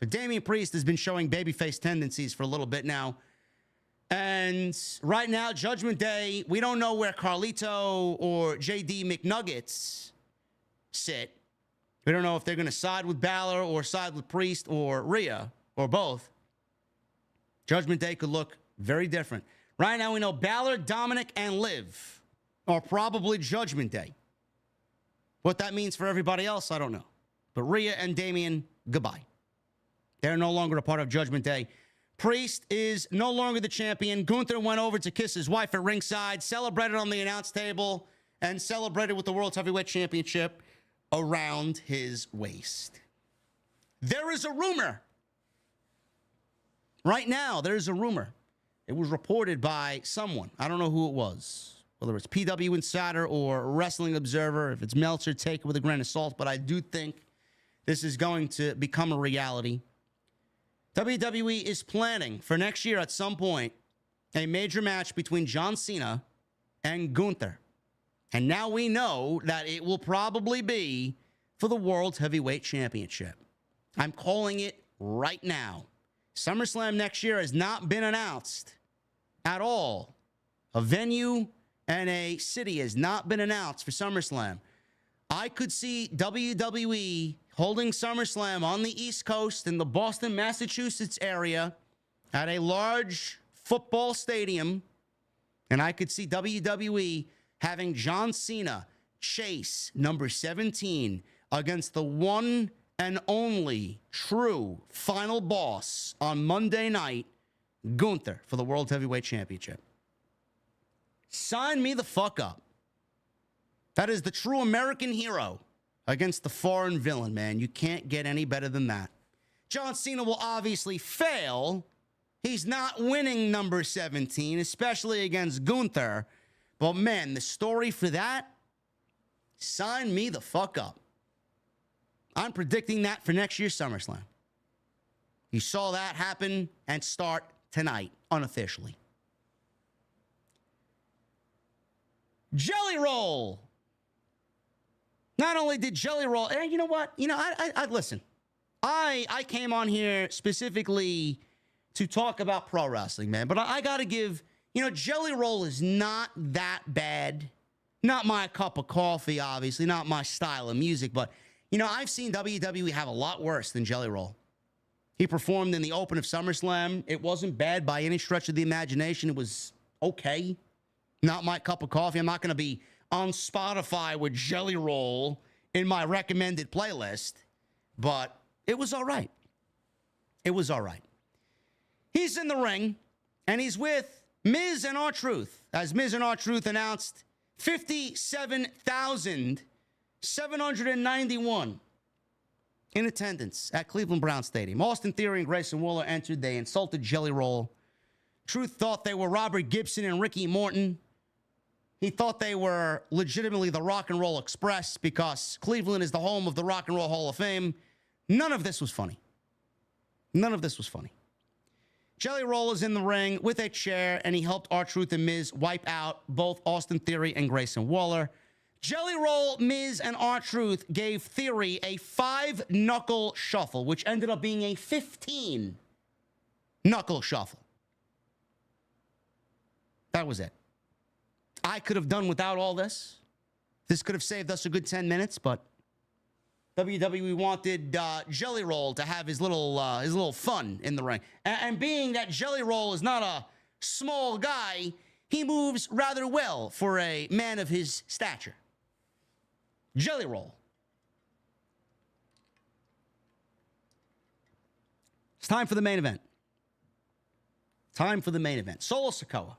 But Damian Priest has been showing babyface tendencies for a little bit now. And right now, Judgment Day, we don't know where Carlito or JD McNuggets sit. We don't know if they're going to side with Balor or side with Priest or Rhea or both. Judgment Day could look very different. Right now, we know Balor, Dominic, and Liv are probably Judgment Day. What that means for everybody else, I don't know. But Rhea and Damian, goodbye. They're no longer a part of Judgment Day. Priest is no longer the champion. Gunther went over to kiss his wife at ringside, celebrated on the announce table, and celebrated with the World Heavyweight Championship around his waist. There is a rumor. Right now, there's a rumor. It was reported by someone. I don't know who it was. Whether it's PW Insider or Wrestling Observer. If it's Meltzer, take it with a grain of salt. But I do think this is going to become a reality. WWE is planning for next year at some point a major match between John Cena and Gunther. And now we know that it will probably be for the World Heavyweight Championship. I'm calling it right now. SummerSlam next year has not been announced at all. A venue and a city has not been announced for SummerSlam. I could see WWE holding SummerSlam on the East Coast in the Boston, Massachusetts area at a large football stadium. And I could see WWE having John Cena chase number 17 against the one and only true final boss on Monday night, Gunther, for the World Heavyweight Championship. Sign me the fuck up. That is the true American hero against the foreign villain, man. You can't get any better than that. John Cena will obviously fail. He's not winning number 17, especially against Gunther. But, man, the story for that, sign me the fuck up. I'm predicting that for next year's SummerSlam. You saw that happen and start tonight, unofficially. Jelly Roll. Not only did Jelly Roll, and you know what? I listen. I came on here specifically to talk about pro wrestling, man. But I got to give, Jelly Roll is not that bad. Not my cup of coffee, obviously. Not my style of music. But, I've seen WWE have a lot worse than Jelly Roll. He performed in the Open of SummerSlam. It wasn't bad by any stretch of the imagination. It was okay. Not my cup of coffee. I'm not going to be on Spotify with Jelly Roll in my recommended playlist, but it was all right. It was all right. He's in the ring, and he's with Miz and R-Truth, as Miz and R-Truth announced 57,791 in attendance at Cleveland Brown Stadium. Austin Theory and Grayson Waller entered. They insulted Jelly Roll. Truth thought they were Robert Gibson and Ricky Morton. He thought they were legitimately the Rock and Roll Express because Cleveland is the home of the Rock and Roll Hall of Fame. None of this was funny. None of this was funny. Jelly Roll is in the ring with a chair, and he helped R-Truth and Miz wipe out both Austin Theory and Grayson Waller. Jelly Roll, Miz, and R-Truth gave Theory a 5-knuckle shuffle, which ended up being a 15-knuckle shuffle. That was it. I could have done without all this. This could have saved us a good 10 minutes, but WWE wanted Jelly Roll to have his little fun in the ring. And being that Jelly Roll is not a small guy, he moves rather well for a man of his stature. Jelly Roll. It's time for the main event. Time for the main event. Solo Sikoa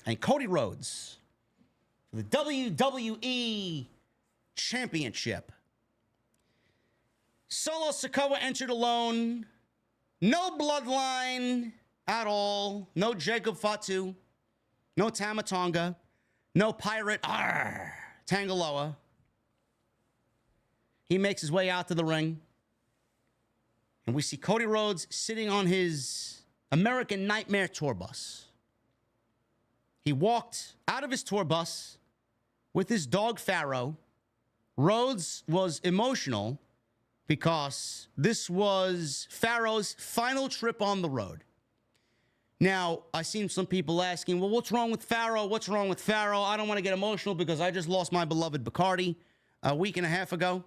and Cody Rhodes for the WWE Championship. Solo Sikoa entered alone. No bloodline at all. No Jacob Fatu. No Tama Tonga. No Pirate Tangaloa. He makes his way out to the ring. And we see Cody Rhodes sitting on his American Nightmare tour bus. He walked out of his tour bus with his dog Pharaoh. Rhodes was emotional because this was Pharaoh's final trip on the road. Now, I've seen some people asking, well, what's wrong with Pharaoh? What's wrong with Pharaoh? I don't want to get emotional because I just lost my beloved Bacardi a week and a half ago.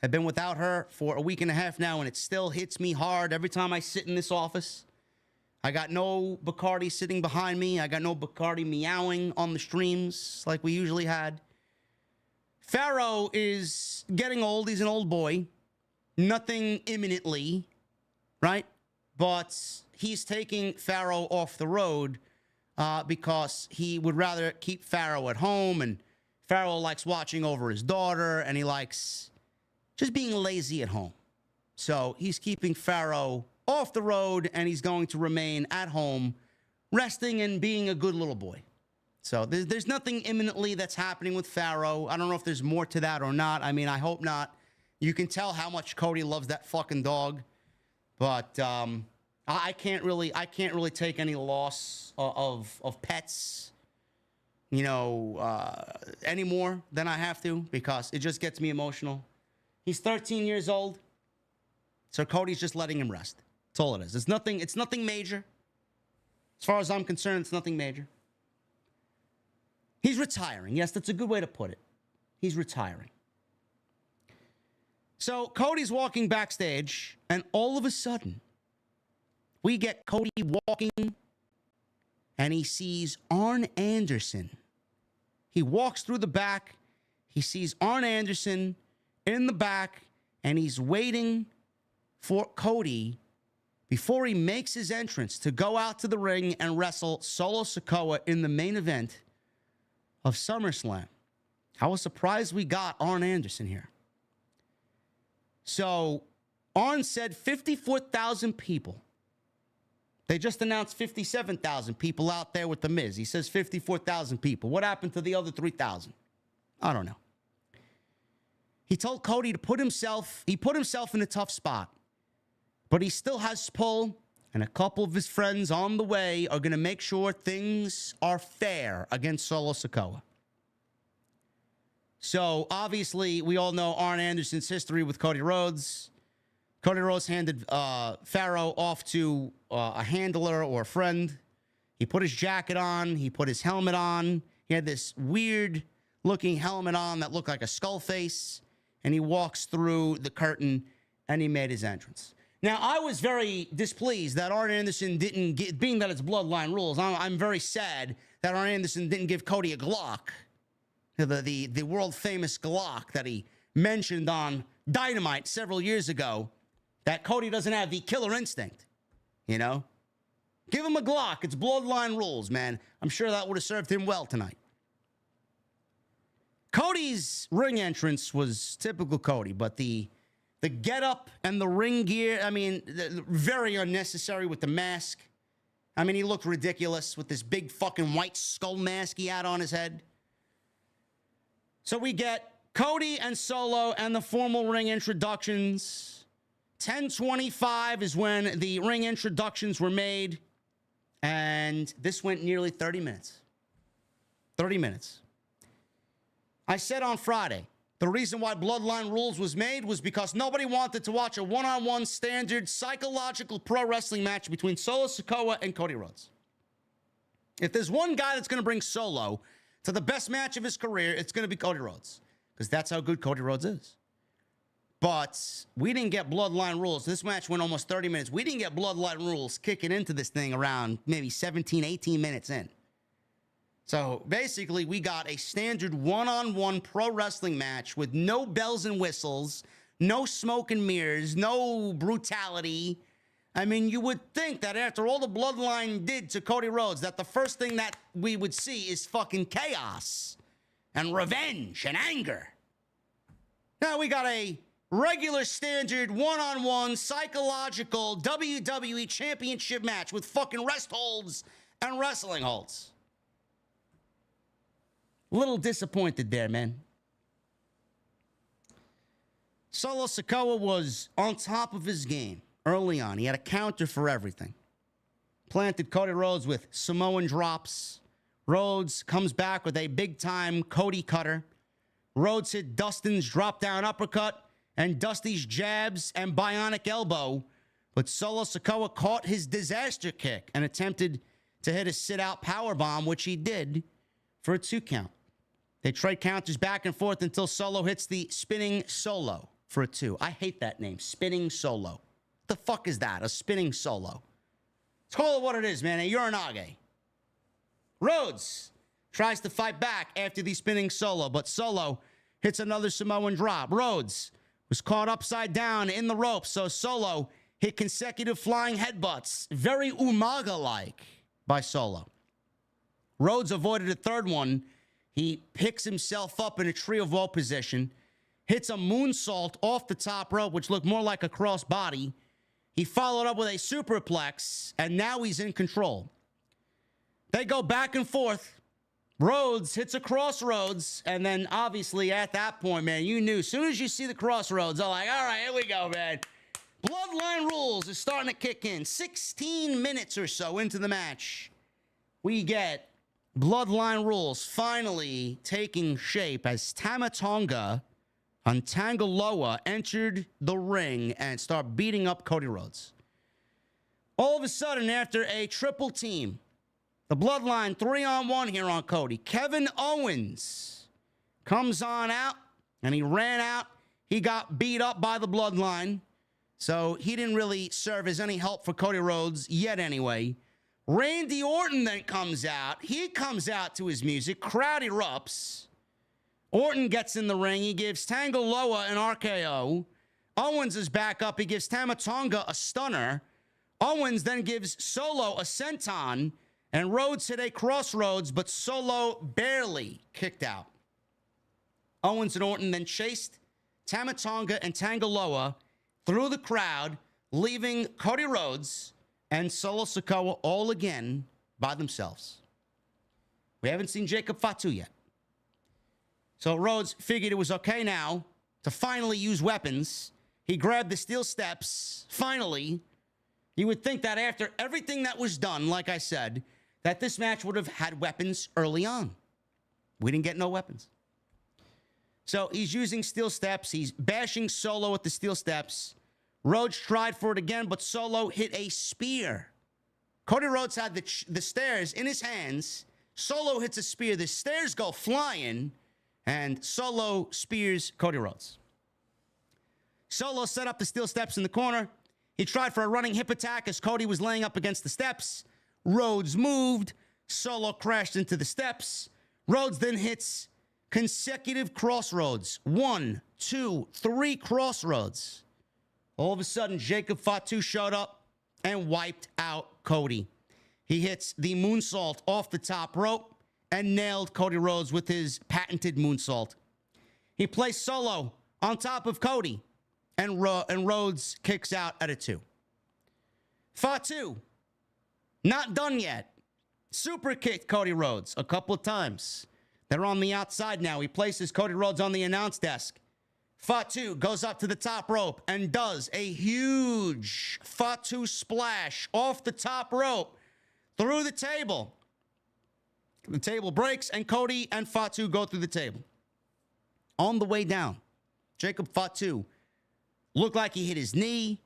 I've been without her for a week and a half now, and it still hits me hard every time I sit in this office. I got no Bacardi sitting behind me. I got no Bacardi meowing on the streams like we usually had. Pharaoh is getting old. He's an old boy. Nothing imminently, right? But he's taking Pharaoh off the road because he would rather keep Pharaoh at home. And Pharaoh likes watching over his daughter, and he likes just being lazy at home. So he's keeping Pharaoh off the road, and he's going to remain at home, resting and being a good little boy. So there's nothing imminently that's happening with Pharaoh. I don't know if there's more to that or not. I mean, I hope not. You can tell how much Cody loves that fucking dog. But I can't really take any loss of pets, you know, any more than I have to, because it just gets me emotional. He's 13 years old, so Cody's just letting him rest. That's all it is. It's nothing major. As far as I'm concerned, it's nothing major. He's retiring. Yes, that's a good way to put it. He's retiring. So Cody's walking backstage, and all of a sudden, we get Cody walking, and he sees Arn Anderson. He walks through the back. He sees Arn Anderson in the back, and he's waiting for Cody before he makes his entrance to go out to the ring and wrestle Solo Sikoa in the main event of SummerSlam. I was surprised we got Arn Anderson here. So Arn said 54,000 people. They just announced 57,000 people out there with The Miz. He says 54,000 people. What happened to the other 3,000? I don't know. He told Cody to put himself in a tough spot. But he still has pull, and a couple of his friends on the way are going to make sure things are fair against Solo Sikoa. So, obviously, we all know Arn Anderson's history with Cody Rhodes. Cody Rhodes handed Pharaoh off to a handler or a friend. He put his jacket on. He put his helmet on. He had this weird-looking helmet on that looked like a skull face. And he walks through the curtain, and he made his entrance. Now, I was very displeased that Arn Anderson didn't get, being that it's Bloodline Rules, I'm very sad that Arn Anderson didn't give Cody a Glock, the world-famous Glock that he mentioned on Dynamite several years ago, that Cody doesn't have the killer instinct, you know? Give him a Glock. It's Bloodline Rules, man. I'm sure that would have served him well tonight. Cody's ring entrance was typical Cody, but the getup and the ring gear, I mean, very unnecessary with the mask. I mean, he looked ridiculous with this big fucking white skull mask he had on his head. So we get Cody and Solo and the formal ring introductions. 10:25 is when the ring introductions were made. And this went nearly 30 minutes. 30 minutes. I said on Friday, the reason why Bloodline Rules was made was because nobody wanted to watch a one-on-one standard psychological pro wrestling match between Solo Sikoa and Cody Rhodes. If there's one guy that's going to bring Solo to the best match of his career, it's going to be Cody Rhodes, because that's how good Cody Rhodes is. But we didn't get Bloodline Rules. This match went almost 30 minutes. We didn't get Bloodline Rules kicking into this thing around maybe 17, 18 minutes in. So basically, we got a standard one-on-one pro wrestling match with no bells and whistles, no smoke and mirrors, no brutality. I mean, you would think that after all the Bloodline did to Cody Rhodes, that the first thing that we would see is fucking chaos and revenge and anger. Now we got a regular standard one-on-one psychological WWE Championship match with fucking rest holds and wrestling holds. A little disappointed there, man. Solo Sikoa was on top of his game early on. He had a counter for everything. Planted Cody Rhodes with Samoan drops. Rhodes comes back with a big-time Cody cutter. Rhodes hit Dustin's drop-down uppercut and Dusty's jabs and bionic elbow. But Solo Sikoa caught his disaster kick and attempted to hit a sit-out powerbomb, which he did for a 2 count. They trade counters back and forth until Solo hits the spinning solo for a 2. I hate that name, spinning solo. What the fuck is that, a spinning solo? Let's call it what it is, man, a Uranage. Rhodes tries to fight back after the spinning solo, but Solo hits another Samoan drop. Rhodes was caught upside down in the ropes, so Solo hit consecutive flying headbutts, very Umaga-like by Solo. Rhodes avoided a third one. He picks himself up in a tree of woe position, hits a moonsault off the top rope, which looked more like a crossbody. He followed up with a superplex, and now he's in control. They go back and forth. Rhodes hits a crossroads, and then obviously at that point, man, you knew. As soon as you see the crossroads, I'm like, all right, here we go, man. Bloodline Rules is starting to kick in. 16 minutes or so into the match, we get Bloodline Rules finally taking shape as Tama Tonga and Tangaloa entered the ring and start beating up Cody Rhodes. All of a sudden, after a triple team, the Bloodline 3-on-1 here on Cody, Kevin Owens comes on out, and he ran out. He got beat up by the Bloodline, so he didn't really serve as any help for Cody Rhodes yet anyway. Randy Orton then comes out. He comes out to his music. Crowd erupts. Orton gets in the ring. He gives Tangaloa an RKO. Owens is back up. He gives Tama Tonga a stunner. Owens then gives Solo a senton. And Rhodes hit a crossroads, but Solo barely kicked out. Owens and Orton then chased Tama Tonga and Tangaloa through the crowd, leaving Cody Rhodes and Solo Sikoa all again by themselves. We haven't seen Jacob Fatu yet. So Rhodes figured it was okay now to finally use weapons. He grabbed the steel steps, finally. You would think that after everything that was done, like I said, that this match would have had weapons early on. We didn't get no weapons. So he's using steel steps. He's bashing Solo with the steel steps. Rhodes tried for it again, but Solo hit a spear. Cody Rhodes had the stairs in his hands. Solo hits a spear. The stairs go flying, and Solo spears Cody Rhodes. Solo set up the steel steps in the corner. He tried for a running hip attack as Cody was laying up against the steps. Rhodes moved. Solo crashed into the steps. Rhodes then hits consecutive crossroads. 1, 2, 3 crossroads. All of a sudden, Jacob Fatu showed up and wiped out Cody. He hits the moonsault off the top rope and nailed Cody Rhodes with his patented moonsault. He placed Solo on top of Cody, and Rhodes kicks out at a 2. Fatu, not done yet. Super kicked Cody Rhodes a couple of times. They're on the outside now. He places Cody Rhodes on the announce desk. Fatu goes up to the top rope and does a huge Fatu splash off the top rope through the table. The table breaks, and Cody and Fatu go through the table. On the way down, Jacob Fatu looked like he hit his knee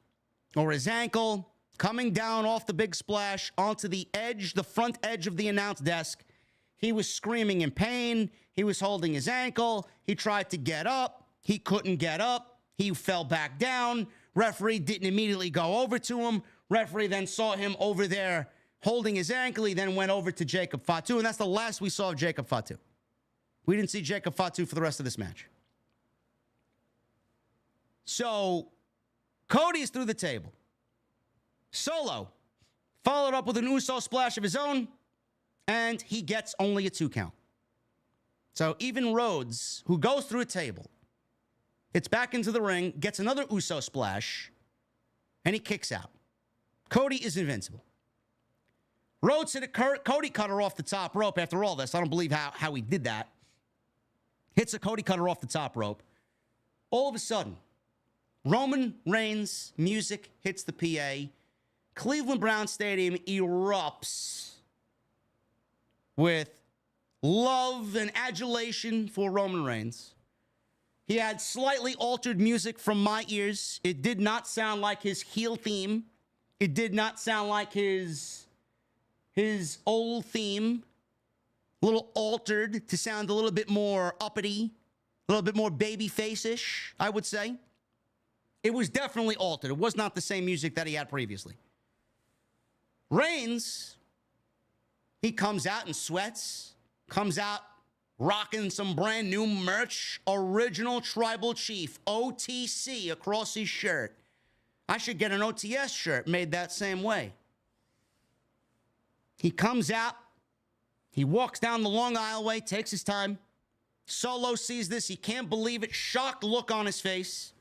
or his ankle, coming down off the big splash onto the edge, the front edge of the announce desk. He was screaming in pain. He was holding his ankle. He tried to get up. He couldn't get up. He fell back down. Referee didn't immediately go over to him. Referee then saw him over there holding his ankle. He then went over to Jacob Fatu, and that's the last we saw of Jacob Fatu. We didn't see Jacob Fatu for the rest of this match. So, Cody's through the table. Solo followed up with an Uso splash of his own, and he gets only a 2 count. So even Rhodes, who goes through a table, gets back into the ring, gets another Uso splash, and he kicks out. Cody is invincible. Rhodes hit a Cody cutter off the top rope after all this. I don't believe how he did that. Hits a Cody cutter off the top rope. All of a sudden, Roman Reigns' music hits the PA. Cleveland Brown Stadium erupts with love and adulation for Roman Reigns. He had slightly altered music from my ears. It did not sound like his heel theme. It did not sound like his old theme. A little altered to sound a little bit more uppity, a little bit more baby face-ish, I would say. It was definitely altered. It was not the same music that he had previously. Reigns, he comes out in sweats, comes out rocking some brand new merch, original Tribal Chief, OTC, across his shirt. I should get an OTS shirt made that same way. He comes out, he walks down the long aisleway, takes his time. Solo sees this, he can't believe it, shocked look on his face.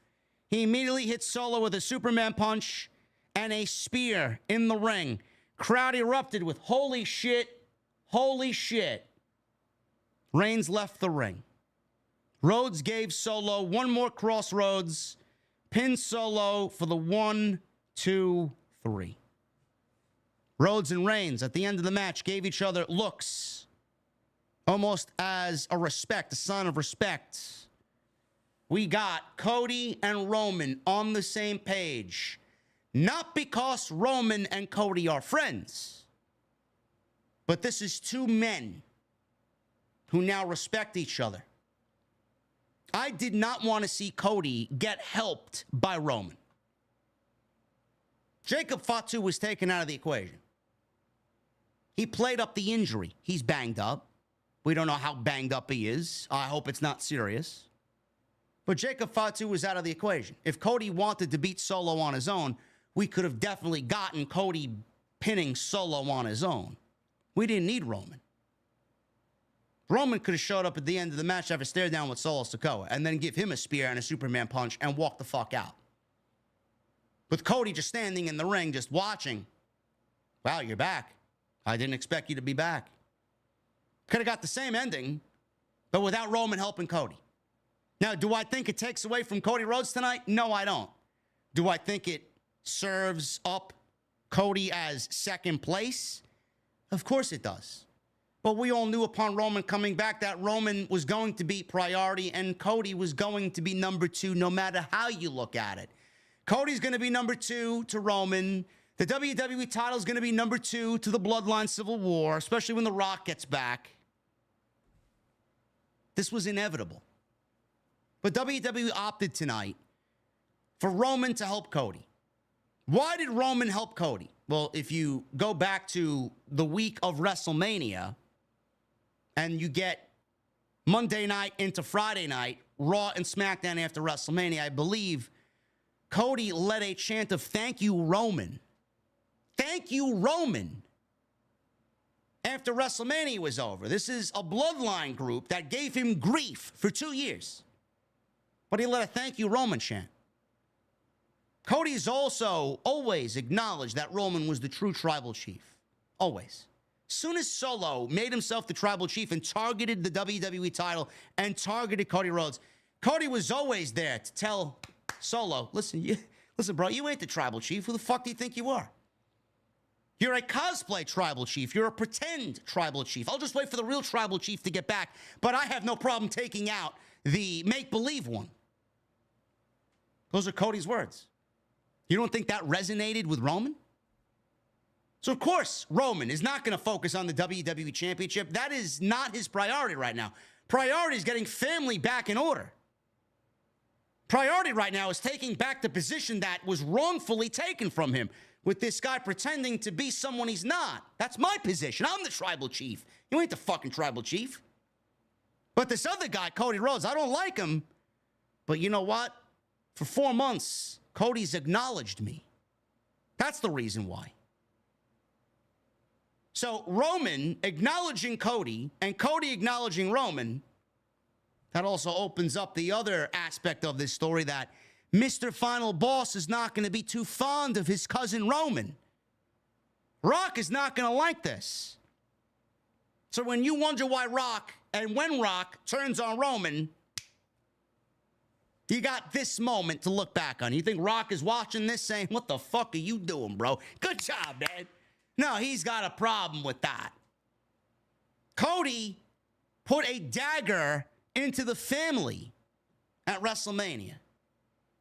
He immediately hits Solo with a Superman punch and a spear in the ring. Crowd erupted with holy shit, holy shit. Reigns left the ring. Rhodes gave Solo one more crossroads, pinned Solo for the 1, 2, 3. Rhodes and Reigns at the end of the match gave each other looks, almost as a respect, a sign of respect. We got Cody and Roman on the same page. Not because Roman and Cody are friends, but this is 2 men who now respect each other. I did not want to see Cody get helped by Roman. Jacob Fatu was taken out of the equation. He played up the injury. He's banged up. We don't know how banged up he is. I hope it's not serious. But Jacob Fatu was out of the equation. If Cody wanted to beat Solo on his own, we could have definitely gotten Cody pinning Solo on his own. We didn't need Roman. Roman could have showed up at the end of the match, have a stare down with Solo Sikoa, and then give him a spear and a Superman punch and walk the fuck out. With Cody just standing in the ring, just watching. Wow, you're back. I didn't expect you to be back. Could have got the same ending, but without Roman helping Cody. Now, do I think it takes away from Cody Rhodes tonight? No, I don't. Do I think it serves up Cody as second place? Of course it does. But we all knew upon Roman coming back that Roman was going to be priority and Cody was going to be number 2 no matter how you look at it. Cody's going to be number 2 to Roman. The WWE title is going to be number 2 to the Bloodline Civil War, especially when The Rock gets back. This was inevitable. But WWE opted tonight for Roman to help Cody. Why did Roman help Cody? Well, if you go back to the week of WrestleMania and you get Monday night into Friday night, Raw and SmackDown after WrestleMania, I believe Cody led a chant of "Thank you, Roman." Thank you, Roman. After WrestleMania was over. This is a Bloodline group that gave him grief for 2 years. But he led a "Thank you, Roman" chant. Cody's also always acknowledged that Roman was the true tribal chief. Always. Soon as Solo made himself the tribal chief and targeted the WWE title and targeted Cody Rhodes, Cody was always there to tell Solo, listen, bro, you ain't the tribal chief. Who the fuck do you think you are? You're a cosplay tribal chief. You're a pretend tribal chief. I'll just wait for the real tribal chief to get back, but I have no problem taking out the make-believe one. Those are Cody's words. You don't think that resonated with Roman? So, of course, Roman is not going to focus on the WWE Championship. That is not his priority right now. Priority is getting family back in order. Priority right now is taking back the position that was wrongfully taken from him with this guy pretending to be someone he's not. That's my position. I'm the tribal chief. You ain't the fucking tribal chief. But this other guy, Cody Rhodes, I don't like him. But you know what? For 4 months, Cody's acknowledged me. That's the reason why. So Roman acknowledging Cody and Cody acknowledging Roman, that also opens up the other aspect of this story that Mr. Final Boss is not going to be too fond of his cousin Roman. Rock is not going to like this. So when you wonder why Rock, and when Rock turns on Roman, you got this moment to look back on. You think Rock is watching this saying, what the fuck are you doing, bro? Good job, man. No, he's got a problem with that. Cody put a dagger into the family at WrestleMania.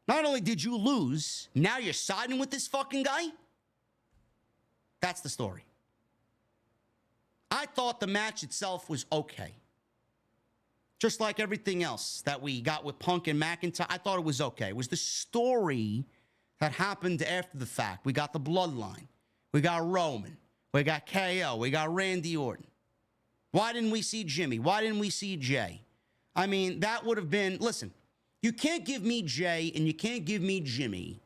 Not only did you lose, now you're siding with this fucking guy? That's the story. I thought the match itself was okay. Just like everything else that we got with Punk and McIntyre, I thought it was okay. It was the story that happened after the fact. We got the Bloodline. We got Roman. We got KO. We got Randy Orton. Why didn't we see Jimmy? Why didn't we see Jay? I mean, that would have been, listen, you can't give me Jay and you can't give me Jimmy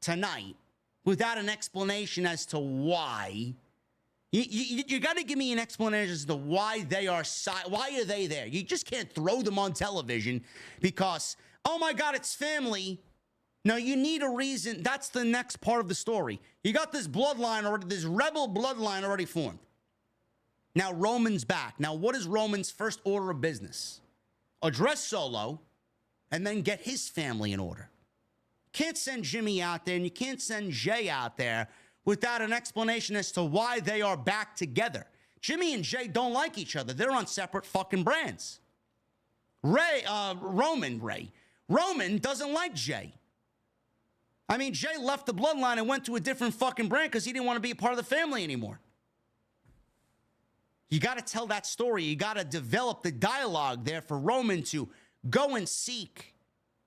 tonight without an explanation as to why. You got to give me an explanation as to why they are, why are they there? You just can't throw them on television because, oh my God, it's family. No, you need a reason. That's the next part of the story. You got this bloodline already, this rebel bloodline already formed. Now Roman's back. Now what is Roman's first order of business? Address Solo and then get his family in order. Can't send Jimmy out there and you can't send Jay out there without an explanation as to why they are back together. Jimmy and Jay don't like each other. They're on separate fucking brands. Roman doesn't like Jay. I mean, Jay left the bloodline and went to a different fucking brand because he didn't want to be a part of the family anymore. You got to tell that story. You got to develop the dialogue there for Roman to go and seek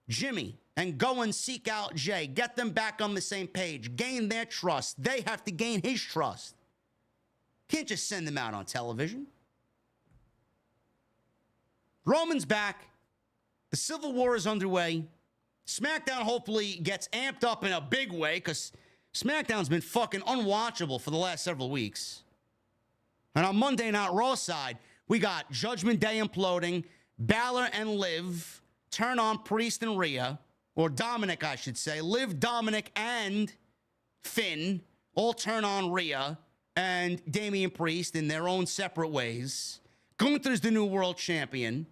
Jimmy and go and seek out Jay. Get them back on the same page. Gain their trust. They have to gain his trust. Can't just send them out on television. Roman's back. The Civil War is underway. SmackDown hopefully gets amped up in a big way because SmackDown's been fucking unwatchable for the last several weeks. And on Monday Night Raw side, we got Judgment Day imploding, Balor and Liv turn on Priest and Rhea, or Dominic, I should say. Liv, Dominic, and Finn all turn on Rhea and Damian Priest in their own separate ways. Gunther's the new world champion.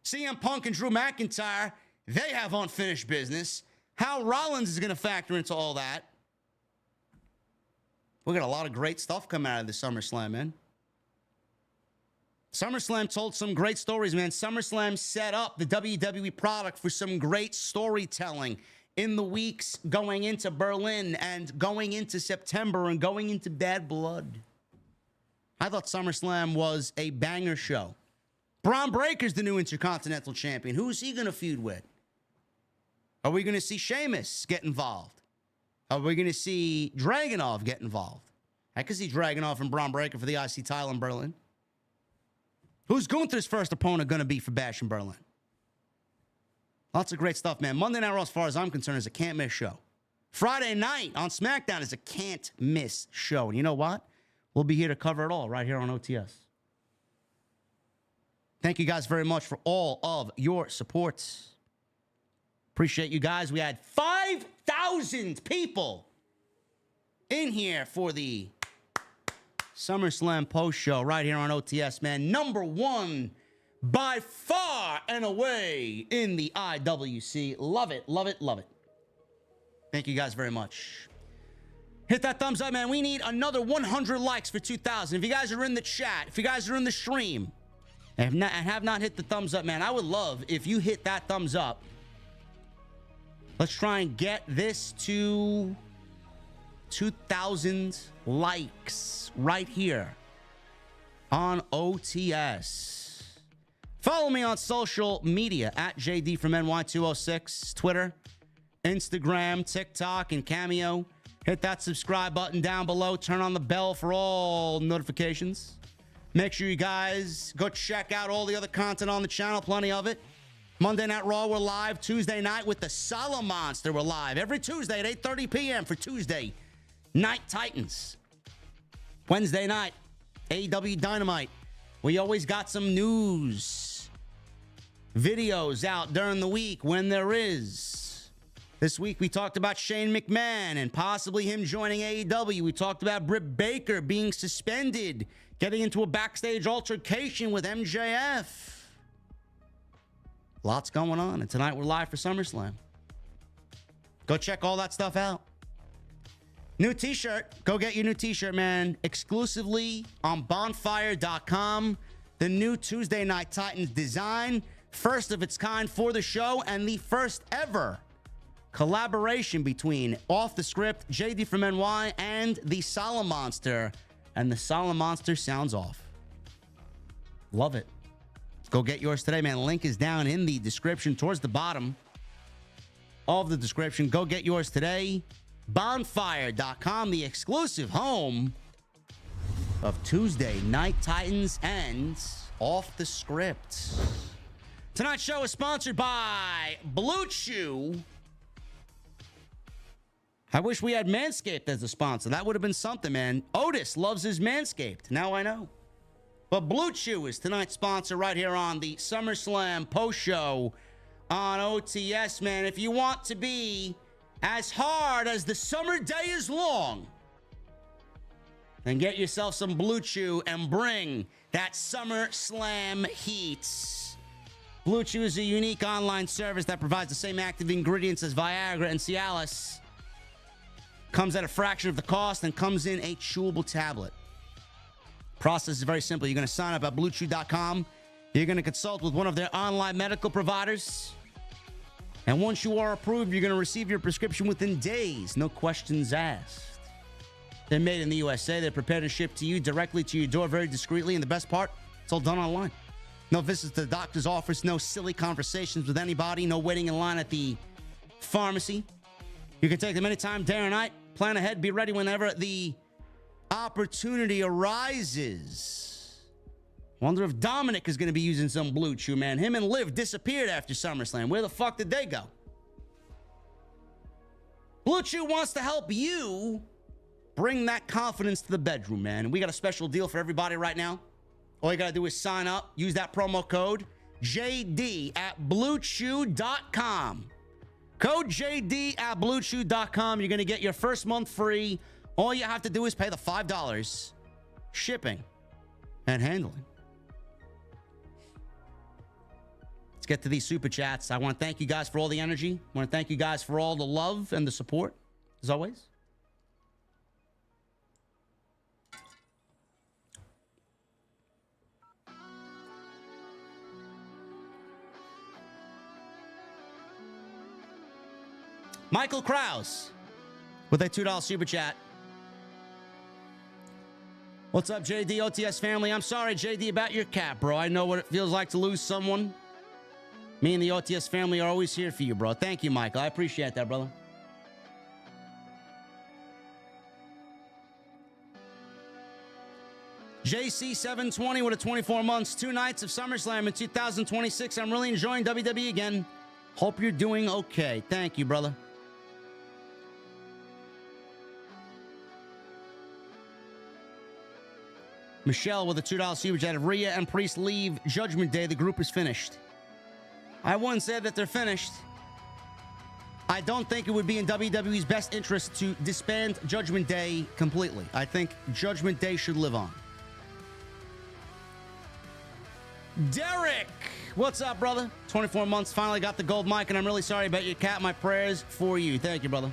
CM Punk and Drew McIntyre, they have unfinished business. How Rollins is going to factor into all that. We got a lot of great stuff coming out of the SummerSlam, man. SummerSlam told some great stories, man. SummerSlam set up the WWE product for some great storytelling in the weeks going into Berlin and going into September and going into Bad Blood. I thought SummerSlam was a banger show. Bron Breakker's the new Intercontinental Champion. Who's he going to feud with? Are we going to see Sheamus get involved? Are we going to see Dragunov get involved? I could see Dragunov and Bron Breakker for the IC title in Berlin. Who's Gunther's first opponent going to be for Bash in Berlin? Lots of great stuff, man. Monday Night Raw, as far as I'm concerned, is a can't-miss show. Friday night on SmackDown is a can't-miss show. And you know what? We'll be here to cover it all right here on OTS. Thank you guys very much for all of your support. Appreciate you guys. We had 5,000 people in here for the SummerSlam post show right here on OTS, man. Number one by far and away in the IWC. Love it, love it, love it. Thank you guys very much. Hit that thumbs up, man. We need another 100 likes for 2,000. If you guys are in the chat, if you guys are in the stream, and have not hit the thumbs up, man, I would love if you hit that thumbs up. Let's try and get this to 2,000 likes right here on OTS. Follow me on social media at JDfromNY206, Twitter, Instagram, TikTok, and Cameo. Hit that subscribe button down below. Turn on the bell for all notifications. Make sure you guys go check out all the other content on the channel. Plenty of it. Monday Night Raw, we're live. Tuesday night with the Solo Monster, we're live. Every Tuesday at 8:30 p.m. for Tuesday Night Titans. Wednesday night, AEW Dynamite. We always got some news videos out during the week when there is. This week we talked about Shane McMahon and possibly him joining AEW. We talked about Britt Baker being suspended, getting into a backstage altercation with MJF. Lots going on, and tonight we're live for SummerSlam. Go check all that stuff out. New t-shirt. Go get your new t-shirt, man. Exclusively on bonfire.com. The new Tuesday Night Titans design. First of its kind for the show, and the first ever collaboration between Off the Script, JD from NY, and the Solo Monster. And the Solo Monster sounds off. Love it. Go get yours today, man. Link is down in the description towards the bottom of the description. Go get yours today. Bonfire.com, the exclusive home of Tuesday Night Titans and Off the Script. Tonight's show is sponsored by Blue Chew. I wish we had Manscaped as a sponsor. That would have been something, man. Otis loves his Manscaped. Now I know. But Blue Chew is tonight's sponsor right here on the SummerSlam post show on OTS, man. If you want to be as hard as the summer day is long, then get yourself some Blue Chew and bring that SummerSlam heat. Blue Chew is a unique online service that provides the same active ingredients as Viagra and Cialis. Comes at a fraction of the cost and comes in a chewable tablet. Process is very simple. You're going to sign up at bluechew.com. You're going to consult with one of their online medical providers. And once you are approved, you're going to receive your prescription within days. No questions asked. They're made in the USA. They're prepared to ship to you directly to your door very discreetly. And the best part, it's all done online. No visits to the doctor's office. No silly conversations with anybody. No waiting in line at the pharmacy. You can take them anytime, day or night. Plan ahead. Be ready whenever the opportunity arises. Wonder if Dominic is going to be using some Blue Chew, man. Him and Liv disappeared after SummerSlam. Where the fuck did they go? Blue Chew wants to help you bring that confidence to the bedroom, man. We got a special deal for everybody right now. All you got to do is sign up. Use that promo code JD at bluechew.com. Code JD at bluechew.com. You're going to get your first month free. All you have to do is pay the $5 shipping and handling. Let's get to these super chats. I want to thank you guys for all the energy. I want to thank you guys for all the love and the support, as always. Michael Krause with a $2 super chat. What's up, JD, OTS family? I'm sorry, JD, about your cat, bro. I know what it feels like to lose someone Me and the OTS family are always here for you, bro. Thank you, Michael. I appreciate that, brother. JC720 with a 24 months, 2 nights of SummerSlam in 2026. I'm really enjoying WWE again. Hope you're doing okay. Thank you, brother. Michelle with a $2 super chat. If Rhea and Priest leave Judgment Day, the group is finished. I wouldn't say that they're finished. I don't think it would be in WWE's best interest to disband Judgment Day completely. I think Judgment Day should live on. Derek, what's up, brother? 24 months, finally got the gold mic, and I'm really sorry about your cat. My prayers for you. Thank you, brother.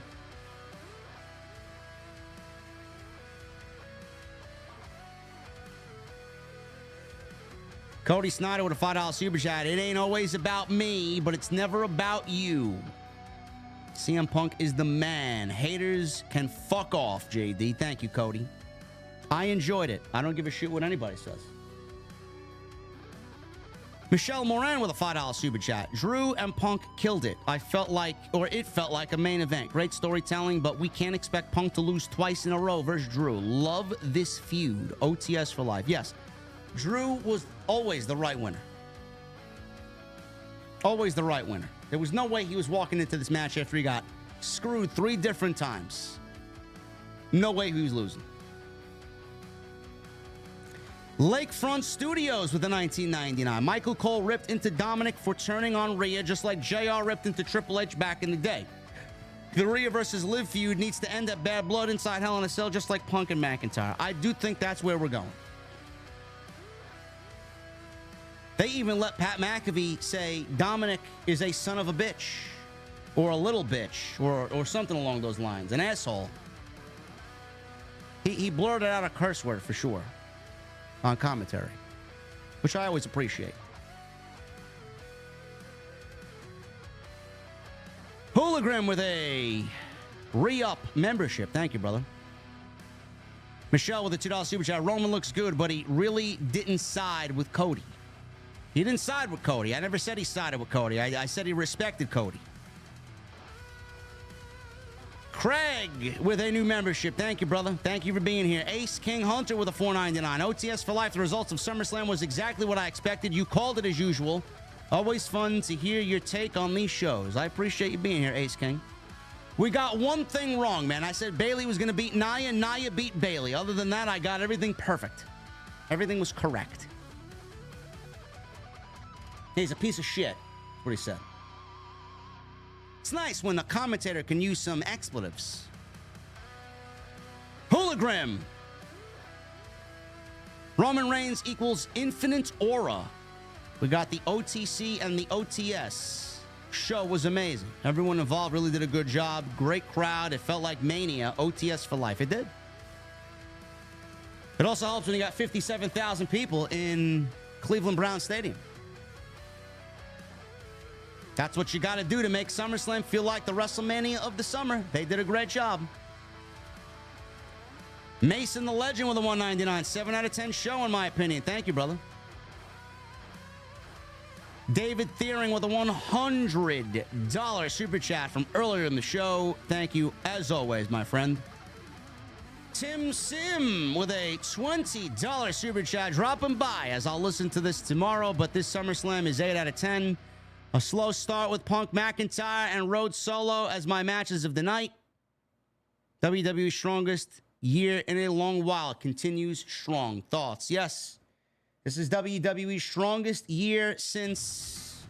Cody Snyder with a $5 super chat. It ain't always about me, but it's never about you. CM Punk is the man. Haters can fuck off, JD. Thank you, Cody. I enjoyed it. I don't give a shit what anybody says. Michelle Moran with a $5 super chat. Drew and Punk killed it. It felt like a main event. Great storytelling, but we can't expect Punk to lose twice in a row versus Drew. Love this feud. OTS for life. Yes, Drew was always the right winner. Always the right winner. There was no way he was walking into this match after he got screwed 3 different times. No way he was losing. Lakefront Studios with the 1999. Michael Cole ripped into Dominic for turning on Rhea, just like JR ripped into Triple H back in the day. The Rhea versus Liv feud needs to end at Bad Blood inside Hell in a Cell, just like Punk and McIntyre. I do think that's where we're going. They even let Pat McAfee say Dominic is a son of a bitch, or a little bitch, or something along those lines. An asshole. He blurted out a curse word for sure on commentary, which I always appreciate. Hooligan with a re-up membership. Thank you, brother. Michelle with a $2 super chat. Roman looks good, but he really didn't side with Cody. He didn't side with Cody. I never said he sided with Cody. I said he respected Cody. Craig with a new membership. Thank you, brother. Thank you for being here. Ace King Hunter with a $4.99. OTS for life. The results of SummerSlam was exactly what I expected. You called it as usual. Always fun to hear your take on these shows. I appreciate you being here, Ace King. We got one thing wrong, man. I said Bayley was going to beat Nia. Nia beat Bayley. Other than that, I got everything perfect. Everything was correct. He's a piece of shit. That's what he said. It's nice when the commentator can use some expletives. Hooligan. Roman Reigns equals infinite aura. We got the OTC and the OTS. Show was amazing. Everyone involved really did a good job. Great crowd. It felt like Mania. OTS for life. It did. It also helps when you got 57,000 people in Cleveland Brown Stadium. That's what you got to do to make SummerSlam feel like the WrestleMania of the summer. They did a great job. Mason the Legend with a $1.99. 7 out of 10 show, in my opinion. Thank you, brother. David Thiering with a $100 super chat from earlier in the show. Thank you, as always, my friend. Tim Sim with a $20 super chat dropping by as I'll listen to this tomorrow, but this SummerSlam is 8 out of 10. A slow start with Punk, McIntyre, and Rhodes Solo as my matches of the night. WWE's strongest year in a long while continues strong. Thoughts? Yes. This is WWE's strongest year since...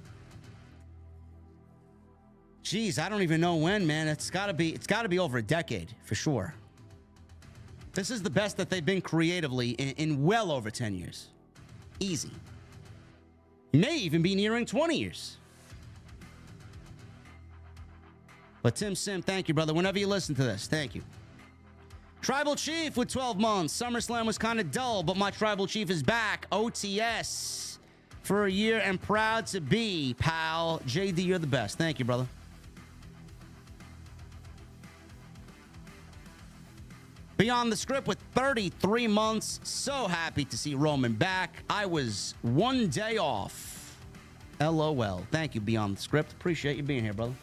Jeez, I don't even know when, man. It's got to be over a decade for sure. This is the best that they've been creatively in well over 10 years. Easy. May even be nearing 20 years. But Tim Sim, thank you, brother. Whenever you listen to this, thank you. Tribal Chief with 12 months. SummerSlam was kind of dull, but my Tribal Chief is back. OTS for a year and proud to be, pal. JD, you're the best. Thank you, brother. Beyond the Script with 33 months. So happy to see Roman back. I was one day off. LOL. Thank you, Beyond the Script. Appreciate you being here, brother.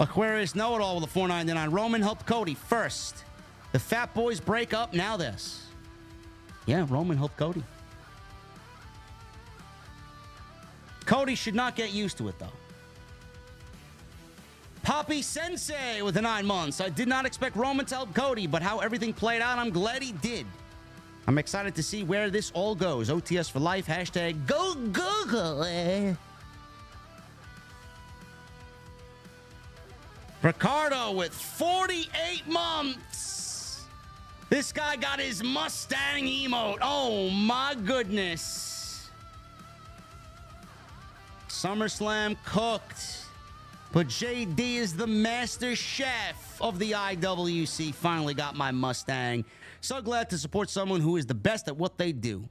Aquarius Know-It-All with a $4.99. Roman helped Cody first. The Fat Boys break up. Now this. Yeah, Roman helped Cody. Cody should not get used to it, though. Poppy Sensei with the 9 months. I did not expect Roman to help Cody, but how everything played out, I'm glad he did. I'm excited to see where this all goes. OTS for life. Hashtag go Google. Ricardo with 48 months. This guy got his Mustang emote. Oh, my goodness. SummerSlam cooked. But JD is the master chef of the IWC. Finally got my Mustang. So glad to support someone who is the best at what they do.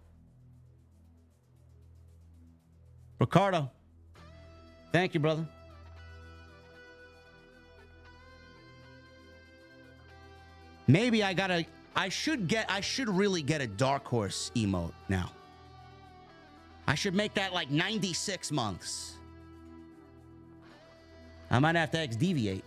Ricardo. Thank you, brother. Maybe I should really get a Dark Horse emote now. I should make that like 96 months. I might have to X-deviate.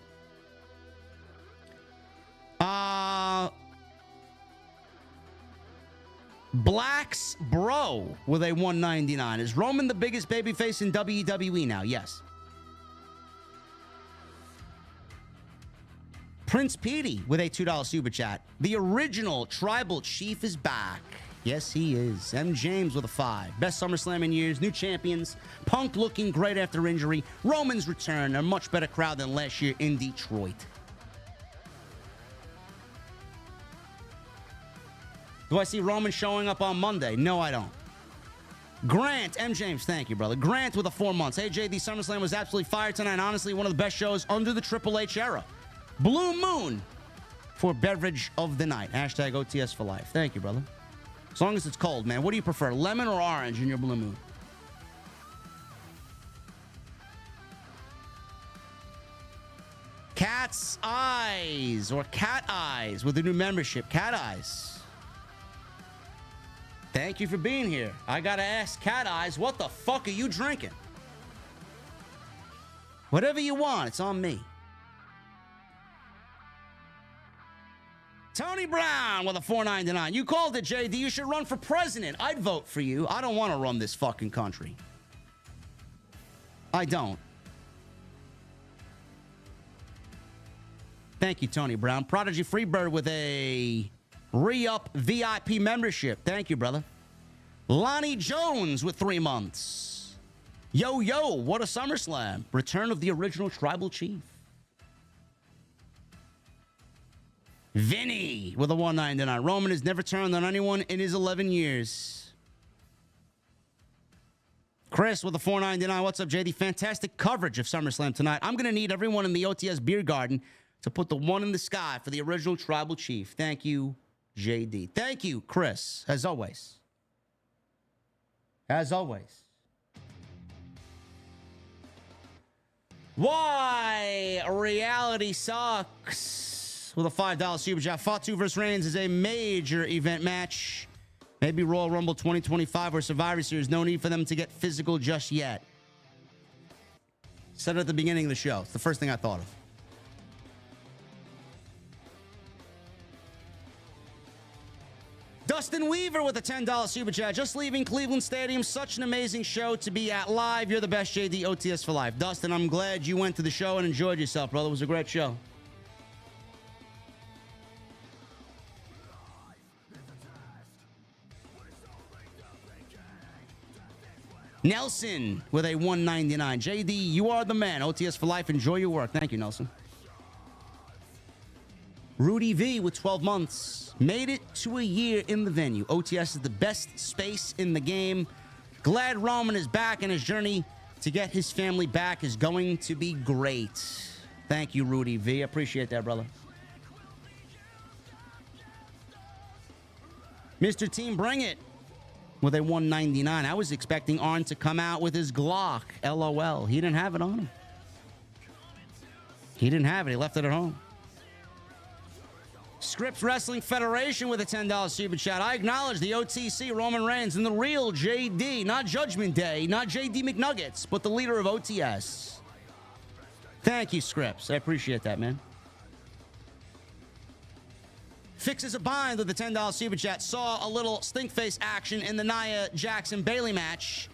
Black's Bro with a $1.99. Is Roman the biggest babyface in WWE now? Yes. Prince Petey with a $2 super chat. The original Tribal Chief is back. Yes, he is. M. James with a 5. Best SummerSlam in years. New champions. Punk looking great after injury. Roman's return. A much better crowd than last year in Detroit. Do I see Roman showing up on Monday? No, I don't. Grant, M. James, thank you, brother. Grant with a 4 months. Hey, JD, SummerSlam was absolutely fire tonight. Honestly, one of the best shows under the Triple H era. Blue Moon for beverage of the night. Hashtag OTS for life. Thank you, brother. As long as it's cold, man. What do you prefer, lemon or orange in your Blue Moon? Cat's Eyes or Cat Eyes with the new membership. Cat Eyes. Thank you for being here. I gotta ask Cat Eyes, what the fuck are you drinking? Whatever you want, it's on me. Tony Brown with a $4.99. You called it, JD. You should run for president. I'd vote for you. I don't want to run this fucking country. I don't. Thank you, Tony Brown. Prodigy Freebird with a re-up VIP membership. Thank you, brother. Lonnie Jones with 3 months. Yo, what a SummerSlam. Return of the original Tribal Chief. Vinny with a $1.99. Roman has never turned on anyone in his 11 years. Chris with a $4.99. What's up, JD? Fantastic coverage of SummerSlam tonight. I'm going to need everyone in the OTS Beer Garden to put the one in the sky for the original Tribal Chief. Thank you, JD. Thank you, Chris, as always. As always. Why reality sucks. With a $5 super chat. Fatu vs. Reigns is a major event match. Maybe Royal Rumble 2025 or Survivor Series. No need for them to get physical just yet. Said it at the beginning of the show. It's the first thing I thought of. Dustin Weaver with a $10 super chat. Just leaving Cleveland Stadium. Such an amazing show to be at live. You're the best, JD. OTS for life. Dustin, I'm glad you went to the show and enjoyed yourself, brother. It was a great show. Nelson with a $1.99. JD, you are the man. OTS for life. Enjoy your work. Thank you, Nelson. Rudy V with 12 months. Made it to a year in the venue. OTS is the best space in the game. Glad Roman is back, and his journey to get his family back is going to be great. Thank you, Rudy V. Appreciate that, brother. Mr. Team, bring it. With a $1.99. I was expecting Arn to come out with his Glock. LOL. He didn't have it on him. He didn't have it. He left it at home. Scripps Wrestling Federation with a $10 super chat. I acknowledge the OTC, Roman Reigns, and the real JD, not Judgment Day, not JD McNuggets, but the leader of OTS. Thank you, Scripps. I appreciate that, man. Fixes a bind with the $10 super chat. Saw a little stink face action in the Nia Jackson Bayley match.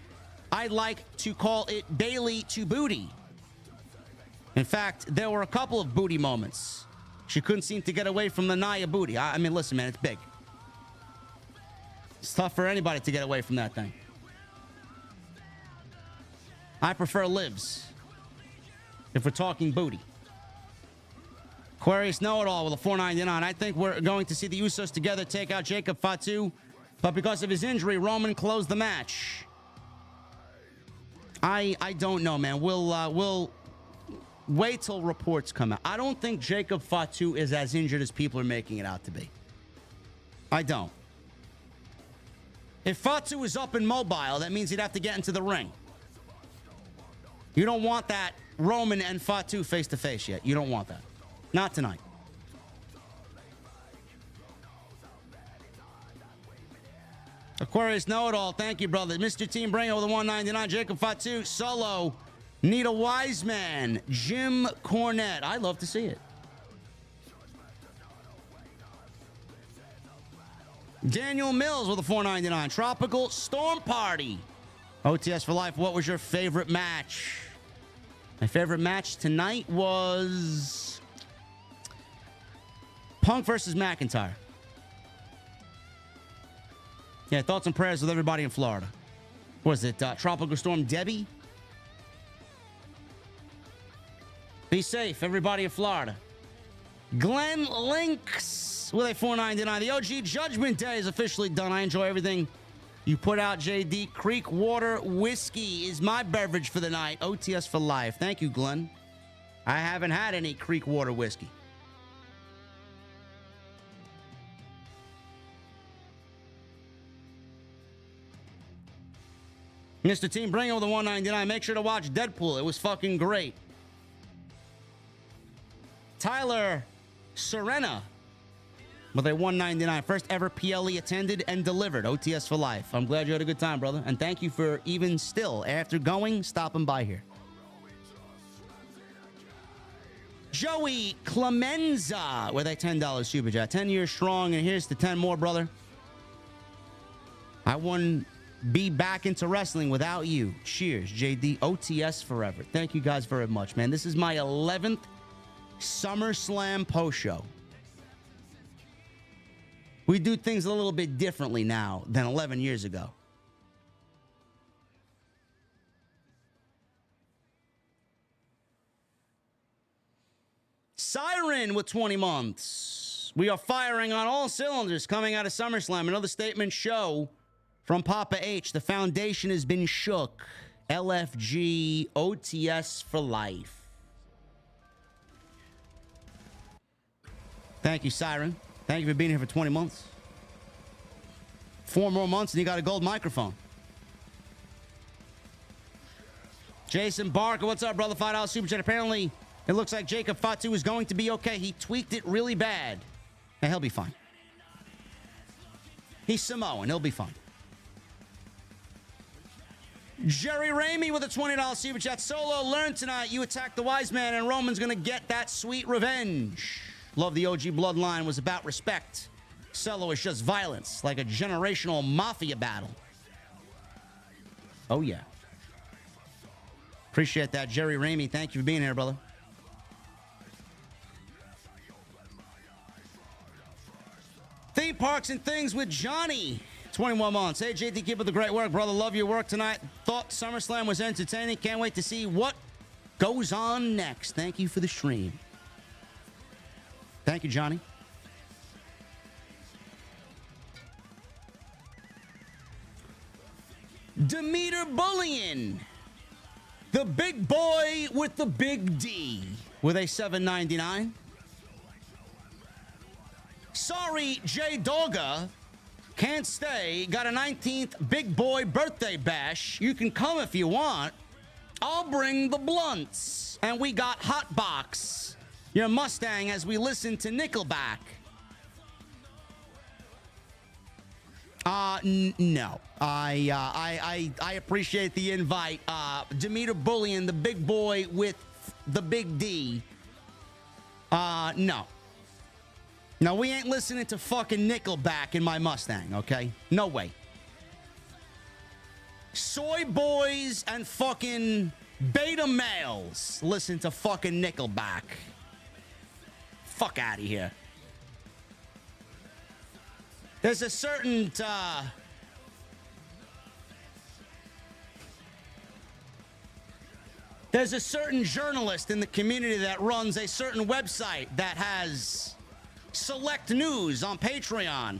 I'd like to call it Bayley to booty. In fact, there were a couple of booty moments. She couldn't seem to get away from the Nia booty. I mean, listen, man, it's big. It's tough for anybody to get away from that thing. I prefer Livs if we're talking booty. Aquarius Know-It-All with a $4.99. I think we're going to see the Usos together take out Jacob Fatu, but because of his injury, Roman closed the match. I don't know, man. We'll wait till reports come out. I don't think Jacob Fatu is as injured as people are making it out to be. I don't. If Fatu is up and mobile, that means he'd have to get into the ring. You don't want that Roman and Fatu face to face yet. You don't want that. Not tonight. Aquarius Know-It-All. Thank you, brother. Mr. Team Bringer with a $1.99. Jacob Fatu. Solo. Nita Wiseman. Jim Cornette. I love to see it. Daniel Mills with a $4.99. Tropical Storm Party. OTS for life. What was your favorite match? My favorite match tonight was Punk versus McIntyre. Yeah, thoughts and prayers with everybody in Florida. What was it? Tropical Storm Debbie? Be safe, everybody in Florida. Glenn Lynx with a $4.99. The OG Judgment Day is officially done. I enjoy everything you put out, JD. Creek Water Whiskey is my beverage for the night. OTS for life. Thank you, Glenn. I haven't had any Creek Water Whiskey. Mr. Team, bring over the $1.99. Make sure to watch Deadpool. It was fucking great. Tyler Serena with a $1.99. First ever PLE attended and delivered. OTS for life. I'm glad you had a good time, brother. And thank you for even still, after going, stopping by here. Joey Clemenza with a $10 super chat. 10 years strong, and here's the 10 more, brother. I wouldn't be back into wrestling without you. Cheers, JD. OTS forever. Thank you guys very much, man. This is my 11th SummerSlam post show. We do things a little bit differently now than 11 years ago. Siren with 20 months. We are firing on all cylinders coming out of SummerSlam. Another statement show from Papa H. The foundation has been shook. LFG OTS for life. Thank you, Siren. Thank you for being here for 20 months. 4 more months and you got a gold microphone. Jason Barker, what's up, brother? $5 super chat. Apparently, it looks like Jacob Fatu is going to be okay. He tweaked it really bad. And he'll be fine. He's Samoan. He'll be fine. Jerry Ramey with a $20 super chat. Solo, learn tonight. You attacked the wise man and Roman's going to get that sweet revenge. Love the OG Bloodline was about respect. Solo is just violence, like a generational mafia battle. Oh, yeah. Appreciate that, Jerry Ramey. Thank you for being here, brother. Theme parks and things with Johnny. 21 months. Hey, JT, keep up the great work, brother. Love your work tonight. Thought SummerSlam was entertaining. Can't wait to see what goes on next. Thank you for the stream. Thank you, Johnny. Demeter Bullion. The big boy with the big D with a $7.99. Sorry, J Dogga. Can't stay. Got a 19th big boy birthday bash. You can come if you want. I'll bring the blunts. And we got Hot Box, your Mustang, as we listen to Nickelback. No. I appreciate the invite. Demeter Bullion, the big boy with the big D. No. No, we ain't listening to fucking Nickelback in my Mustang, okay? No way. Soy boys and fucking beta males listen to fucking Nickelback. Fuck out of here. There's a certain journalist in the community that runs a certain website that has select news on Patreon.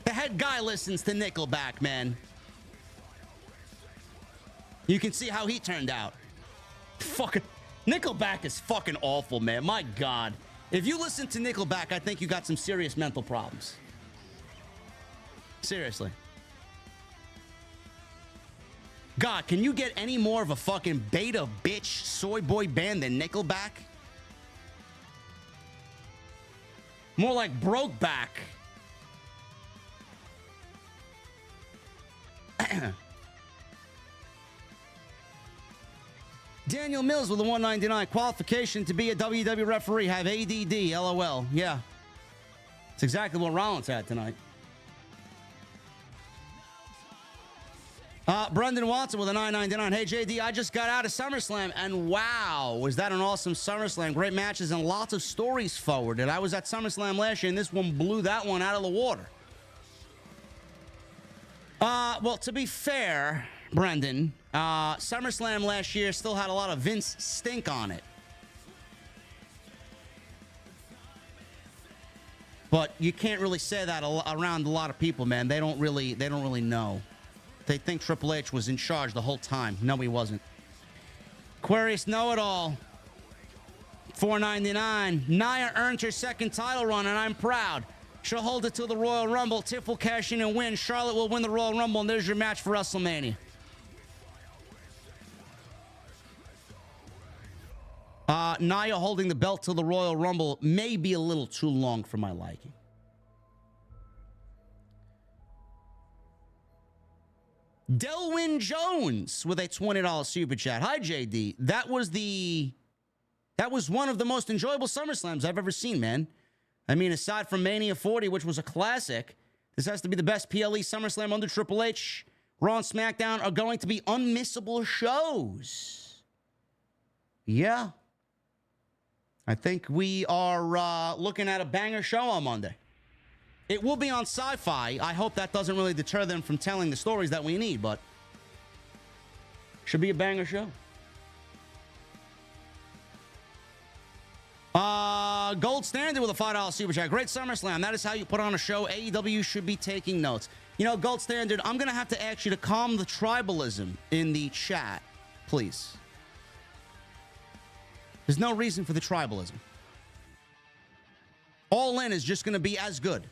The head guy listens to Nickelback, man. You can see how he turned out. Fucking Nickelback is fucking awful, man. My God. If you listen to Nickelback, I think you got some serious mental problems. Seriously. God, can you get any more of a fucking beta bitch soy boy band than Nickelback? More like Brokeback. Daniel Mills with a 199. Qualification to be a WWE referee. Have ADD. LOL. Yeah. It's exactly what Rollins had tonight. Brendan Watson with a 999. Hey, JD, I just got out of SummerSlam, and wow, was that an awesome SummerSlam. Great matches and lots of stories forwarded. I was at SummerSlam last year, and this one blew that one out of the water. Well, to be fair, Brendan, SummerSlam last year still had a lot of Vince stink on it. But you can't really say that around a lot of people, man. They don't really know. They think Triple H was in charge the whole time. No, he wasn't. Aquarius Know-It-All. $4.99. Nia earned her second title run, and I'm proud. She'll hold it till the Royal Rumble. Tiff will cash in and win. Charlotte will win the Royal Rumble, and there's your match for WrestleMania. Nia holding the belt till the Royal Rumble may be a little too long for my liking. Delwyn Jones with a $20 super chat. Hi, JD. That was one of the most enjoyable SummerSlams I've ever seen, man. I mean, aside from Mania 40, which was a classic, this has to be the best PLE SummerSlam under Triple H. Raw and SmackDown are going to be unmissable shows. Yeah. I think we are looking at a banger show on Monday. It will be on Sci-Fi. I hope that doesn't really deter them from telling the stories that we need, but should be a banger show. Gold Standard with a $5 super chat. Great SummerSlam. That is how you put on a show. AEW should be taking notes. You know, Gold Standard, I'm going to have to ask you to calm the tribalism in the chat, please. There's no reason for the tribalism. All In is just going to be as good.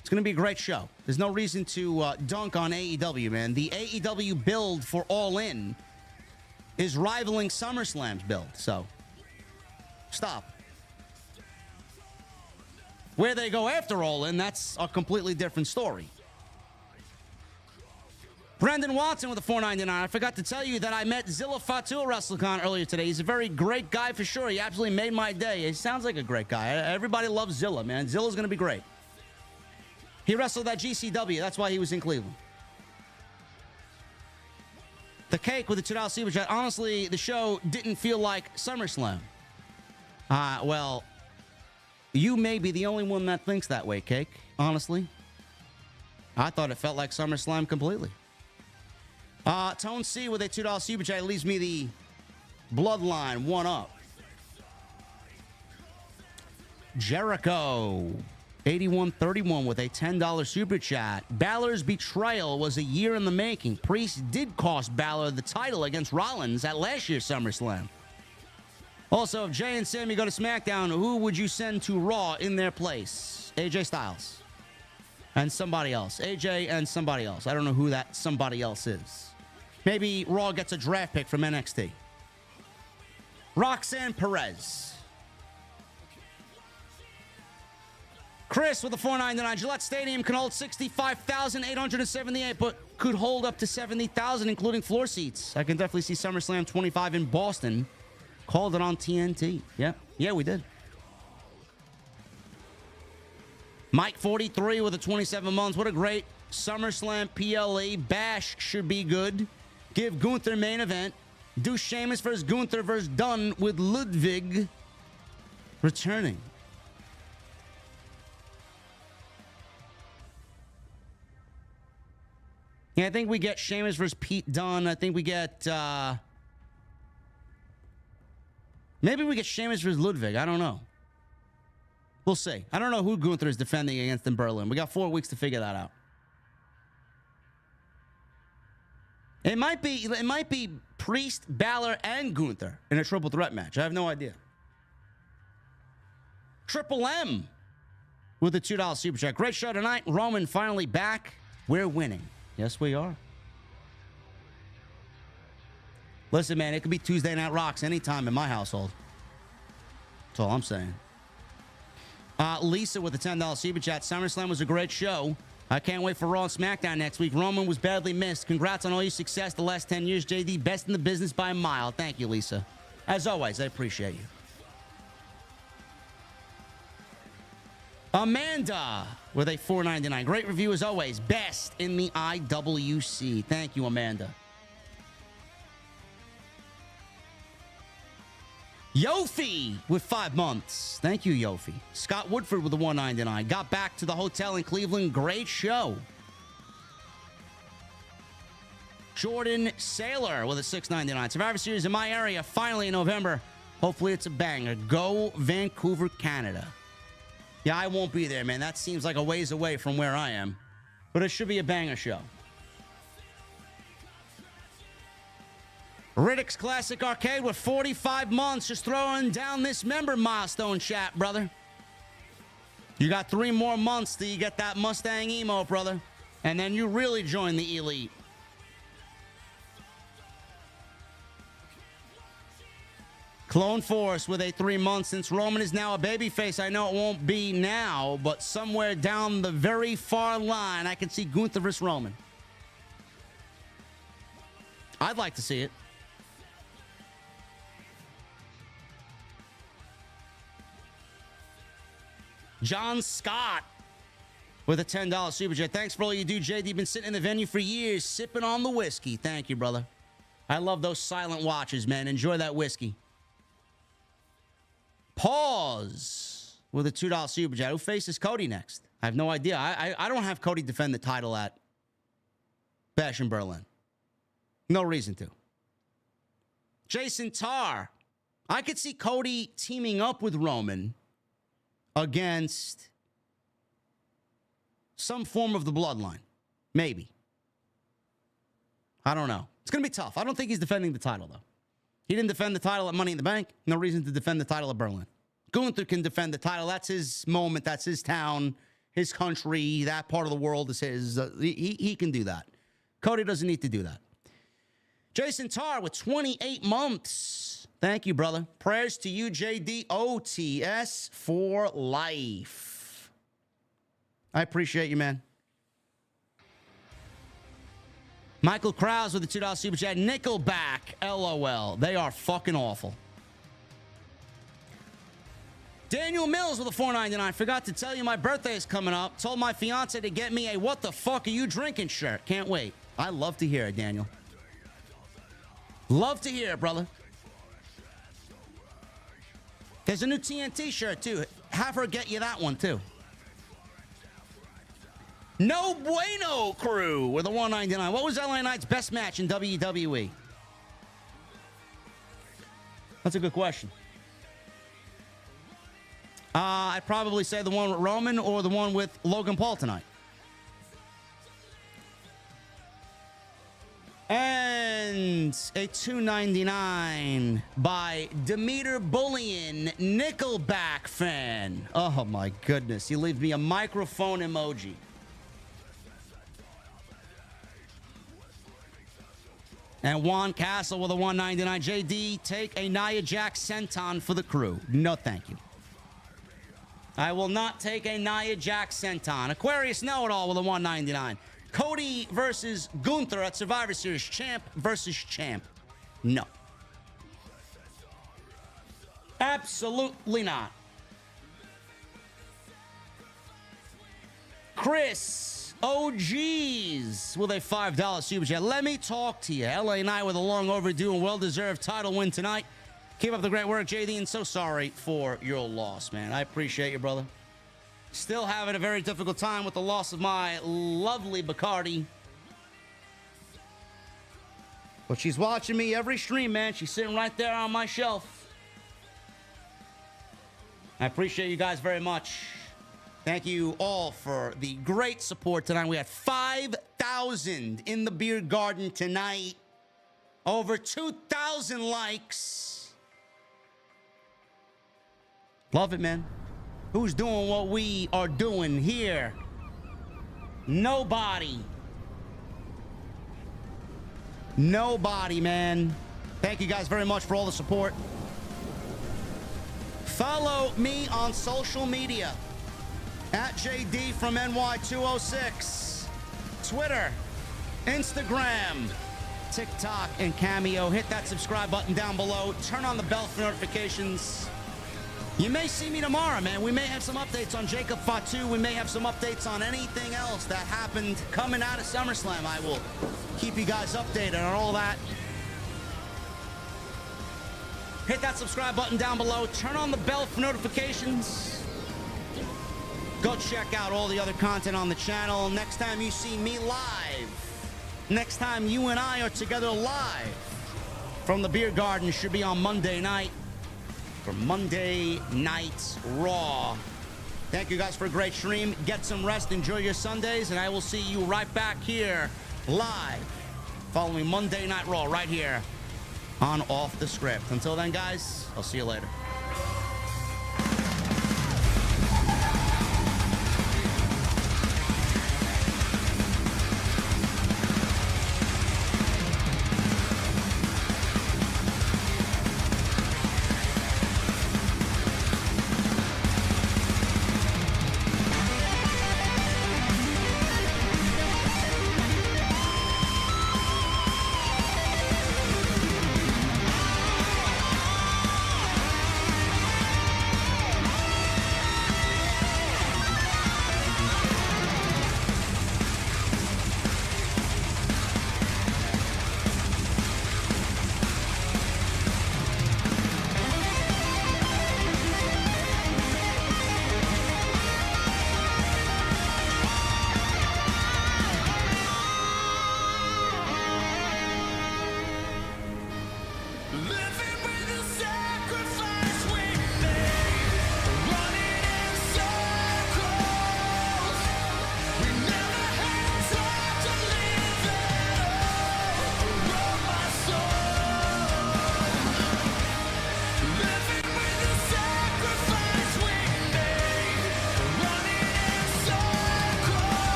It's going to be a great show. There's no reason to dunk on AEW, man. The AEW build for All In is rivaling SummerSlam's build, so stop. Where they go after All In, that's a completely different story. Brendan Watson with a $4.99. I forgot to tell you that I met Zilla Fatu at WrestleCon earlier today. He's a very great guy for sure. He absolutely made my day. He sounds like a great guy. Everybody loves Zilla, man. Zilla's going to be great. He wrestled at GCW. That's why he was in Cleveland. The Cake with the $2 super chat. Honestly, the show didn't feel like SummerSlam. Well, you may be the only one that thinks that way, Cake. Honestly. I thought it felt like SummerSlam completely. Tone C with a $2 super chat leaves me the Bloodline 1-up. Jericho 8131 with a $10 super chat. Balor's betrayal was a year in the making. Priest did cost Balor the title against Rollins at last year's SummerSlam. Also, if Jay and Sami go to SmackDown, who would you send to Raw in their place? AJ Styles. And somebody else. AJ and somebody else. I don't know who that somebody else is. Maybe Raw gets a draft pick from NXT. Roxanne Perez. Chris with the 499. Gillette Stadium can hold 65,878, but could hold up to 70,000, including floor seats. I can definitely see SummerSlam 25 in Boston. Called it on TNT. Yeah, we did. Mike 43 with the 27 months. What a great SummerSlam PLE. Bash should be good. Give Gunther main event. Do Sheamus versus Gunther versus Dunn with Ludwig returning. Yeah, I think we get Sheamus versus Pete Dunne. I think we get... maybe we get Sheamus versus Ludwig. I don't know. We'll see. I don't know who Gunther is defending against in Berlin. We got 4 weeks to figure that out. It might be Priest, Balor, and Gunther in a triple threat match. I have no idea. Triple M with the $2 super chat. Great show tonight. Roman finally back. We're winning. Yes, we are. Listen, man, it could be Tuesday Night Rocks anytime in my household. That's all I'm saying. Lisa with the $10 super chat. SummerSlam was a great show. I can't wait for Raw and SmackDown next week. Roman was badly missed. Congrats on all your success the last 10 years, JD. Best in the business by a mile. Thank you, Lisa. As always, I appreciate you. Amanda with a $4.99. Great review as always. Best in the IWC. Thank you, Amanda. Yofi with 5 months. Thank you, Yofi. Scott Woodford with a $1.99. Got back to the hotel in Cleveland. Great show. Jordan Saylor with a $6.99. Survivor Series in my area finally in November. Hopefully it's a banger. Go Vancouver, Canada. Yeah, I won't be there, man. That seems like a ways away from where I am. But it should be a banger show. Riddick's Classic Arcade with 45 months. Just throwing down this member milestone chat, brother. You got 3 more months till you get that Mustang emo, brother. And then you really join the elite. Clone Force with a 3 months. Since Roman is now a babyface, I know it won't be now, but somewhere down the very far line, I can see Gunther versus Roman. I'd like to see it. John Scott with a $10 super chat. Thanks for all you do, JD. Been sitting in the venue for years, sipping on the whiskey. Thank you, brother. I love those silent watches, man. Enjoy that whiskey. Pause with a $2 super chat. Who faces Cody next? I have no idea. I don't have Cody defend the title at Bash in Berlin. No reason to. Jason Tarr. I could see Cody teaming up with Roman against some form of the Bloodline. Maybe. I don't know. It's going to be tough. I don't think he's defending the title, though. He didn't defend the title at Money in the Bank. No reason to defend the title at Berlin. Gunther can defend the title. That's his moment. That's his town, his country. That part of the world is his. He can do that. Cody doesn't need to do that. Jason Tarr with 28 months. Thank you, brother. Prayers to you, JD. OTS for life. I appreciate you, man. Michael Krause with the $2 super chat. Nickelback, LOL. They are fucking awful. Daniel Mills with a $4.99. Forgot to tell you my birthday is coming up. Told my fiance to get me a "What the fuck are you drinking" shirt. Can't wait. I love to hear it, Daniel. Love to hear it, brother. There's a new TNT shirt, too. Have her get you that one, too. No Bueno crew with a $1.99. What was LA Knight's best match in WWE? That's a good question. I'd probably say the one with Roman or the one with Logan Paul tonight. And a $2.99 by Demeter Bullion, Nickelback fan. Oh, my goodness. You leave me a microphone emoji. And Juan Castle with a $1.99. JD, take a Nia Jax senton for the crew. No, thank you. I will not take a Nia Jax senton. Aquarius Know-It-All with a 199. Cody versus Gunther at Survivor Series. Champ versus champ. No. Absolutely not. Chris OGs with a $5 super chat. Let me talk to you. LA Knight with a long overdue and well-deserved title win tonight. Keep up the great work, JD, and so sorry for your loss, man. I appreciate you, brother. Still having a very difficult time with the loss of my lovely Bacardi. But she's watching me every stream, man. She's sitting right there on my shelf. I appreciate you guys very much. Thank you all for the great support tonight. We had 5,000 in the beer garden tonight. Over 2,000 likes. Love it, man. Who's doing what we are doing here? Nobody. Nobody, man. Thank you guys very much for all the support. Follow me on social media at JDfromNY206. Twitter, Instagram, TikTok, and Cameo. Hit that subscribe button down below. Turn on the bell for notifications. You may see me tomorrow, man. We may have some updates on Jacob Fatu. We may have some updates on anything else that happened coming out of SummerSlam. I will keep you guys updated on all that. Hit that subscribe button down below. Turn on the bell for notifications. Go check out all the other content on the channel. Next time you see me live, next time you and I are together live from the beer garden should be on Monday night. For Monday Night Raw. Thank you guys for a great stream. Get some rest, enjoy your Sundays, and I will see you right back here live following Monday Night Raw right here on Off the Script. Until then, guys, I'll see you later.